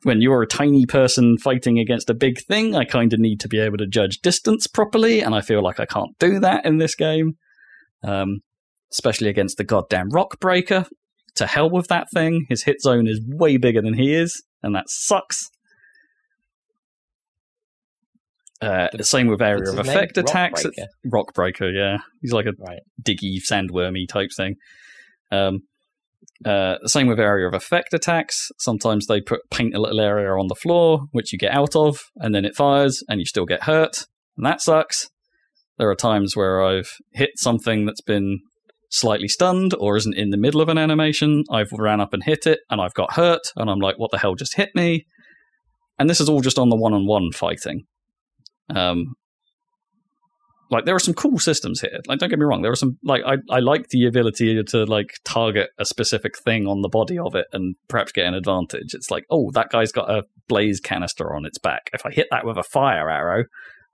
when you're a tiny person fighting against a big thing, I kind of need to be able to judge distance properly, and I feel like I can't do that in this game. Especially against the goddamn Rock Breaker. To hell with that thing. His hit zone is way bigger than he is, and that sucks. Same with area of effect attacks. Rock Breaker, yeah. He's like a diggy, sandwormy type thing. Same with area of effect attacks. Sometimes they paint a little area on the floor, which you get out of, and then it fires, and you still get hurt, and that sucks. There are times where I've hit something that's been slightly stunned or isn't in the middle of an animation. I've ran up and hit it, and I've got hurt, and I'm like, what the hell just hit me? And this is all just on the one-on-one fighting. Like, there are some cool systems here. Like, don't get me wrong. There are some, like, I like the ability to, like, target a specific thing on the body of it and perhaps get an advantage. It's like, oh, that guy's got a blaze canister on its back. If I hit that with a fire arrow,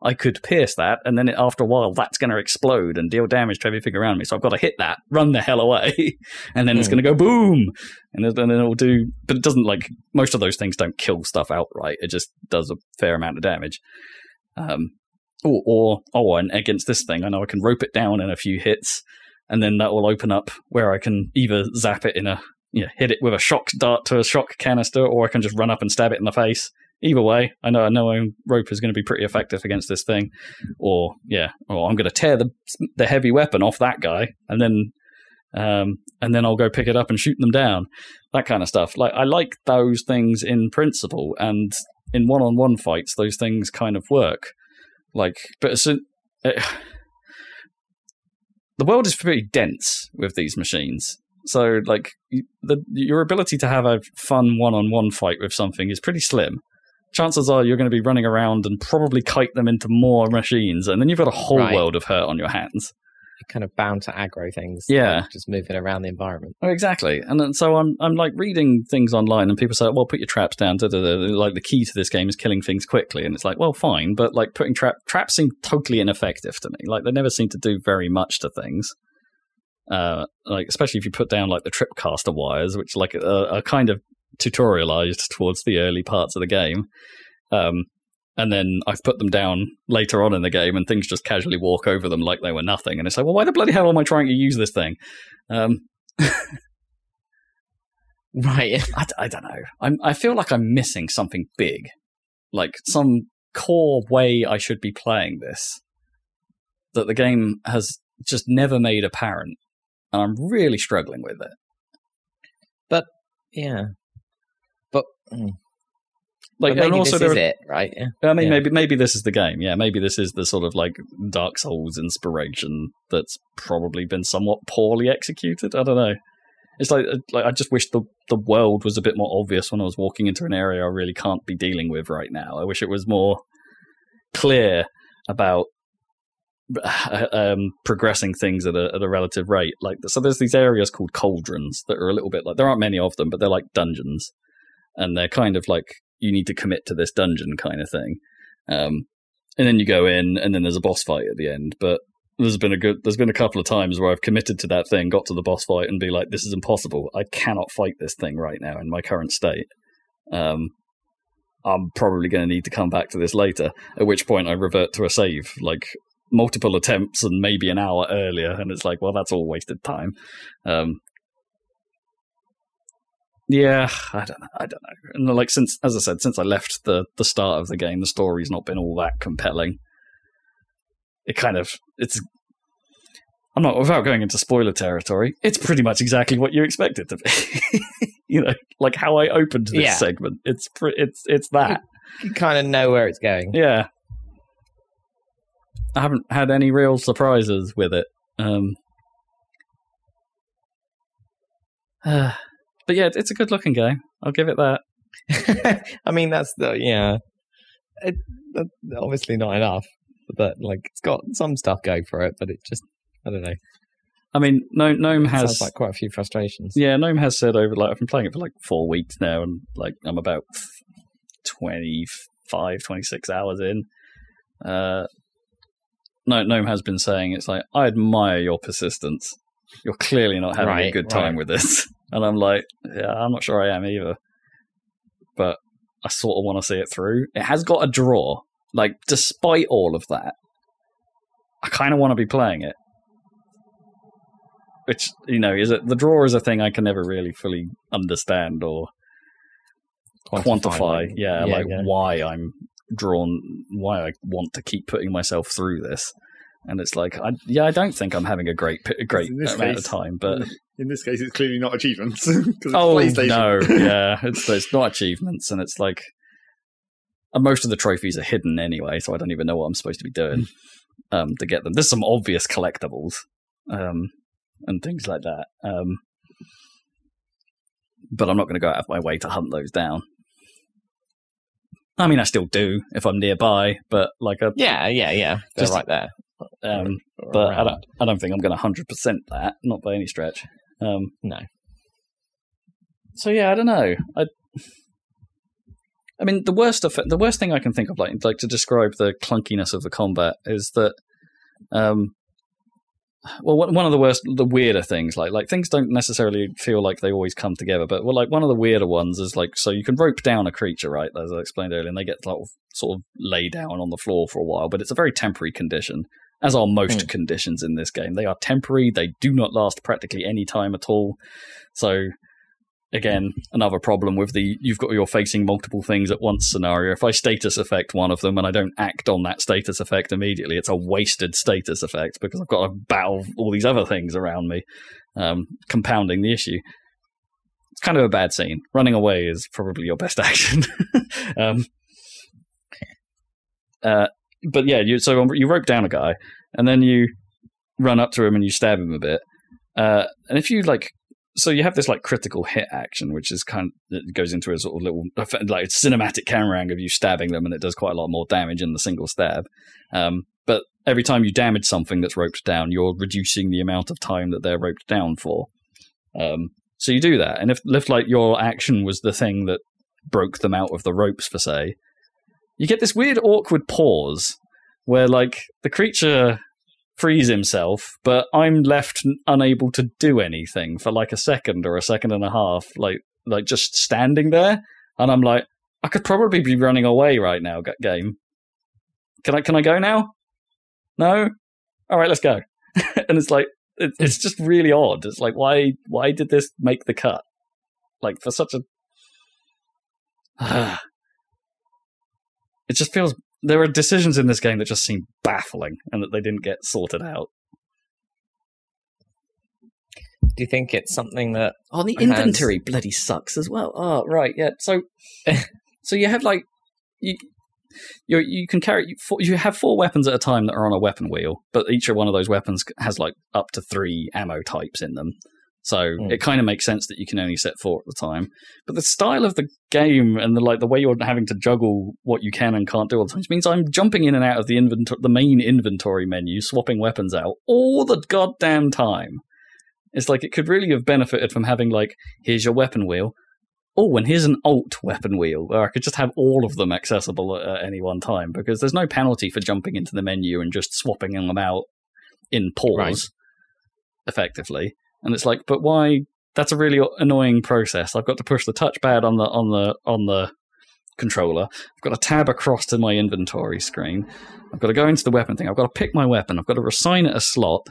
I could pierce that, and then after a while, that's going to explode and deal damage to everything around me. So I've got to hit that, run the hell away, and then it's going to go boom, and then it'll do. But it doesn't, like, most of those things don't kill stuff outright. It just does a fair amount of damage. And against this thing, I know I can rope it down in a few hits, and then that will open up where I can either zap it hit it with a shock dart to a shock canister, or I can just run up and stab it in the face. Either way, I know rope is going to be pretty effective against this thing, or I'm going to tear the heavy weapon off that guy, and then I'll go pick it up and shoot them down. That kind of stuff. Like, I like those things in principle, and in one-on-one fights, those things kind of work. Like, but the world is pretty dense with these machines. So, like, your ability to have a fun one-on-one fight with something is pretty slim. Chances are you're going to be running around and probably kite them into more machines, and then you've got a whole world of hurt on your hands. You're kind of bound to aggro things. Yeah. Like just moving around the environment. Oh, exactly. And then, so I'm like reading things online, and people say, well, put your traps down. Like, the key to this game is killing things quickly. And it's like, well, fine, but like putting traps seem totally ineffective to me. Like, they never seem to do very much to things. Like, especially if you put down like the tripcaster wires, which like are kind of tutorialized towards the early parts of the game. And then I've put them down later on in the game, and things just casually walk over them like they were nothing. And it's like, well, why the bloody hell am I trying to use this thing? Right. I don't know. I feel like I'm missing something big, like some core way I should be playing this that the game has just never made apparent, and I'm really struggling with it. But yeah, but like, maybe and also this is it, right? Yeah. I mean, Yeah. maybe this is the game. Yeah, maybe this is the sort of like Dark Souls inspiration that's probably been somewhat poorly executed. I don't know. It's like I just wish the world was a bit more obvious when I was walking into an area I really can't be dealing with right now. I wish it was more clear about progressing things at a relative rate. Like, so there's these areas called cauldrons that are a little bit like, there aren't many of them, but they're like dungeons, and they're kind of like, you need to commit to this dungeon kind of thing. And then you go in, and then there's a boss fight at the end. But there's been a couple of times where I've committed to that thing, got to the boss fight, and be like, this is impossible. I cannot fight this thing right now in my current state. I'm probably going to need to come back to this later, at which point I revert to a save, like multiple attempts and maybe an hour earlier, and it's like, well, that's all wasted time. Yeah, I don't know. And like, since I left the start of the game, the story's not been all that compelling. I'm not, without going into spoiler territory, it's pretty much exactly what you expect it to be. You know, like how I opened this segment. It's that. You kind of know where it's going. Yeah. I haven't had any real surprises with it. But yeah, it's a good looking game. I'll give it that. I mean, that's obviously not enough, but like, it's got some stuff going for it, but it just, I don't know. I mean, Gnome has sounds like quite a few frustrations. Yeah, Gnome has said over, like, I've been playing it for like 4 weeks now, and like I'm about 26 hours in. Gnome has been saying, it's like, I admire your persistence. You're clearly not having a good time with this. And I'm like, yeah, I'm not sure I am either. But I sort of want to see it through. It has got a draw. Like, despite all of that, I kind of want to be playing it. Which, you know, the draw is a thing I can never really fully understand or quantify. Why I'm drawn, why I want to keep putting myself through this. And it's like, I don't think I'm having a great amount of time, but in this case, it's clearly not achievements. Oh no, yeah, it's not achievements, and it's like most of the trophies are hidden anyway, so I don't even know what I'm supposed to be doing to get them. There's some obvious collectibles and things like that, but I'm not going to go out of my way to hunt those down. I mean, I still do if I'm nearby, but like they're just right there. But I don't think I'm going to 100% that, not by any stretch. No. So yeah, I don't know. I mean, the worst thing I can think of, like to describe the clunkiness of the combat, is that, one of the weirder things, like things don't necessarily feel like they always come together, but like one of the weirder ones is like, so you can rope down a creature, right, as I explained earlier, and they get like sort of lay down on the floor for a while, but it's a very temporary condition, as are most conditions in this game. They are temporary. They do not last practically any time at all. So again, another problem with you're facing multiple things at once scenario. If I status effect one of them and I don't act on that status effect immediately, it's a wasted status effect because I've got to battle all these other things around me, compounding the issue. It's kind of a bad scene. Running away is probably your best action. But yeah, you rope down a guy, and then you run up to him and you stab him a bit. And if you so you have this like critical hit action, which is it goes into a sort of little like cinematic camera angle of you stabbing them, and it does quite a lot more damage in the single stab. But every time you damage something that's roped down, you're reducing the amount of time that they're roped down for. So you do that, and if like your action was the thing that broke them out of the ropes, for say, you get this weird awkward pause where like the creature frees himself, but I'm left unable to do anything for like a second or a second and a half, like just standing there, and I'm like, I could probably be running away right now, game, Can I go now? No? All right, let's go. And it's like, it's just really odd. It's like, why did this make the cut? Like, for such a... It just feels... There are decisions in this game that just seem baffling and that they didn't get sorted out. Do you think it's something that... Oh, the inventory bloody sucks as well. Oh, right, yeah. So you have, like... You can carry... You have 4 weapons at a time that are on a weapon wheel, but each one of those weapons has, like, up to 3 ammo types in them. So it kind of makes sense that you can only set 4 at the time. But the style of the game and the way you're having to juggle what you can and can't do all the time means I'm jumping in and out of the main inventory menu, swapping weapons out all the goddamn time. It's like it could really have benefited from having, like, here's your weapon wheel. Oh, and here's an alt weapon wheel, where I could just have all of them accessible at any one time, because there's no penalty for jumping into the menu and just swapping them out in pause, effectively. And it's like, but why? That's a really annoying process. I've got to push the touchpad on the controller. I've got to tab across to my inventory screen. I've got to go into the weapon thing. I've got to pick my weapon. I've got to assign it a slot.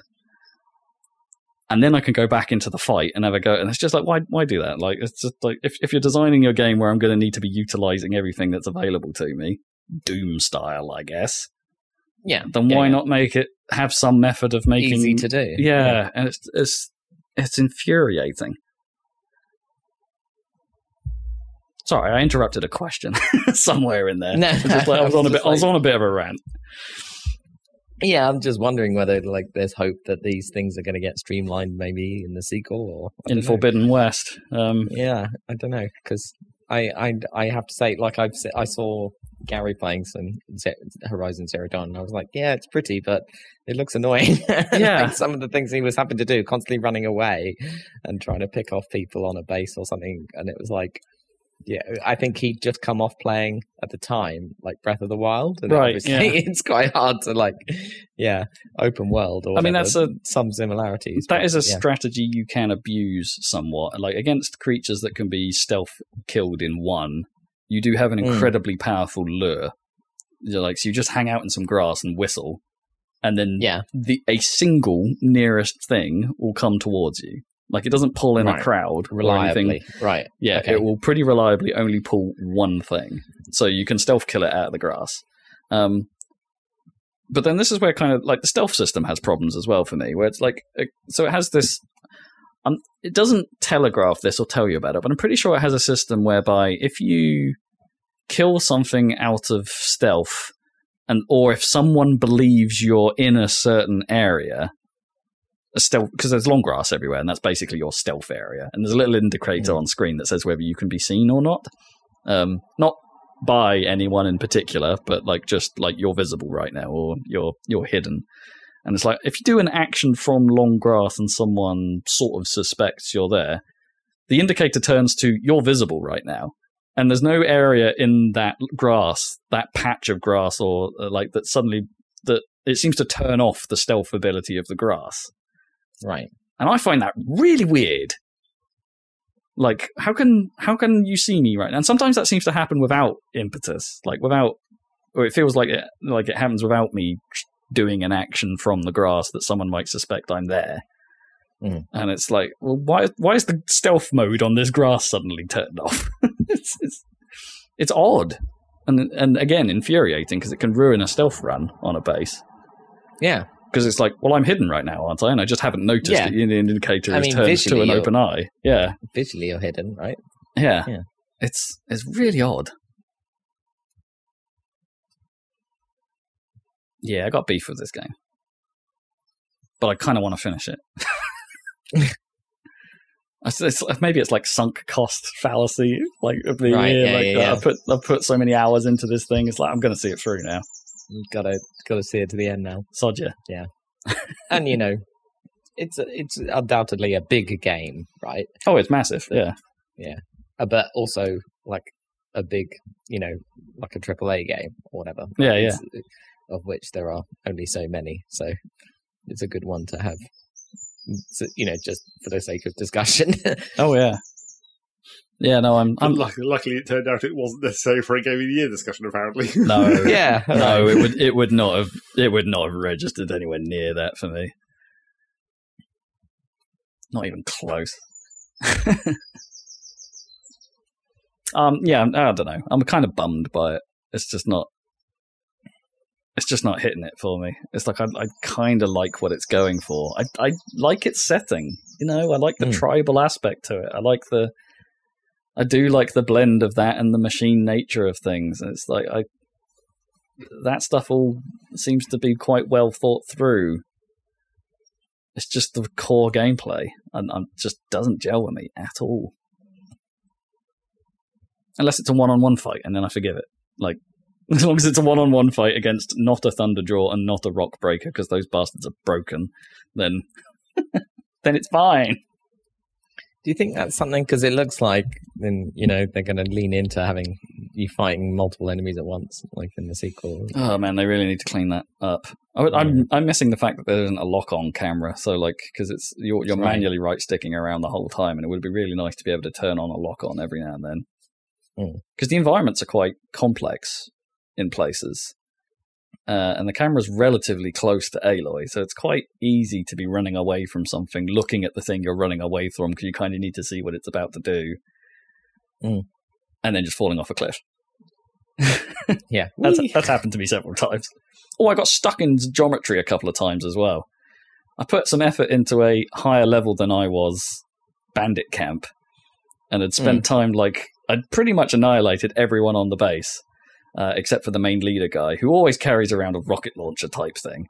And then I can go back into the fight and have a go. And it's just like, why do that? Like, it's just like, if you're designing your game where I'm going to need to be utilizing everything that's available to me, Doom style, I guess. Yeah. Then why not make it have some method of making easy to do? Yeah. And it's infuriating. Sorry, I interrupted a question somewhere in there. No, I was on a bit of a rant. Yeah, I'm just wondering whether, like, there's hope that these things are going to get streamlined maybe in the sequel or in Forbidden West. Yeah, I don't know, because I have to say, like, I saw Gary playing some Horizon Zero Dawn, and I was like, yeah, it's pretty, but it looks annoying. Yeah, like some of the things he was having to do, constantly running away and trying to pick off people on a base or something, and it was like, yeah, I think he'd just come off playing at the time, like Breath of the Wild, and obviously it's quite hard to, like, open world or whatever. I mean, that's some similarities. That is a strategy you can abuse somewhat, like against creatures that can be stealth killed in one. You do have an incredibly powerful lure. Like, so you just hang out in some grass and whistle, and then a single nearest thing will come towards you. Like, it doesn't pull in a crowd reliably. Or anything. Right. Yeah, okay. It will pretty reliably only pull one thing. So you can stealth kill it out of the grass. But then this is where kind of, like, the stealth system has problems as well for me, where it's like, so it has this, it doesn't telegraph this or tell you about it, but I'm pretty sure it has a system whereby if you kill something out of stealth, or if someone believes you're in a certain area, stealth, because there's long grass everywhere, and that's basically your stealth area. And there's a little indicator on screen that says whether you can be seen or not. Not by anyone in particular, but like just like you're visible right now, or you're hidden. And it's like, if you do an action from long grass and someone sort of suspects you're there, the indicator turns to you're visible right now. And there's no area in that grass, that patch of grass, or like that suddenly that it seems to turn off the stealth ability of the grass. Right. And I find that really weird. Like, how can you see me right now? And sometimes that seems to happen without impetus, like or it feels like it happens without me doing an action from the grass that someone might suspect I'm there. And it's like, well, why is the stealth mode on this grass suddenly turned off? It's odd, and again infuriating, because it can ruin a stealth run on a base. Yeah. Because it's like, well, I'm hidden right now, aren't I? And I just haven't noticed that the indicator is turned to an open eye. Yeah. Visually, you're hidden, right? Yeah. It's really odd. Yeah, I got beef with this game. But I kind of want to finish it. Maybe it's like sunk cost fallacy, like of the year. I've put so many hours into this thing. It's like, I'm going to see it through now. You've got to see it to the end now. Sod ya. Yeah. And it's undoubtedly a big game, right? Oh, it's massive. Yeah. But also like a big, like a AAA game or whatever. Yeah. Of which there are only so many, so it's a good one to have. So, just for the sake of discussion. Oh yeah. Yeah, no, I'm Luckily, it turned out it wasn't necessary for a Game of the Year discussion. Apparently, no, Yeah. no, it would not have registered anywhere near that for me. Not even close. Yeah, I don't know. I'm kind of bummed by it. It's just not hitting it for me. It's like I kind of like what it's going for. I like its setting. You know, I like the tribal aspect to it. I do like the blend of that and the machine nature of things. And it's like that stuff all seems to be quite well thought through. It's just the core gameplay and just doesn't gel with me at all. Unless it's a one-on-one fight, and then I forgive it. Like, as long as it's a one-on-one fight against not a Thunderjaw and not a Rock Breaker, because those bastards are broken, then then it's fine. Do you think that's something, because it looks like then, you know, they're going to lean into having you fighting multiple enemies at once, like in the sequel? Oh man, they really need to clean that up. I'm missing the fact that there isn't a lock-on camera, so like, because it's you're manually right-sticking around the whole time, and it would be really nice to be able to turn on a lock-on every now and then. Because the environments are quite complex in places, and the camera's relatively close to Aloy, so it's quite easy to be running away from something, looking at the thing you're running away from, because you kind of need to see what it's about to do, and then just falling off a cliff. Yeah. That's happened to me several times. Oh, I got stuck in geometry a couple of times as well. I put some effort into a higher level than I was bandit camp, and had spent time, like, I'd pretty much annihilated everyone on the base, except for the main leader guy, who always carries around a rocket launcher type thing,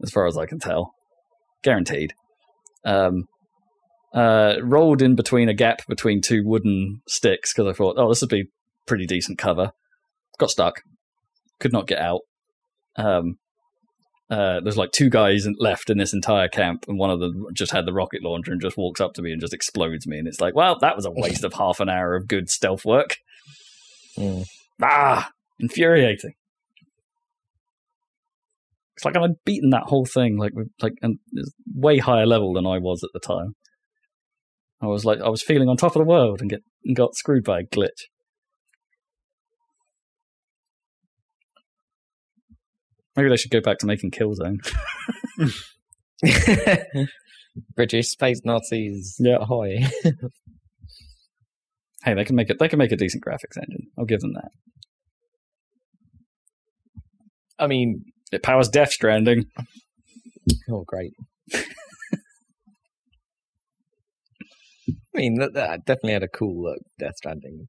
as far as I can tell. Guaranteed. Rolled in between a gap between two wooden sticks, because I thought, oh, this would be pretty decent cover. Got stuck. Could not get out. There's like two guys left in this entire camp, and one of them just had the rocket launcher and just walks up to me and just explodes me. And it's like, well, that was a waste of half an hour of good stealth work. Infuriating. It's like I'd beaten that whole thing and it's way higher level than I was at the time. I was feeling on top of the world and got screwed by a glitch. Maybe they should go back to making Killzone. British space Nazis. Yeah. Ahoy. Hey, they can make a decent graphics engine. I'll give them that. I mean, it powers Death Stranding. Oh, great. I mean, that definitely had a cool look, Death Stranding.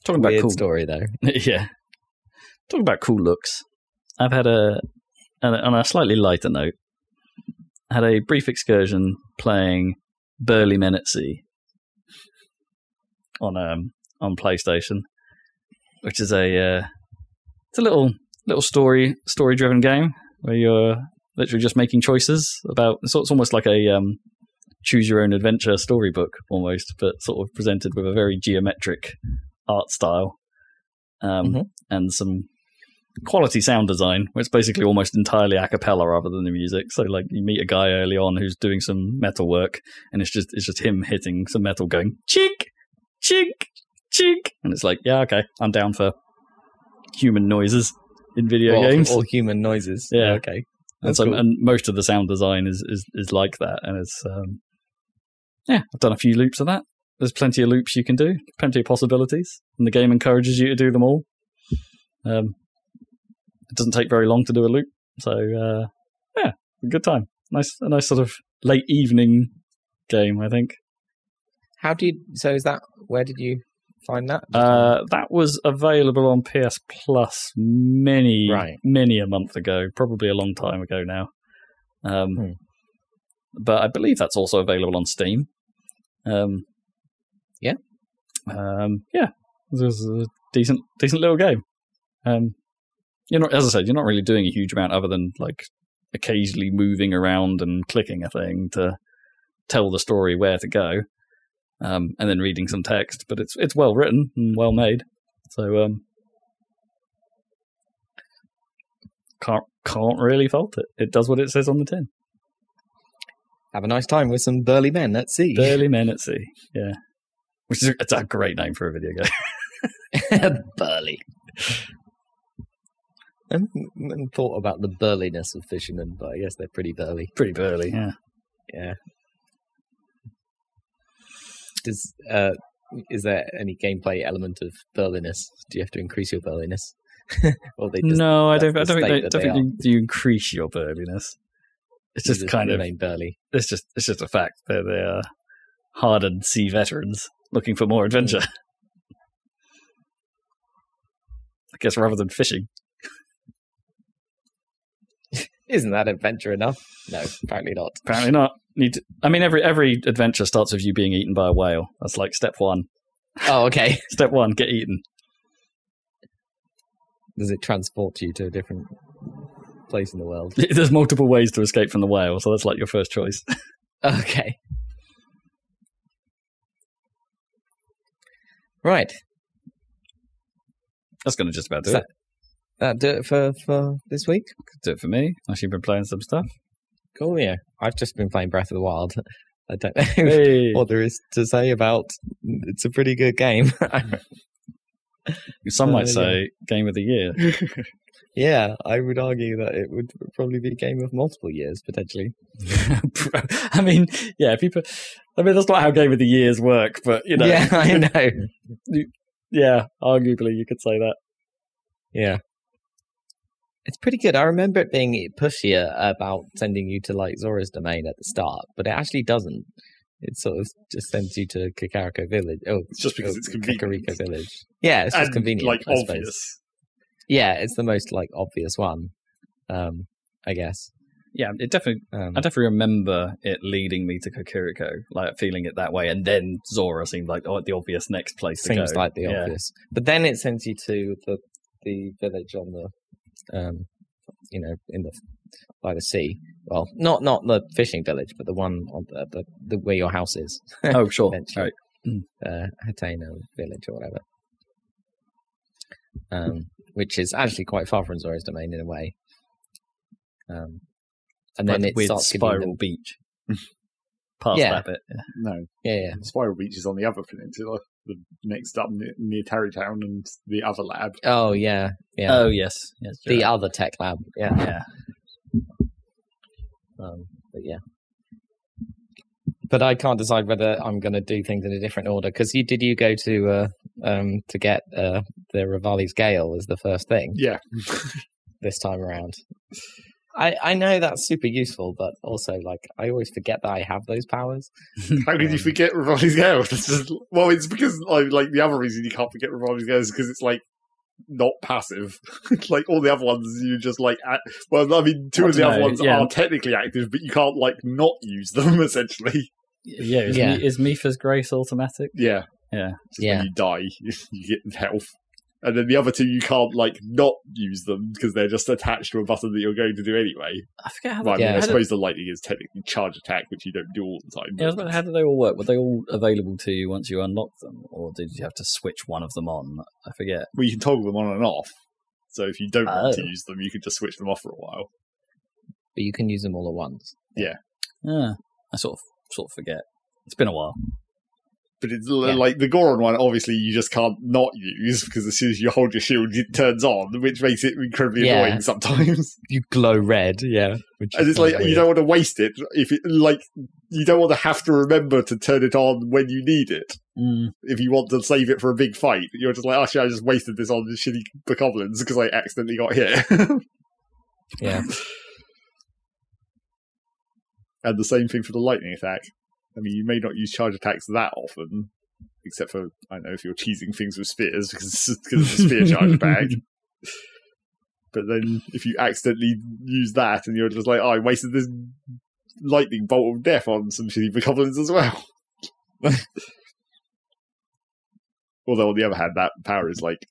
Talking about weird cool story, though. Yeah. Talking about cool looks, I've had on a slightly lighter note, I had a brief excursion playing Burly Men at Sea on PlayStation, which is it's a little story-driven game where you're literally just making choices about. So it's almost like a choose-your-own-adventure storybook almost, but sort of presented with a very geometric art style, and some quality sound design, where it's basically almost entirely a cappella rather than the music. So like you meet a guy early on who's doing some metal work, and it's just him hitting some metal, going chink, chink, chink, and it's like, yeah, okay, I'm down for human noises in video games. All human noises. Yeah, okay. And most of the sound design is like that, and it's I've done a few loops of that. There's plenty of loops you can do, plenty of possibilities, and the game encourages you to do them all. It doesn't take very long to do a loop, so a good time. A nice sort of late evening game, I think. Where did you find that? That was available on PS Plus many a month ago, probably a long time ago now. But I believe that's also available on Steam. Yeah. It was a decent little game. As I said, you're not really doing a huge amount other than like occasionally moving around and clicking a thing to tell the story where to go, and then reading some text. But it's well written and well made, so can't really fault it. It does what it says on the tin. Have a nice time with some burly men at sea. Burly men at sea, yeah. Which is it's a great name for a video game. Burly. I haven't thought about the burliness of fishermen, but I guess they're pretty burly. Pretty burly, yeah. Yeah. Is there any gameplay element of burliness? Do you have to increase your burliness? Or they just, no, I don't that's the think state that they are? you increase your burliness. It's You just kind of remain burly. it's just a fact that they are hardened sea veterans looking for more adventure. I guess rather than fishing. Isn't that adventure enough? No, apparently not. Apparently not. Every adventure starts with you being eaten by a whale. That's like step one. Oh, okay. Step one, get eaten. Does it transport you to a different place in the world? There's multiple ways to escape from the whale, so that's like your first choice. Okay. Right. That's going to just about do it. That do it for this week? Do it for me. Unless you've been playing some stuff. Cool, yeah. I've just been playing Breath of the Wild. I don't know Hey. what there is to say about it's a pretty good game. Some might say game of the year. Yeah, I would argue that it would probably be a game of multiple years, potentially. People... that's not how game of the years work, but, you know. Yeah, I know. Yeah, arguably you could say that. Yeah. It's pretty good. I remember it being pushier about sending you to like Zora's Domain at the start, but it actually doesn't. It sort of just sends you to Kakariko Village. Oh, It's just because it's convenient. Kakariko Village. Yeah, it's just And, convenient. like, I suppose. obvious. Yeah, it's the most like obvious one, I guess. Yeah, it definitely. I definitely remember it leading me to Kakariko, like feeling it that way, and then Zora seemed like the obvious next place to go. Seems like the obvious, but then it sends you to the village on the, by the sea. Well, not the fishing village, but the one on the where your house is. Oh, sure, Eventually. right. Hateno village or whatever. Which is actually quite far from Zora's Domain in a way. And then it with starts giving Spiral them... Beach. Past Yeah. that bit. Yeah. No. Yeah. Spiral Beach is on the other peninsula, the next up near Tarrytown and the other lab. Oh, yeah. Yeah. Oh, yes. The other tech lab. Yeah. Yeah. But yeah. But I can't decide whether I'm going to do things in a different order, because did you go to get the Rivali's Gale as the first thing? Yeah. This time around. I know that's super useful, but also, like, I always forget that I have those powers. How could you forget Rivali's Gale? Well, it's because, like, the other reason you can't forget Rivali's Gale is because it's, like, not passive. Like, all the other ones, you just, like... two of the other ones are technically active, but you can't, like, not use them, essentially. Yeah, is Mifa's Grace automatic? Yeah. Yeah. When you die, you get health. And then the other two, you can't, like, not use them because they're just attached to a button that you're going to do anyway. I forget how I suppose the lightning is technically charge attack, which you don't do all the time. Yeah, but how do they all work? Were they all available to you once you unlocked them? Or did you have to switch one of them on? I forget. Well, you can toggle them on and off. So if you don't want to use them, you can just switch them off for a while. But you can use them all at once. Yeah. Yeah. I sort of forget. It's been a while. But it's like the Goron one, obviously you just can't not use, because as soon as you hold your shield, it turns on, which makes it incredibly annoying sometimes. You glow red, yeah. And it's like, you don't want to waste it. You don't want to have to remember to turn it on when you need it. If you want to save it for a big fight, you're just like, actually, I just wasted this on the shitty bokoblins because I accidentally got hit. Yeah. And the same thing for the lightning attack. I mean, you may not use charge attacks that often, except for, I don't know, if you're cheesing things with spheres, because of the sphere charge bag. But then, if you accidentally use that, and you're just like, I wasted this lightning bolt of death on some shitty bokoblins as well. Although, on the other hand, that power is, like,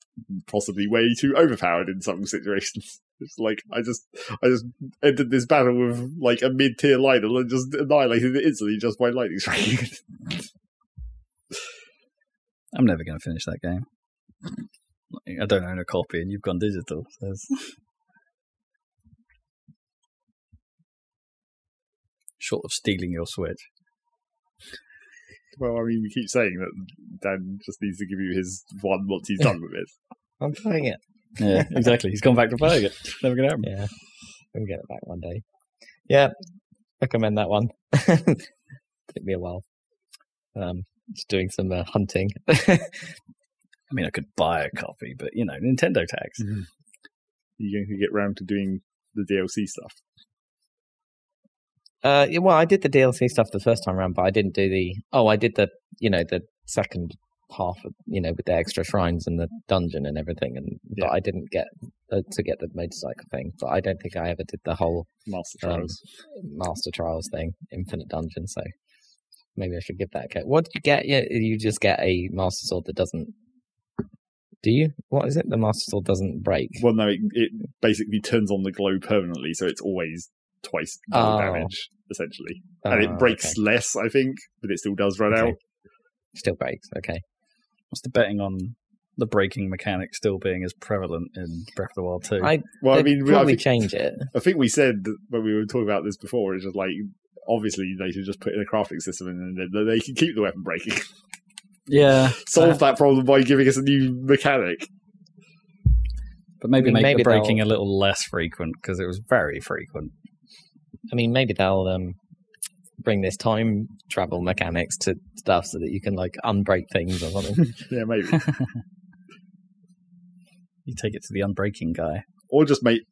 possibly way too overpowered in some situations. It's like, I just entered this battle with, like, a mid-tier Lionel and just annihilated it instantly just by lightning striking it. I'm never going to finish that game. I don't own a copy, and you've gone digital. So short of stealing your Switch. Well, I mean, we keep saying that Dan just needs to give you his one once he's done with it. I'm playing it. Yeah, exactly. He's gone back to playing it. Never going to happen. Yeah, we'll get it back one day. Yeah, recommend that one. Took me a while. Just doing some hunting. I mean, I could buy a copy, but, Nintendo tax. Mm-hmm. You're going to get round to doing the DLC stuff. Well, I did the DLC stuff the first time around, but I didn't do I did the second half of, with the extra shrines and the dungeon and everything, but I didn't get to get the motorcycle thing. But I don't think I ever did the whole Master Trials thing, Infinite Dungeon. So maybe I should give that a go. What did you get? Yeah, you just get a Master Sword that doesn't. Do you? What is it? The Master Sword doesn't break. Well, no, it basically turns on the glow permanently, so it's always twice damage, essentially. And it breaks less, I think, but it still does run out. Still breaks, okay. What's the betting on the breaking mechanic still being as prevalent in Breath of the Wild 2? Probably change it. I think we said when we were talking about this before, it's just like, obviously they should just put in a crafting system and then they can keep the weapon breaking. Yeah. Solve that problem by giving us a new mechanic. But maybe make the breaking a little less frequent, because it was very frequent. I mean, maybe they'll bring this time travel mechanics to stuff so that you can unbreak things or something. Yeah, maybe. You take it to the unbreaking guy. Or just make...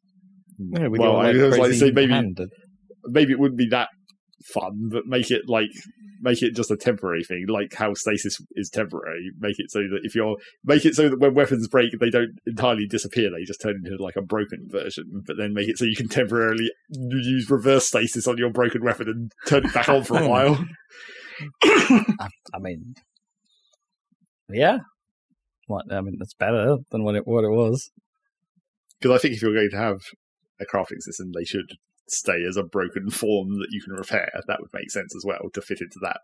Yeah, I was like to say maybe it wouldn't be that fun, but make it just a temporary thing, like how stasis is temporary. Make it so that when weapons break, they don't entirely disappear; they just turn into a broken version. But then make it so you can temporarily use reverse stasis on your broken weapon and turn it back on for a while. I mean, yeah. That's better than what it was. Because I think if you're going to have a crafting system, they should stay as a broken form that you can repair. That would make sense as well to fit into that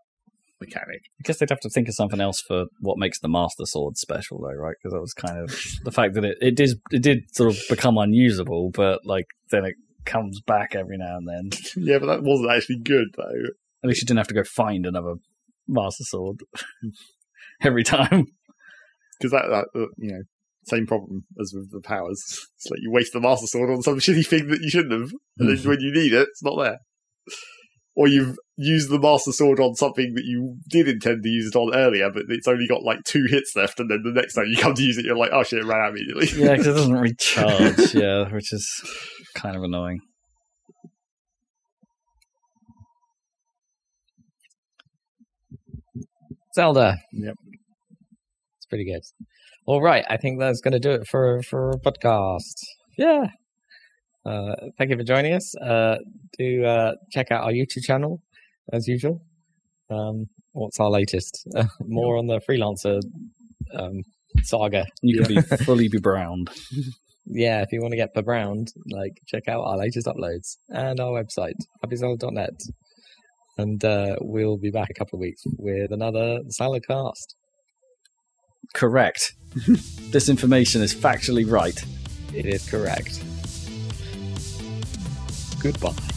mechanic. I guess they'd have to think of something else for what makes the Master Sword special, though, right? Because that was kind of the fact that it did sort of become unusable, but then it comes back every now and then. Yeah, but that wasn't actually good, though. At least you didn't have to go find another Master Sword every time. Because that same problem as with the powers. It's like you waste the Master Sword on some shitty thing that you shouldn't have, and then when you need it, it's not there. Or you've used the Master Sword on something that you did intend to use it on earlier, but it's only got 2 hits left, and then the next time you come to use it, you're like, oh shit, it ran out immediately. Yeah, because it doesn't recharge, which is kind of annoying. Zelda. Yep. It's pretty good. All right, I think that's going to do it for a podcast. Yeah. Thank you for joining us. Do check out our YouTube channel, as usual. What's our latest? More on the freelancer saga. You can be fully be-browned. Yeah, if you want to get be-browned, check out our latest uploads and our website, happysalad.net. And we'll be back a couple of weeks with another Saladcast. Correct. This information is factually right. It is correct. Goodbye.